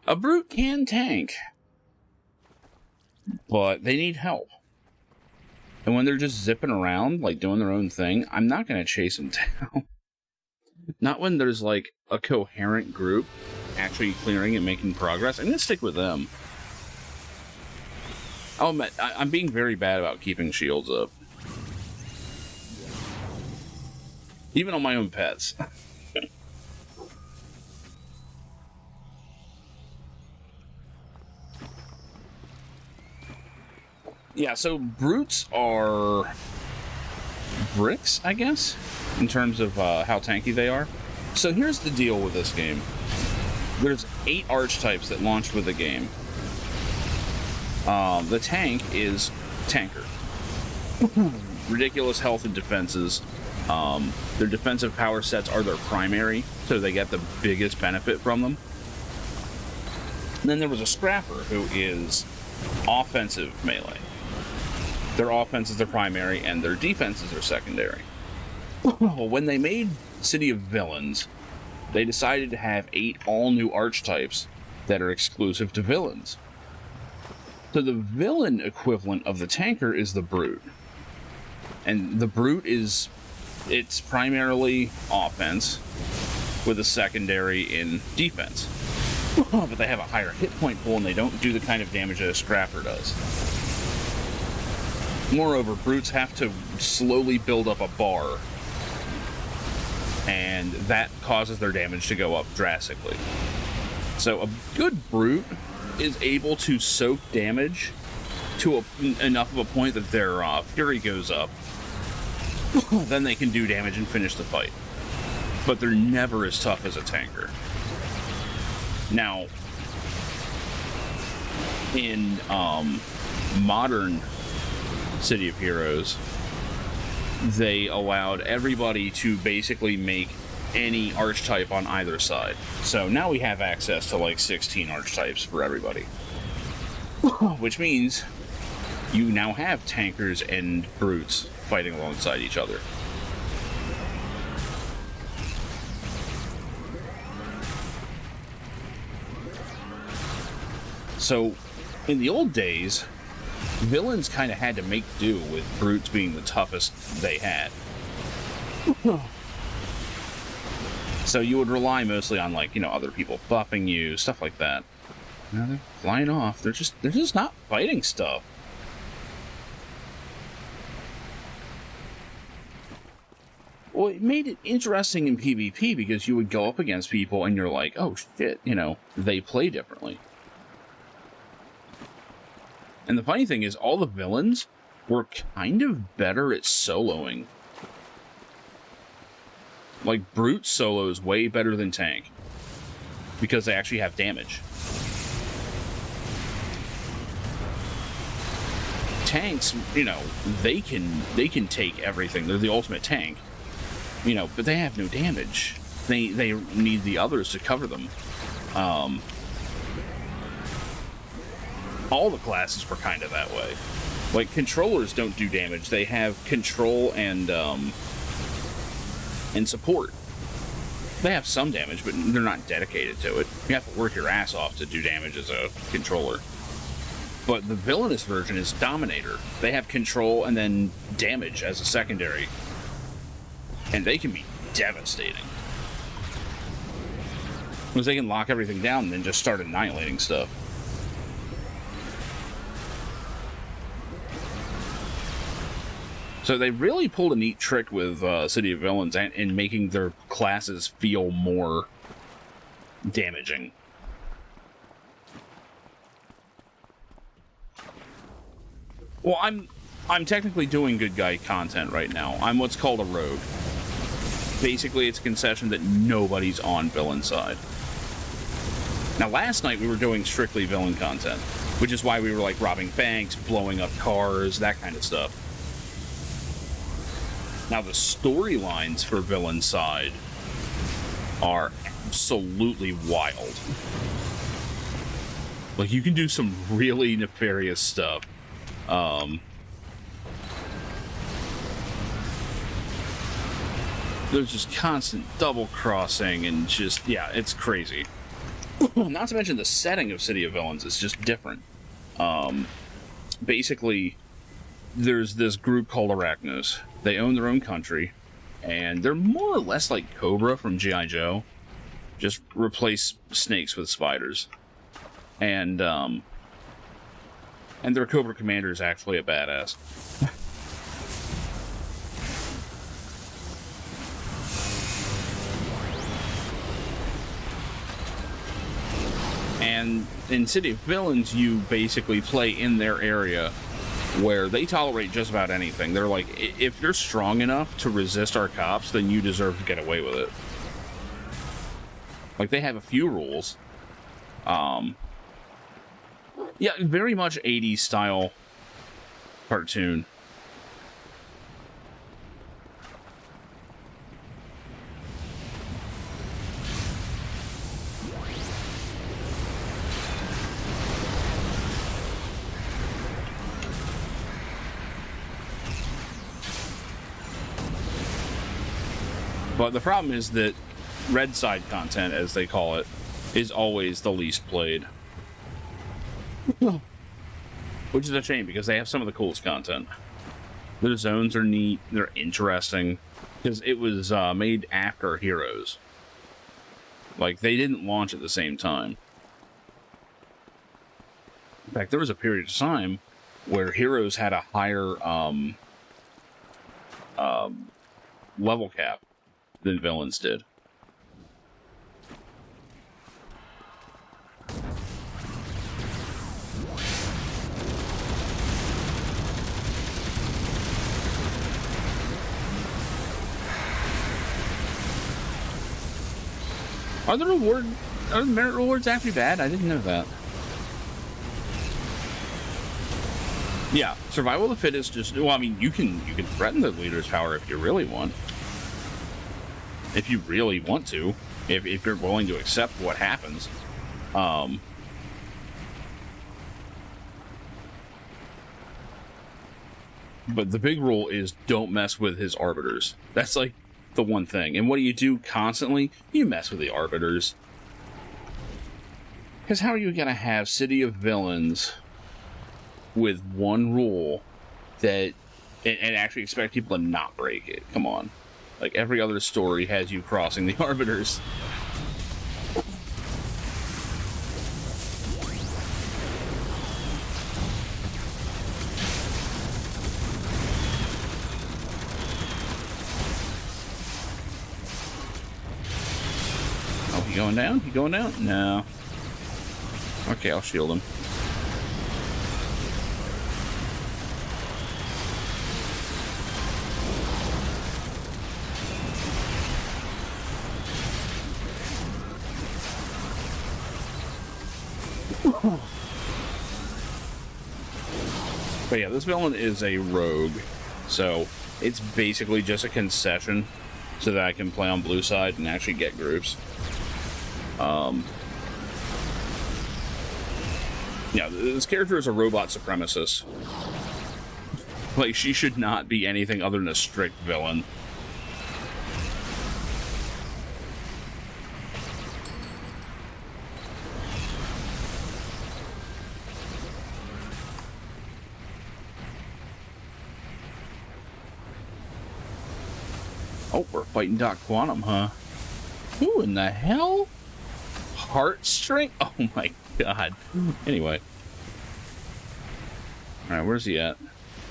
A brute can tank, but they need help. And when they're just zipping around, like doing their own thing, I'm not going to chase them down. Not when there's like a coherent group actually clearing and making progress. I'm going to stick with them. I'll admit, I'm being very bad about keeping shields up. Even on my own pets. Yeah, so brutes are bricks, I guess, in terms of how tanky they are. So here's the deal with this game. There's 8 archetypes that launched with the game. The tank is tanker. Ridiculous health and defenses. Their defensive power sets are their primary, so they get the biggest benefit from them. And then there was a scrapper, who is offensive melee. Their offense is their primary, and their defense is their secondary. When they made City of Villains, they decided to have 8 all-new archetypes that are exclusive to villains. So the villain equivalent of the tanker is the Brute. And the Brute it's primarily offense, with a secondary in defense. But they have a higher hit point pool, and they don't do the kind of damage that a Scrapper does. Moreover, brutes have to slowly build up a bar, and that causes their damage to go up drastically. So a good brute is able to soak damage to enough of a point that their fury goes up. Then they can do damage and finish the fight. But they're never as tough as a tanker. Now, in modern City of Heroes, they allowed everybody to basically make any archetype on either side. So now we have access to like 16 archetypes for everybody. Which means you now have tankers and brutes fighting alongside each other. So, in the old days, villains kind of had to make do with brutes being the toughest they had. So you would rely mostly on, like, other people buffing you, stuff like that. Now they're flying off. They're just not fighting stuff. Well, it made it interesting in PvP because you would go up against people and you're like, oh shit, they play differently. And the funny thing is, all the villains were kind of better at soloing. Like, Brute solos way better than Tank, because they actually have damage. Tanks, you know, they can take everything. They're the ultimate tank, you know, but they have no damage. They need the others to cover them. All the classes were kind of that way. Like, controllers don't do damage. They have control and support. They have some damage, but they're not dedicated to it. You have to work your ass off to do damage as a controller. But the villainous version is Dominator. They have control and then damage as a secondary. And they can be devastating. Because they can lock everything down and then just start annihilating stuff. So they really pulled a neat trick with City of Villains in making their classes feel more damaging. Well, I'm technically doing good guy content right now. I'm what's called a rogue. Basically, it's a concession that nobody's on villain side. Now, last night we were doing strictly villain content, which is why we were like robbing banks, blowing up cars, that kind of stuff. Now, the storylines for villain side are absolutely wild. Like, you can do some really nefarious stuff. There's just constant double crossing and just, yeah, it's crazy. Not to mention the setting of City of Villains is just different. Basically, there's this group called Arachnos. They own their own country, and they're more or less like Cobra from G.I. Joe. Just replace snakes with spiders. And their Cobra commander is actually a badass. And in City of Villains, you basically play in their area where they tolerate just about anything. They're like, if you're strong enough to resist our cops, then you deserve to get away with it. Like, they have a few rules. Yeah, very much 80s style cartoon. But the problem is that red side content, as they call it, is always the least played. Which is a shame, because they have some of the coolest content. Their zones are neat, they're interesting, because it was made after Heroes. Like, they didn't launch at the same time. In fact, there was a period of time where Heroes had a higher level cap than Villains did. Are the merit rewards actually bad? I didn't know that. Yeah, survival of the fittest. Just, well, I mean, you can threaten the leader's power if you really want. If you really want to, if you're willing to accept what happens. But the big rule is don't mess with his arbiters. That's like the one thing. And what do you do constantly? You mess with the arbiters. Because how are you going to have City of Villains with one rule that and actually expect people to not break it? Come on. Like, every other story has you crossing the arbiters. Oh, he going down? He going down? No. Okay, I'll shield him. But yeah, this villain is a rogue, so it's basically just a concession so that I can play on blue side and actually get groups. Yeah, this character is a robot supremacist. Like, she should not be anything other than a strict villain. Oh, we're fighting Doc Quantum, huh? Who in the hell? Heartstring? Oh my god. Anyway. Alright, where's he at?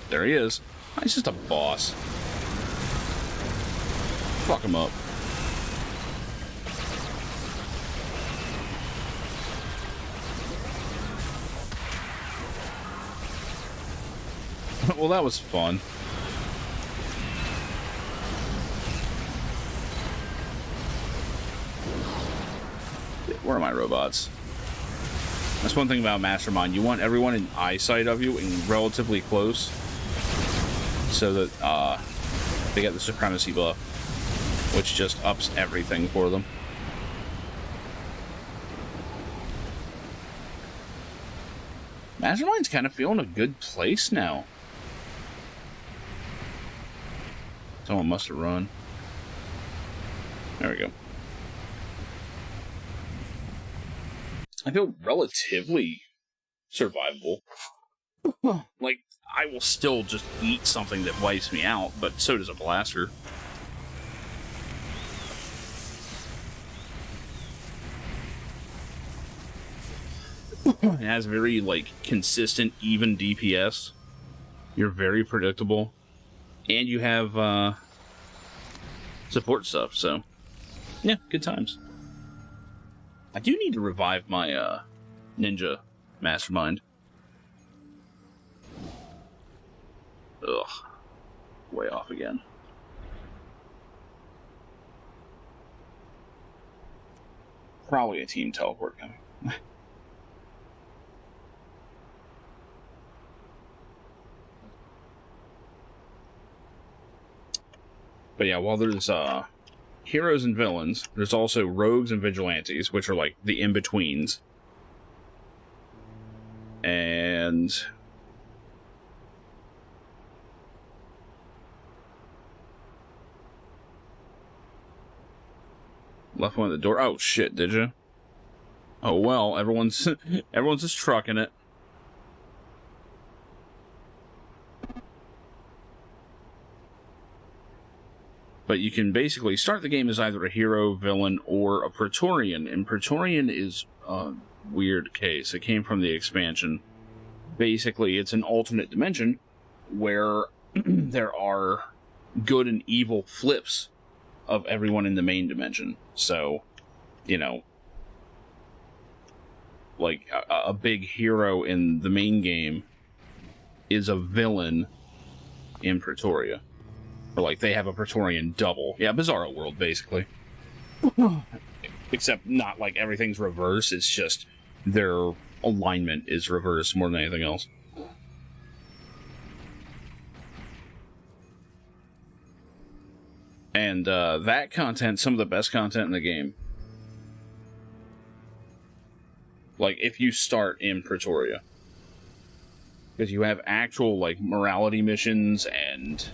There he is. He's just a boss. Fuck him up. Well, that was fun. Where are my robots? That's one thing about Mastermind. You want everyone in eyesight of you and relatively close so that they get the supremacy buff, which just ups everything for them. Mastermind's kind of feeling a good place now. Someone must have run. There we go. I feel relatively survivable. Like, I will still just eat something that wipes me out, but so does a blaster. It has very, like, consistent, even DPS. You're very predictable. And you have, support stuff, so... yeah, good times. I do need to revive my, ninja mastermind. Ugh. Way off again. Probably a team teleport coming. But yeah, while there's, heroes and villains, there's also rogues and vigilantes, which are like the in-betweens. And left one at the door. Oh shit, did you? Oh well, everyone's just trucking it. But you can basically start the game as either a hero, villain, or a Praetorian. And Praetorian is a weird case. It came from the expansion. Basically, it's an alternate dimension where there are good and evil flips of everyone in the main dimension. So, you know, like a big hero in the main game is a villain in Praetoria. Or like they have a Praetorian double. Yeah, Bizarro World, basically. Except not like everything's reversed, it's just their alignment is reversed more than anything else. And that content, some of the best content in the game. Like, if you start in Praetoria. Because you have actual, like, morality missions and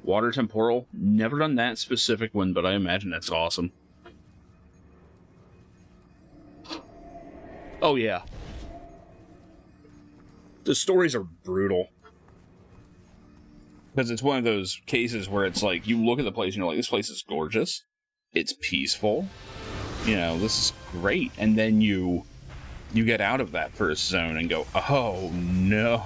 water temporal. Never done that specific one, but I imagine that's awesome. Oh, yeah. The stories are brutal. Because it's one of those cases where it's like, you look at the place and you're like, this place is gorgeous. It's peaceful. You know, this is great. And then you get out of that first zone and go, oh, no.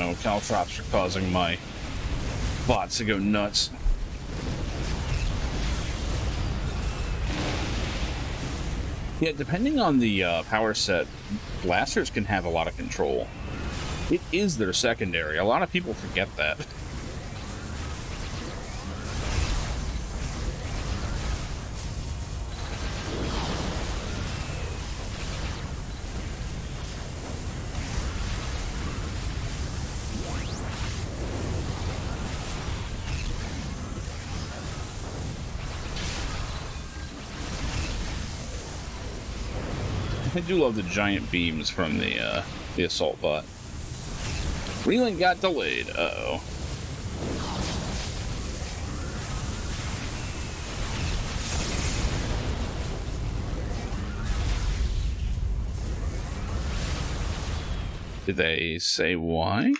know, caltrops are causing my bots to go nuts. Yeah, depending on the power set, blasters can have a lot of control. It is their secondary. A lot of people forget that. I do love the giant beams from the assault bot. Relink got delayed. Uh-oh. Did they say why?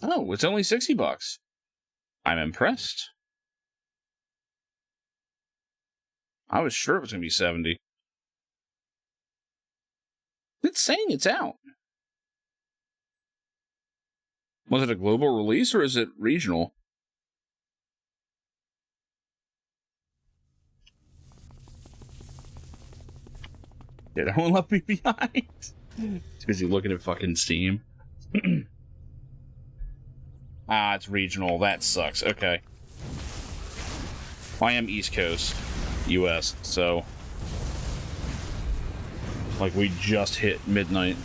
Oh, it's only $60. I'm impressed. I was sure it was going to be 70. It's saying it's out. Was it a global release or is it regional? Did everyone left me behind? It's busy looking at fucking Steam. Ah, it's regional. That sucks. Okay. I am East Coast, US, so... like, we just hit midnight.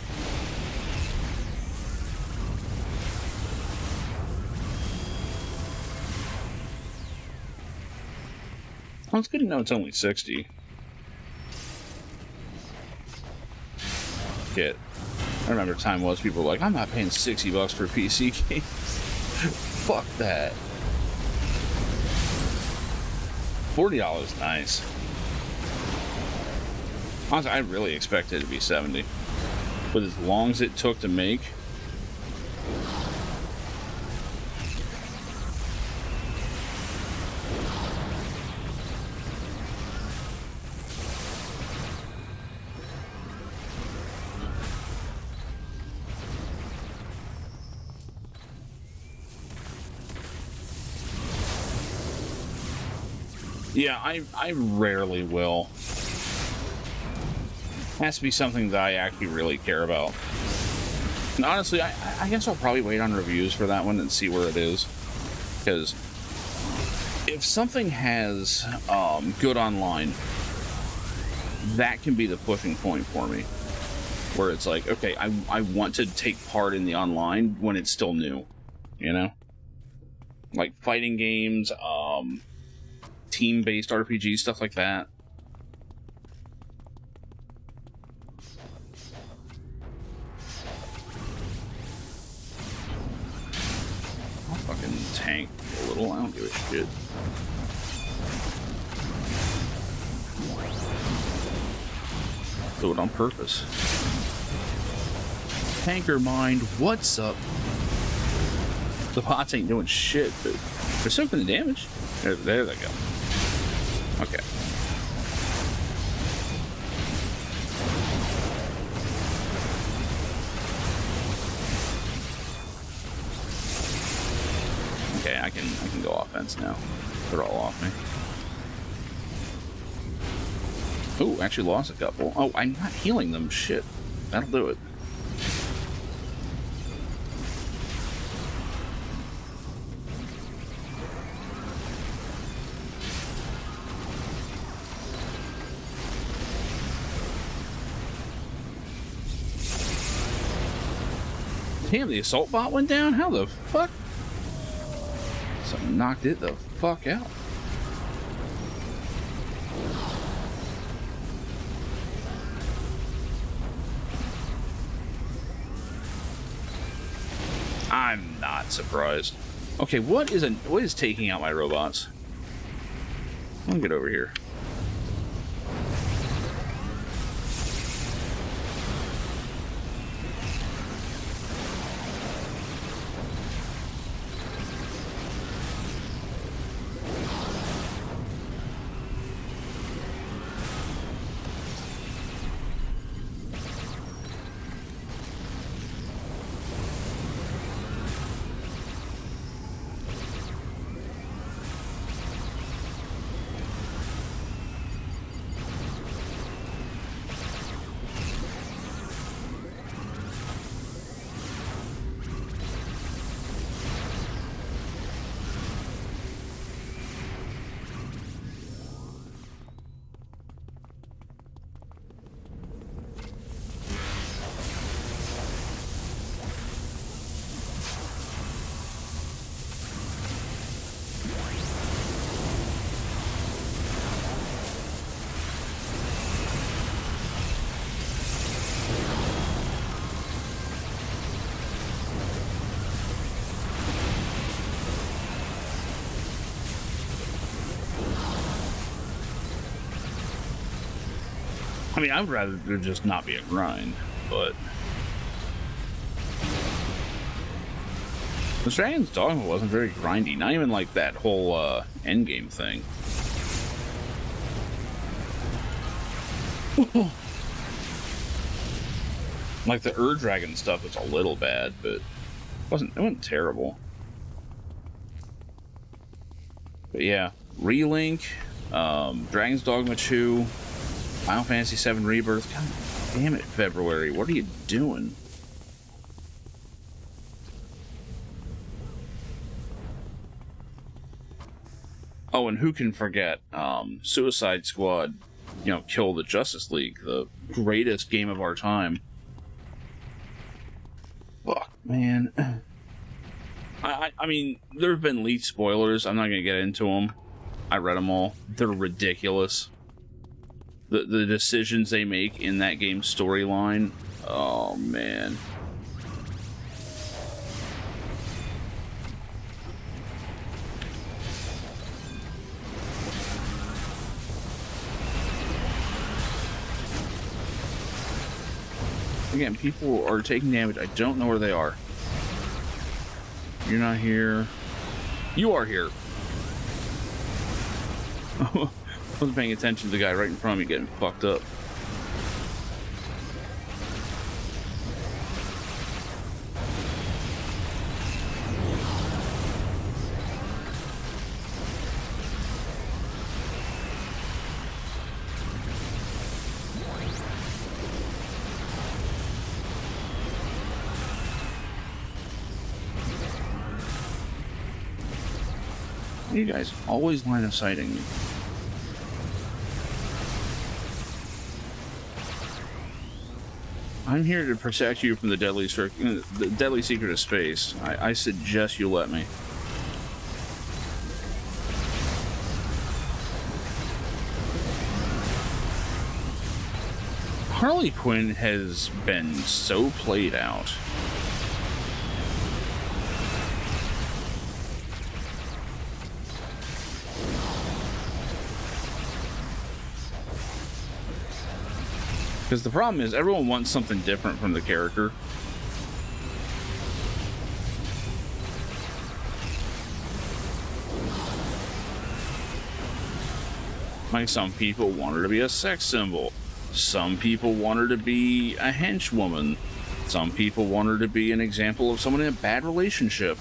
Well, it's good to know it's only 60. Shit. I remember time was people were like, I'm not paying $60 for a PC game. Fuck that. $40, nice. Honestly, I really expected it to be 70. But as long as it took to make... Yeah, I rarely will. It has to be something that I actually really care about. And honestly, I guess I'll probably wait on reviews for that one and see where it is. Because if something has good online, that can be the pushing point for me. Where it's like, okay, I want to take part in the online when it's still new. You know? Like fighting games, team-based RPG, stuff like that. I'll fucking tank a little, I don't give a shit. Do it on purpose. Tanker mind, what's up? The bots ain't doing shit, but they're soaking the damage. There they go. Okay. Okay, I can go offense now. They're all off me. Oh, actually lost a couple. Oh, I'm not healing them. Shit. That'll do it. Damn, the assault bot went down? How the fuck? Something knocked it the fuck out. I'm not surprised. Okay, what is taking out my robots? Let me get over here. I mean, I would rather there just not be a grind, but the Dragon's Dogma wasn't very grindy. Not even like that whole endgame thing. Like the Dragon stuff was a little bad, but it wasn't terrible. But yeah, Relink, Dragon's Dogma 2, Final Fantasy VII Rebirth. God damn it, February. What are you doing? Oh, and who can forget Suicide Squad, you know, Kill the Justice League, the greatest game of our time. Fuck, man. I mean, there have been leaked spoilers. I'm not going to get into them. I read them all. They're ridiculous. The decisions they make in that game's storyline. Oh, man. Again, people are taking damage. I don't know where they are. You're not here. You are here. I wasn't paying attention to the guy right in front of me getting fucked up. You guys always line of sighting me. I'm here to protect you from the deadly secret of space. I suggest you let me. Harley Quinn has been so played out. Because the problem is, everyone wants something different from the character. Like, some people want her to be a sex symbol. Some people want her to be a henchwoman. Some people want her to be an example of someone in a bad relationship.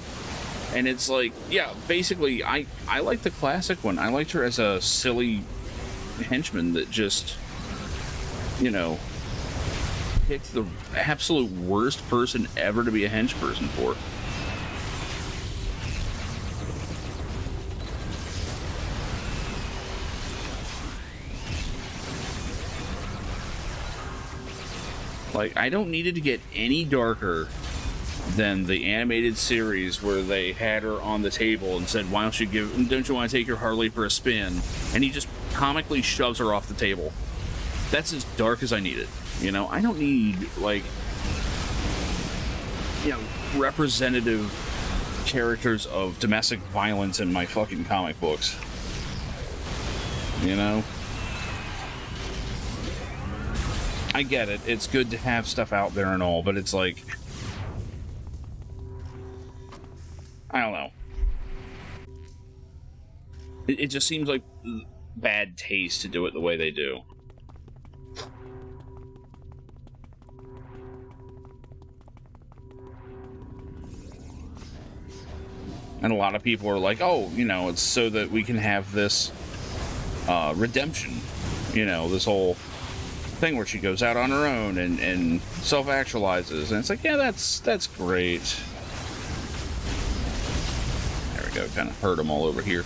And it's like, yeah, basically, I like the classic one. I liked her as a silly henchman that just, you know, picked the absolute worst person ever to be a hench person for. Like, I don't need it to get any darker than the animated series where they had her on the table and said, don't you want to take your Harley for a spin? And he just comically shoves her off the table. That's as dark as I need it. You know, I don't need, like, you know, representative characters of domestic violence in my fucking comic books. You know? I get it. It's good to have stuff out there and all, but it's like, I don't know. It just seems like bad taste to do it the way they do. And a lot of people are like, oh, you know, it's so that we can have this redemption. You know, this whole thing where she goes out on her own and self-actualizes. And it's like, yeah, that's great. There we go. Kind of hurt them all over here.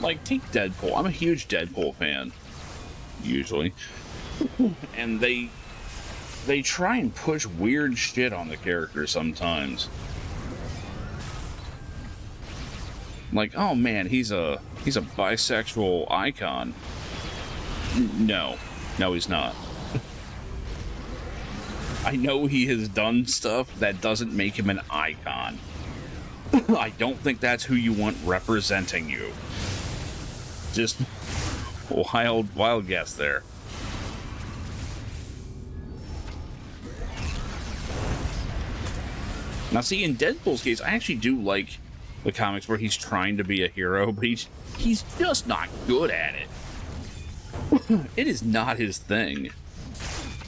Like, take Deadpool. I'm a huge Deadpool fan. usually. And they try and push weird shit on the character sometimes. Like, oh man, he's a bisexual icon. No, he's not. I know he has done stuff that doesn't make him an icon. I don't think that's who you want representing you. Just wild guess there. Now, see, in Deadpool's case, I actually do like the comics where he's trying to be a hero, but he's just not good at it. It is not his thing.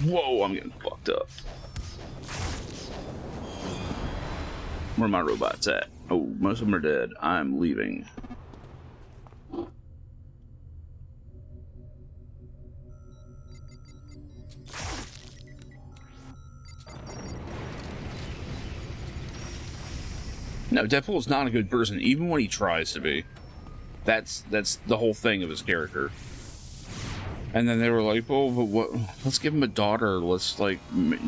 Whoa, I'm getting fucked up. Where are my robots at? Oh, most of them are dead. I'm leaving. No, Deadpool's not a good person, even when he tries to be. That's the whole thing of his character. And then they were like, "Oh, but what? Let's give him a daughter. Let's like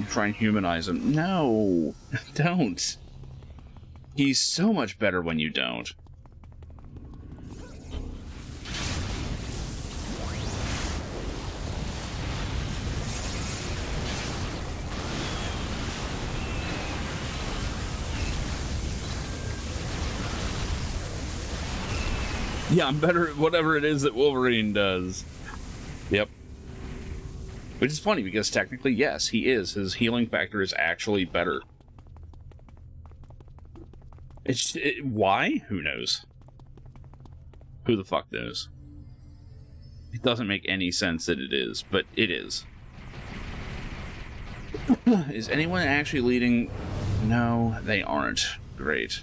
try and humanize him." No, don't. He's so much better when you don't. Yeah, I'm better at whatever it is that Wolverine does. Yep. Which is funny because technically, yes, he is. His healing factor is actually better. Why? Who knows? Who the fuck knows? It doesn't make any sense that it is, but it is. Is anyone actually leading? No, they aren't. Great.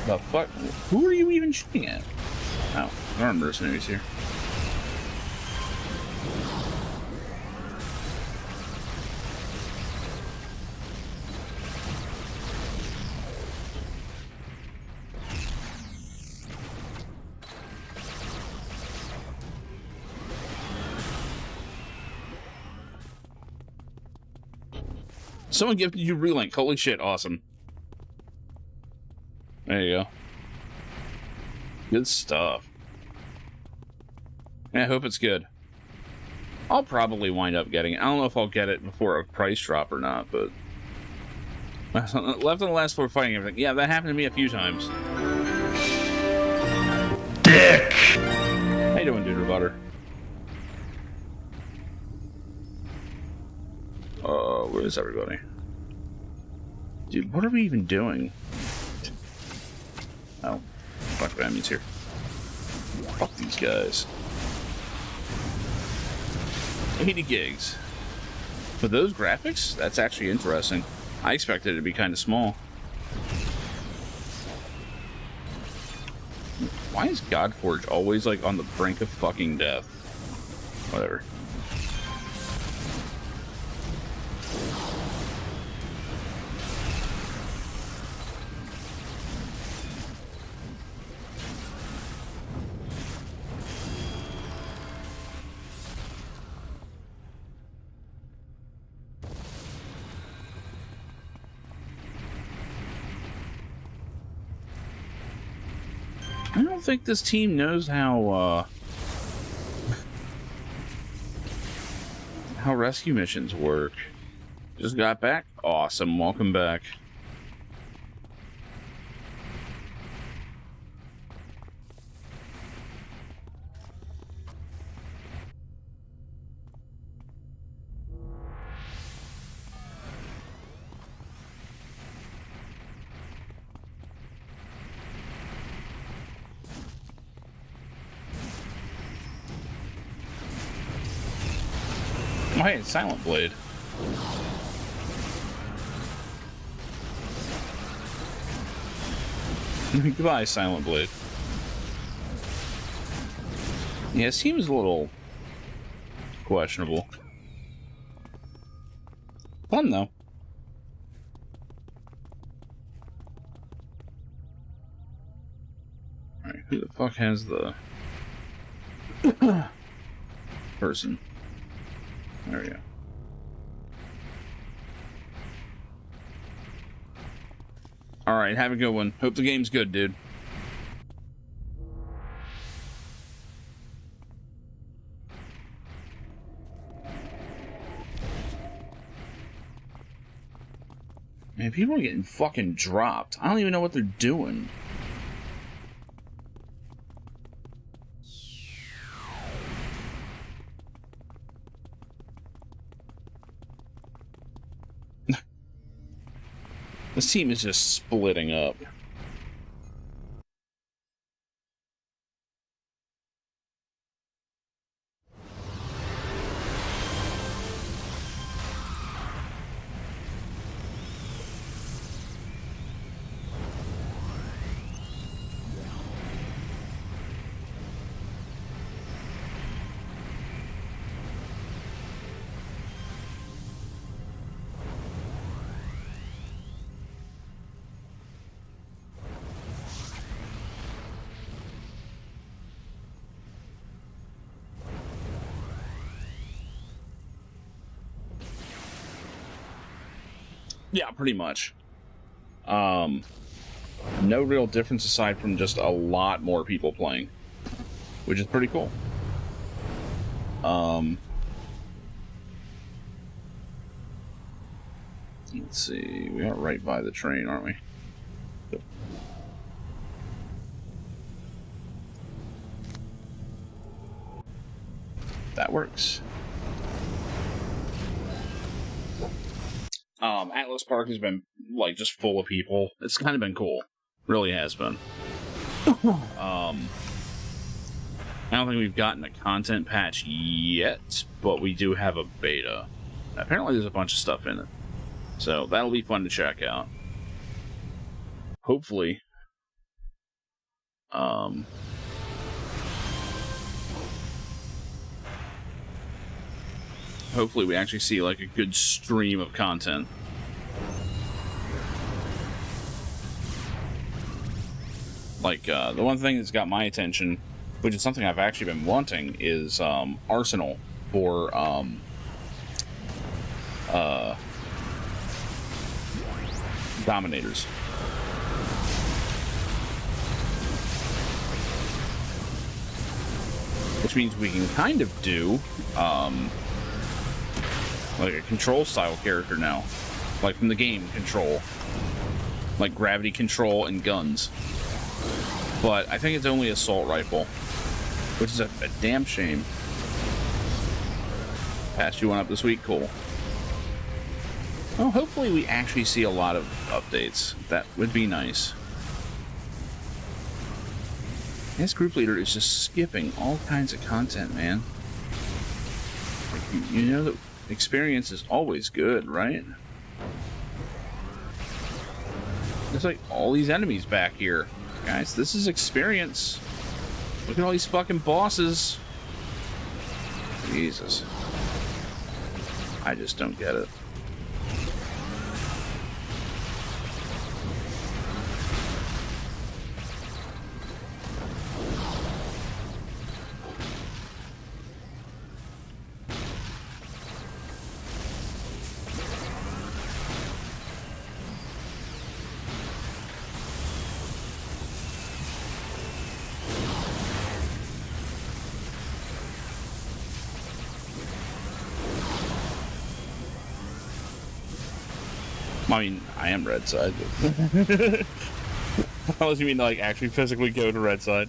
The fuck? Who are you even shooting at? Oh, there are mercenaries here. Someone gifted you Relink. Holy shit, awesome. There you go. Good stuff. I hope it's good. I'll probably wind up getting it. I don't know if I'll get it before a price drop or not, but... Left on the last floor fighting everything. Yeah, that happened to me a few times. Dick! How you doing, Duder Butter? Where is everybody? Dude, what are we even doing? Oh, a bunch of enemies here. Fuck these guys. 80 gigs. With those graphics, that's actually interesting. I expected it to be kind of small. Why is Godforge always like on the brink of fucking death? Whatever. I don't think this team knows how rescue missions work. Just got back? Awesome, welcome back. Oh, hey, it's Silent Blade. Goodbye, Silent Blade. Yeah, it seems a little questionable. Fun, though. Who the fuck has the person? There we go. Alright, have a good one. Hope the game's good, dude. Man, people are getting fucking dropped. I don't even know what they're doing. This team is just splitting up. Yeah, pretty much. No real difference aside from just a lot more people playing, which is pretty cool. Let's see, we are right by the train, aren't we? Yep. That works. Atlas Park has been, like, just full of people. It's kind of been cool. Really has been. I don't think we've gotten a content patch yet, but we do have a beta. Apparently there's a bunch of stuff in it. So that'll be fun to check out. Hopefully. Hopefully we actually see, like, a good stream of content. Like, the one thing that's got my attention, which is something I've actually been wanting, is, Arsenal for, Dominators. Which means we can kind of do, like a Control style character now. Like from the game Control. Like gravity control and guns. But I think it's only assault rifle. Which is a damn shame. Passed you one up this week, cool. Well, hopefully we actually see a lot of updates. That would be nice. This group leader is just skipping all kinds of content, man. Like, you know that experience is always good, right? There's like all these enemies back here. Guys, this is experience. Look at all these fucking bosses. Jesus. I just don't get it. I mean, I am red side. Unless you mean to, like, actually physically go to red side.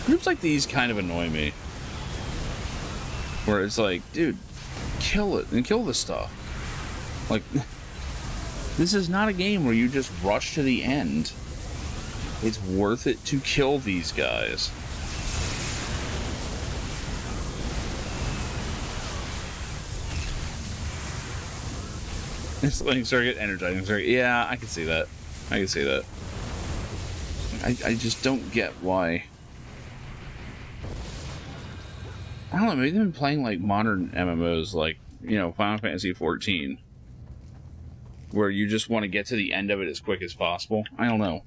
Groups like these kind of annoy me. Where it's like, dude, kill it and kill the stuff. Like, this is not a game where you just rush to the end. It's worth it to kill these guys. It's like circuit, energizing circuit. Yeah, I can see that. I can see that. I just don't get why. I don't know, maybe they've been playing like modern MMOs like, you know, Final Fantasy XIV. where you just want to get to the end of it as quick as possible. I don't know.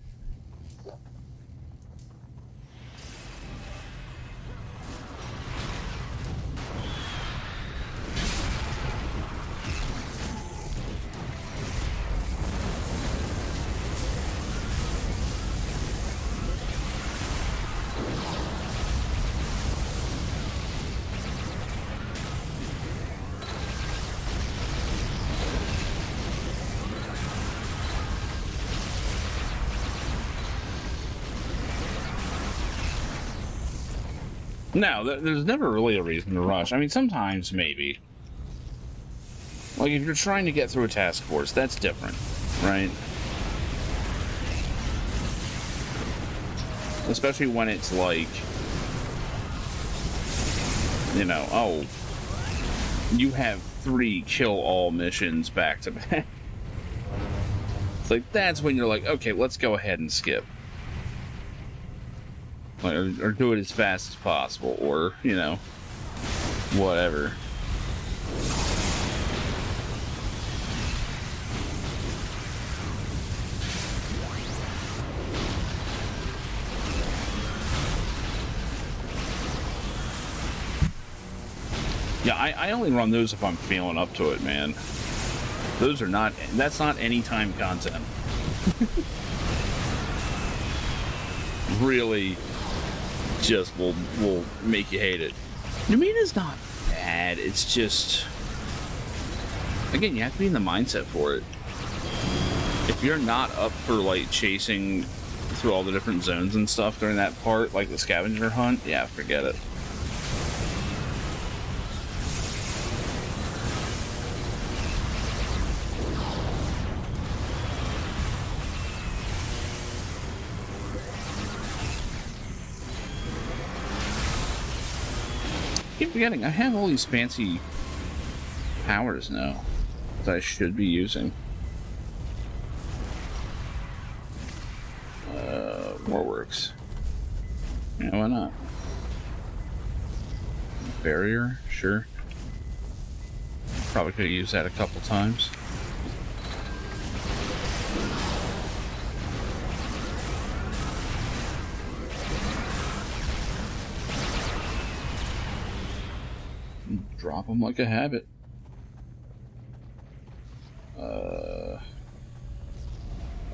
No, there's never really a reason to rush. I mean, sometimes maybe. Like, if you're trying to get through a task force, that's different, right? Especially when it's like, you know, oh, you have 3 kill-all missions back to back. It's like, that's when you're like, okay, let's go ahead and skip. Or do it as fast as possible, or, you know, whatever. Yeah, I only run those if I'm feeling up to it, man. Those are not, that's not anytime content. Really just will make you hate it. Numina's not bad, it's just, again, you have to be in the mindset for it. If you're not up for like chasing through all the different zones and stuff during that part, like the scavenger hunt, yeah, forget it. Keep forgetting, I have all these fancy powers now that I should be using. More works. Yeah, why not? Barrier, sure. Probably could have used that a couple times. Drop them like a habit. Are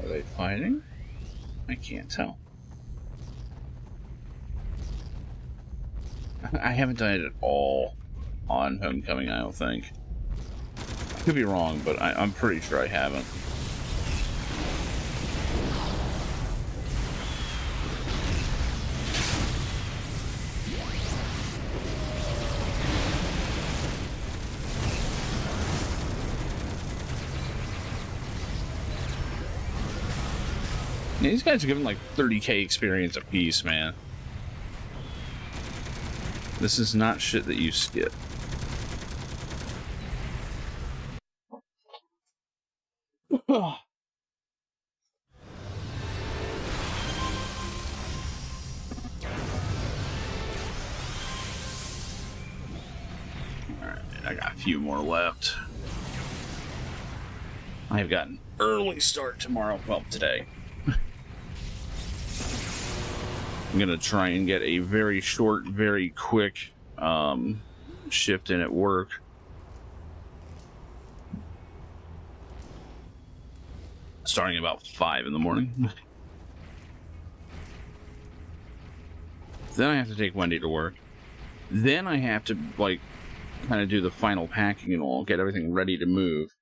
they fighting? I can't tell. I haven't done it at all on Homecoming, I don't think. I could be wrong, but I'm pretty sure I haven't. Yeah, these guys are giving like 30k experience apiece, man. This is not shit that you skip. Alright, I got a few more left. I've got an early start tomorrow, well, today. I'm gonna try and get a very short, very quick shift in at work. Starting about 5 in the morning. Then I have to take Wendy to work. Then I have to, like, kind of do the final packing and all, get everything ready to move.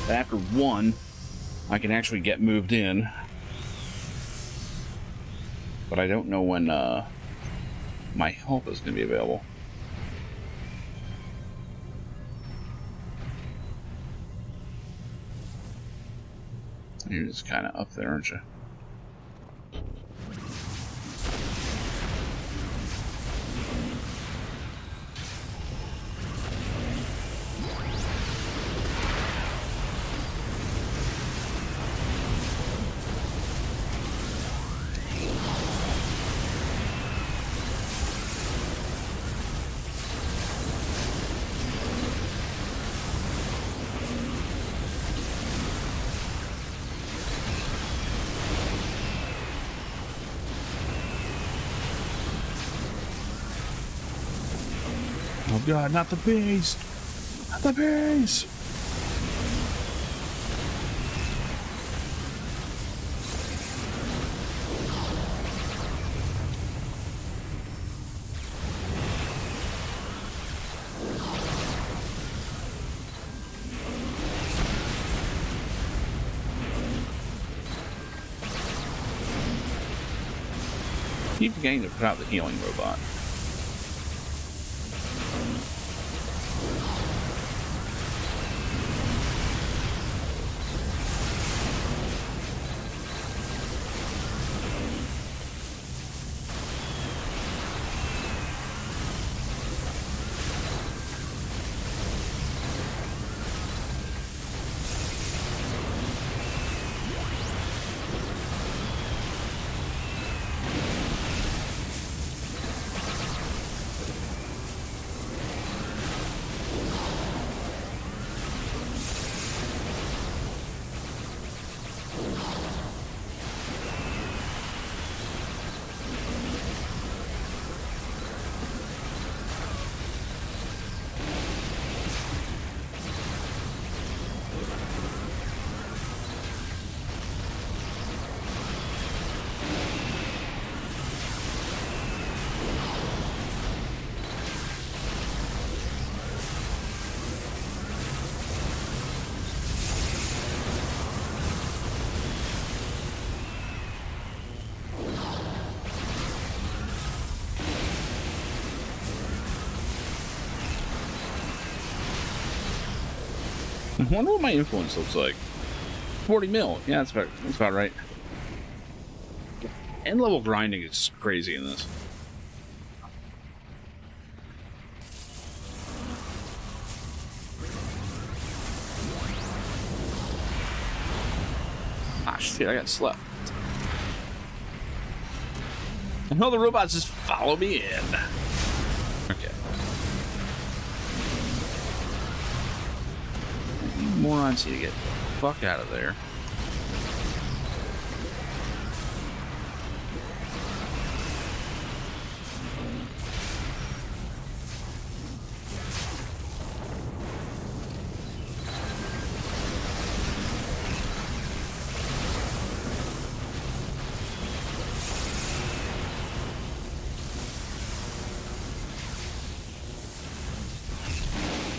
After 1, I can actually get moved in. But I don't know when my help is going to be available. You're just kind of up there, aren't you? Oh god, not the bees! Not the bees! Keep forgetting to put out the healing robot. I wonder what my influence looks like. 40 mil. Yeah, that's about right. End level grinding is crazy in this. Ah, shit, I got slept. And all the robots just follow me in. Okay. You morons need to get the fuck out of there.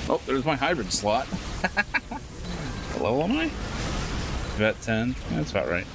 Oh, there's my hybrid slot. What level am I? Vet 10. That's about right.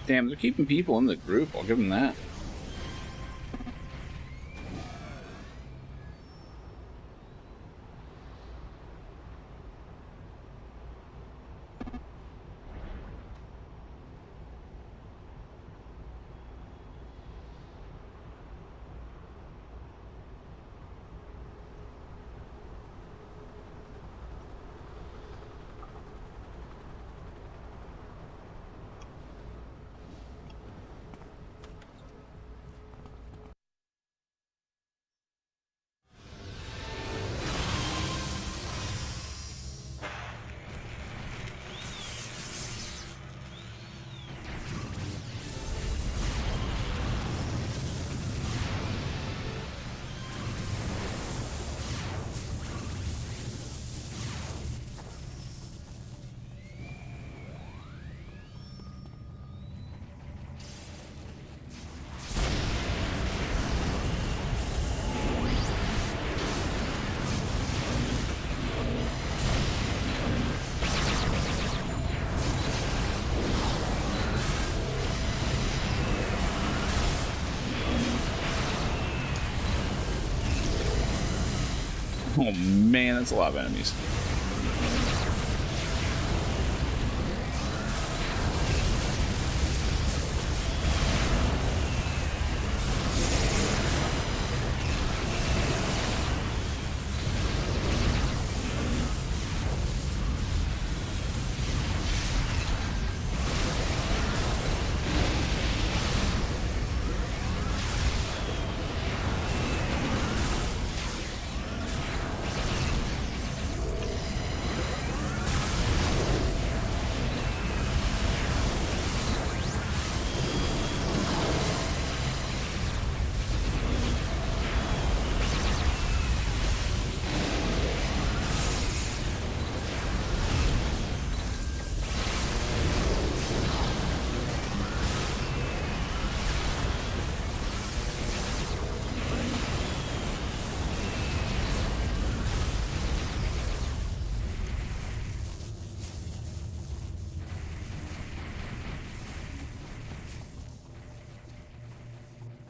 Damn, they're keeping people in the group. I'll give them that. Oh man, that's a lot of enemies.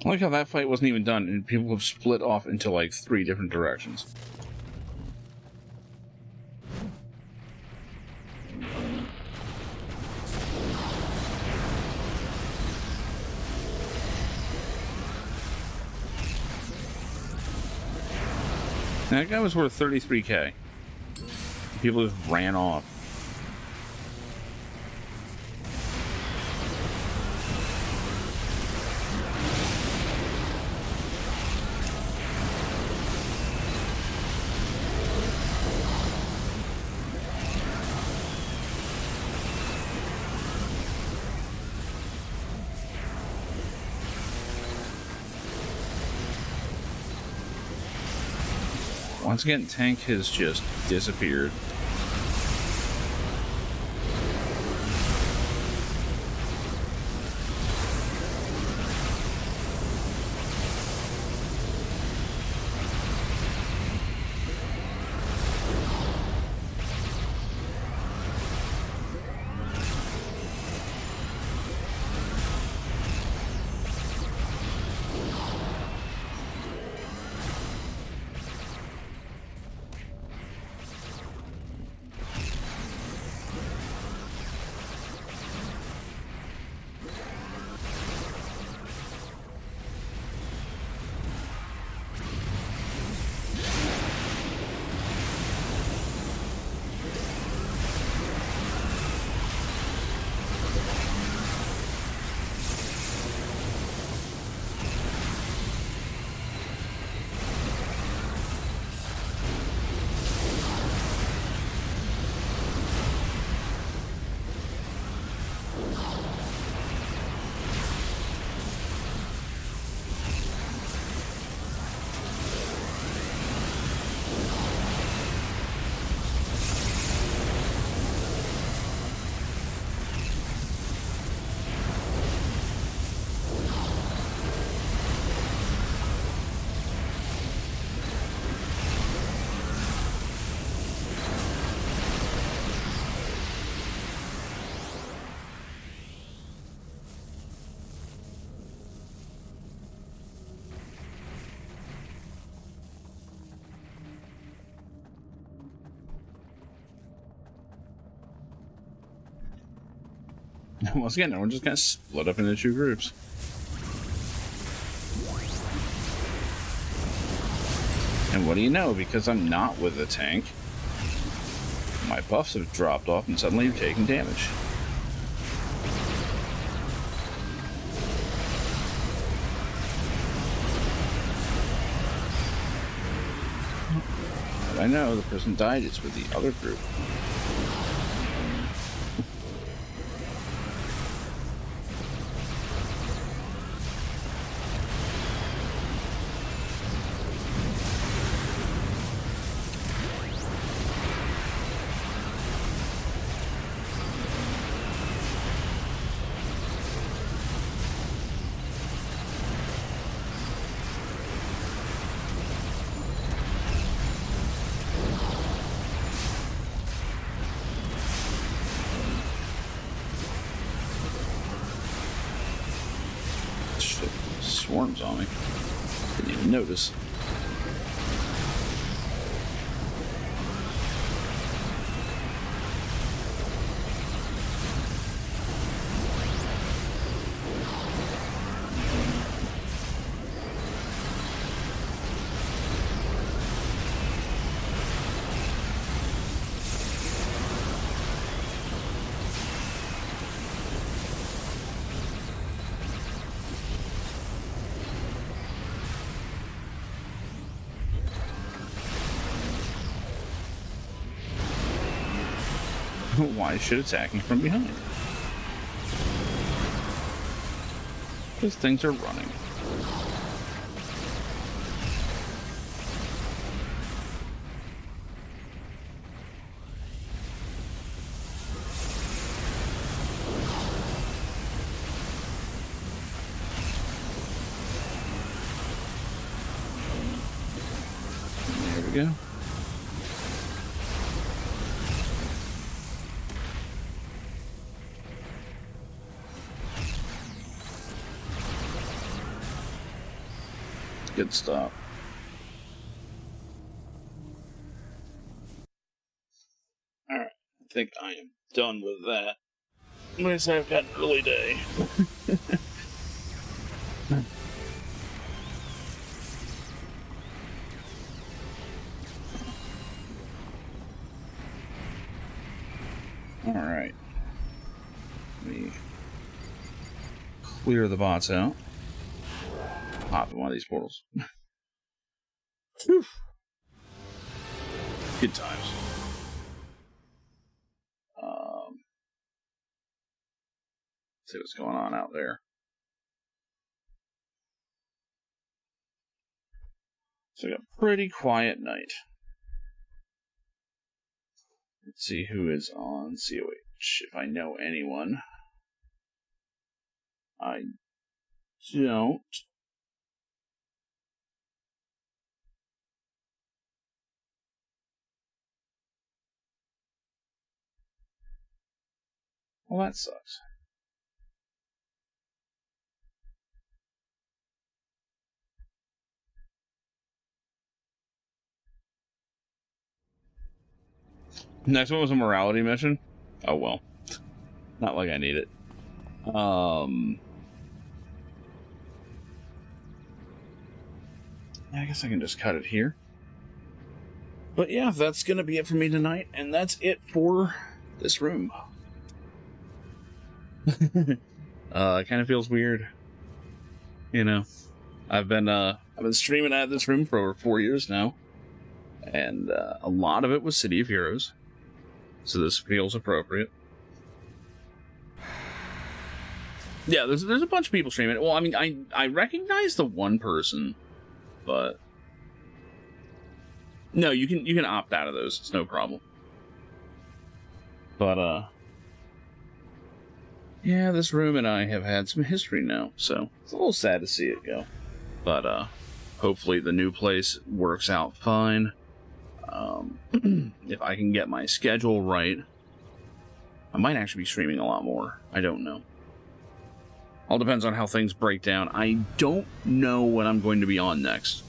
I like how that fight wasn't even done, and people have split off into like 3 different directions. That guy was worth 33k. People just ran off. Once again, Tank has just disappeared. Once again, we're just gonna split up into two groups. And what do you know? Because I'm not with the tank, my buffs have dropped off and suddenly you're taking damage. But I know the person died is with the other group. Shit, swarms on me. Didn't even notice. Why should attacking from behind? Because things are running. There we go. Good stop. Alright, I think I am done with that. I'm gonna say I've got an early day. Alright. Let me clear the bots out. Hop in one of these portals. Whew. Good times. See what's going on out there. So we got a pretty quiet night. Let's see who is on COH, if I know anyone. I don't. Well, that sucks. Next one was a morality mission. Oh well. Not like I need it. Yeah, I guess I can just cut it here. But yeah, that's gonna be it for me tonight, and that's it for this room. It kind of feels weird. You know, I've been streaming at this room for over 4 years now, and a lot of it was City of Heroes, so this feels appropriate. Yeah, there's a bunch of people streaming it. Well, I mean, I recognize the one person, but no, you can opt out of those. It's no problem. But yeah, this room and I have had some history now, so it's a little sad to see it go. But hopefully the new place works out fine. If I can get my schedule right, I might actually be streaming a lot more. I don't know. All depends on how things break down. I don't know what I'm going to be on next.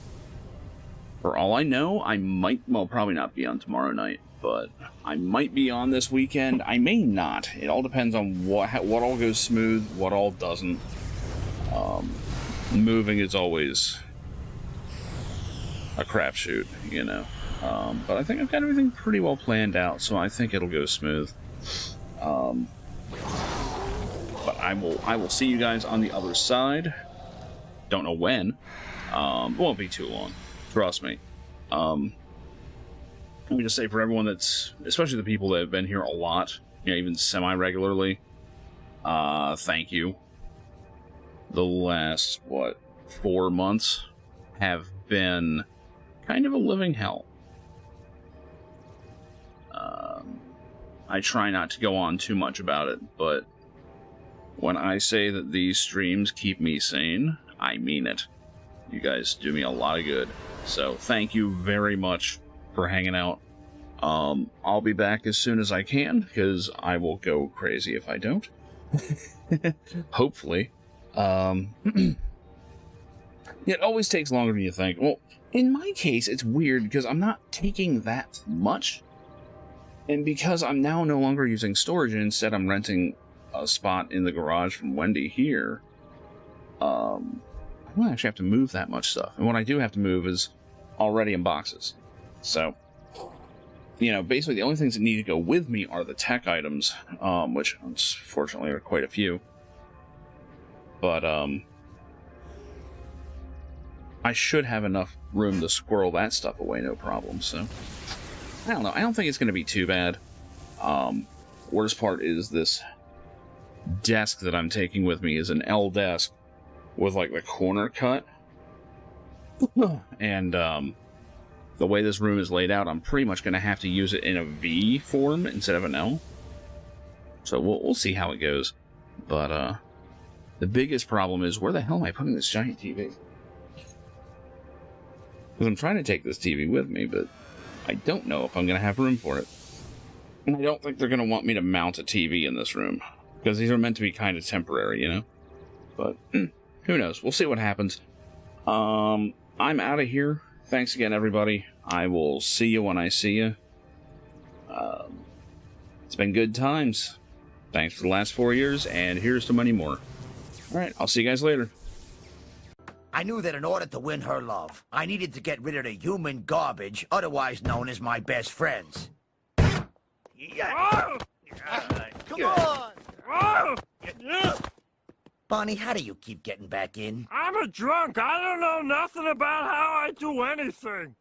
For all I know, I might, well, probably not be on tomorrow night, but I might be on this weekend. I may not. It all depends on what all goes smooth, what all doesn't. Moving is always a crapshoot, you know. But I think I've got everything pretty well planned out, so I think it'll go smooth. But I will see you guys on the other side. Don't know when. It won't be too long. Trust me. Let me just say, for everyone that's, especially the people that have been here a lot, you know, even semi-regularly, thank you. The last, 4 months have been kind of a living hell. I try not to go on too much about it, but when I say that these streams keep me sane, I mean it. You guys do me a lot of good. So thank you very much for hanging out. I'll be back as soon as I can, because I will go crazy if I don't. Hopefully. It always takes longer than you think. Well, in my case, it's weird because I'm not taking that much. And because I'm now no longer using storage and instead I'm renting a spot in the garage from Wendy here, I don't actually have to move that much stuff. And what I do have to move is already in boxes. So, you know, basically the only things that need to go with me are the tech items, which unfortunately are quite a few. But, I should have enough room to squirrel that stuff away, no problem, so I don't know. I don't think it's going to be too bad. Worst part is this desk that I'm taking with me is an L desk with, like, the corner cut. And, the way this room is laid out, I'm pretty much going to have to use it in a V form instead of an L. So we'll see how it goes. But, the biggest problem is, where the hell am I putting this giant TV? Because I'm trying to take this TV with me, but I don't know if I'm going to have room for it. And I don't think they're going to want me to mount a TV in this room, because these are meant to be kind of temporary, you know? But, who knows? We'll see what happens. I'm out of here. Thanks again, everybody. I will see you when I see you. It's been good times. Thanks for the last 4 years, and here's to many more. Alright, I'll see you guys later. I knew that in order to win her love, I needed to get rid of the human garbage, otherwise known as my best friends. Come on! Bonnie, how do you keep getting back in? I'm a drunk. I don't know nothing about how I do anything.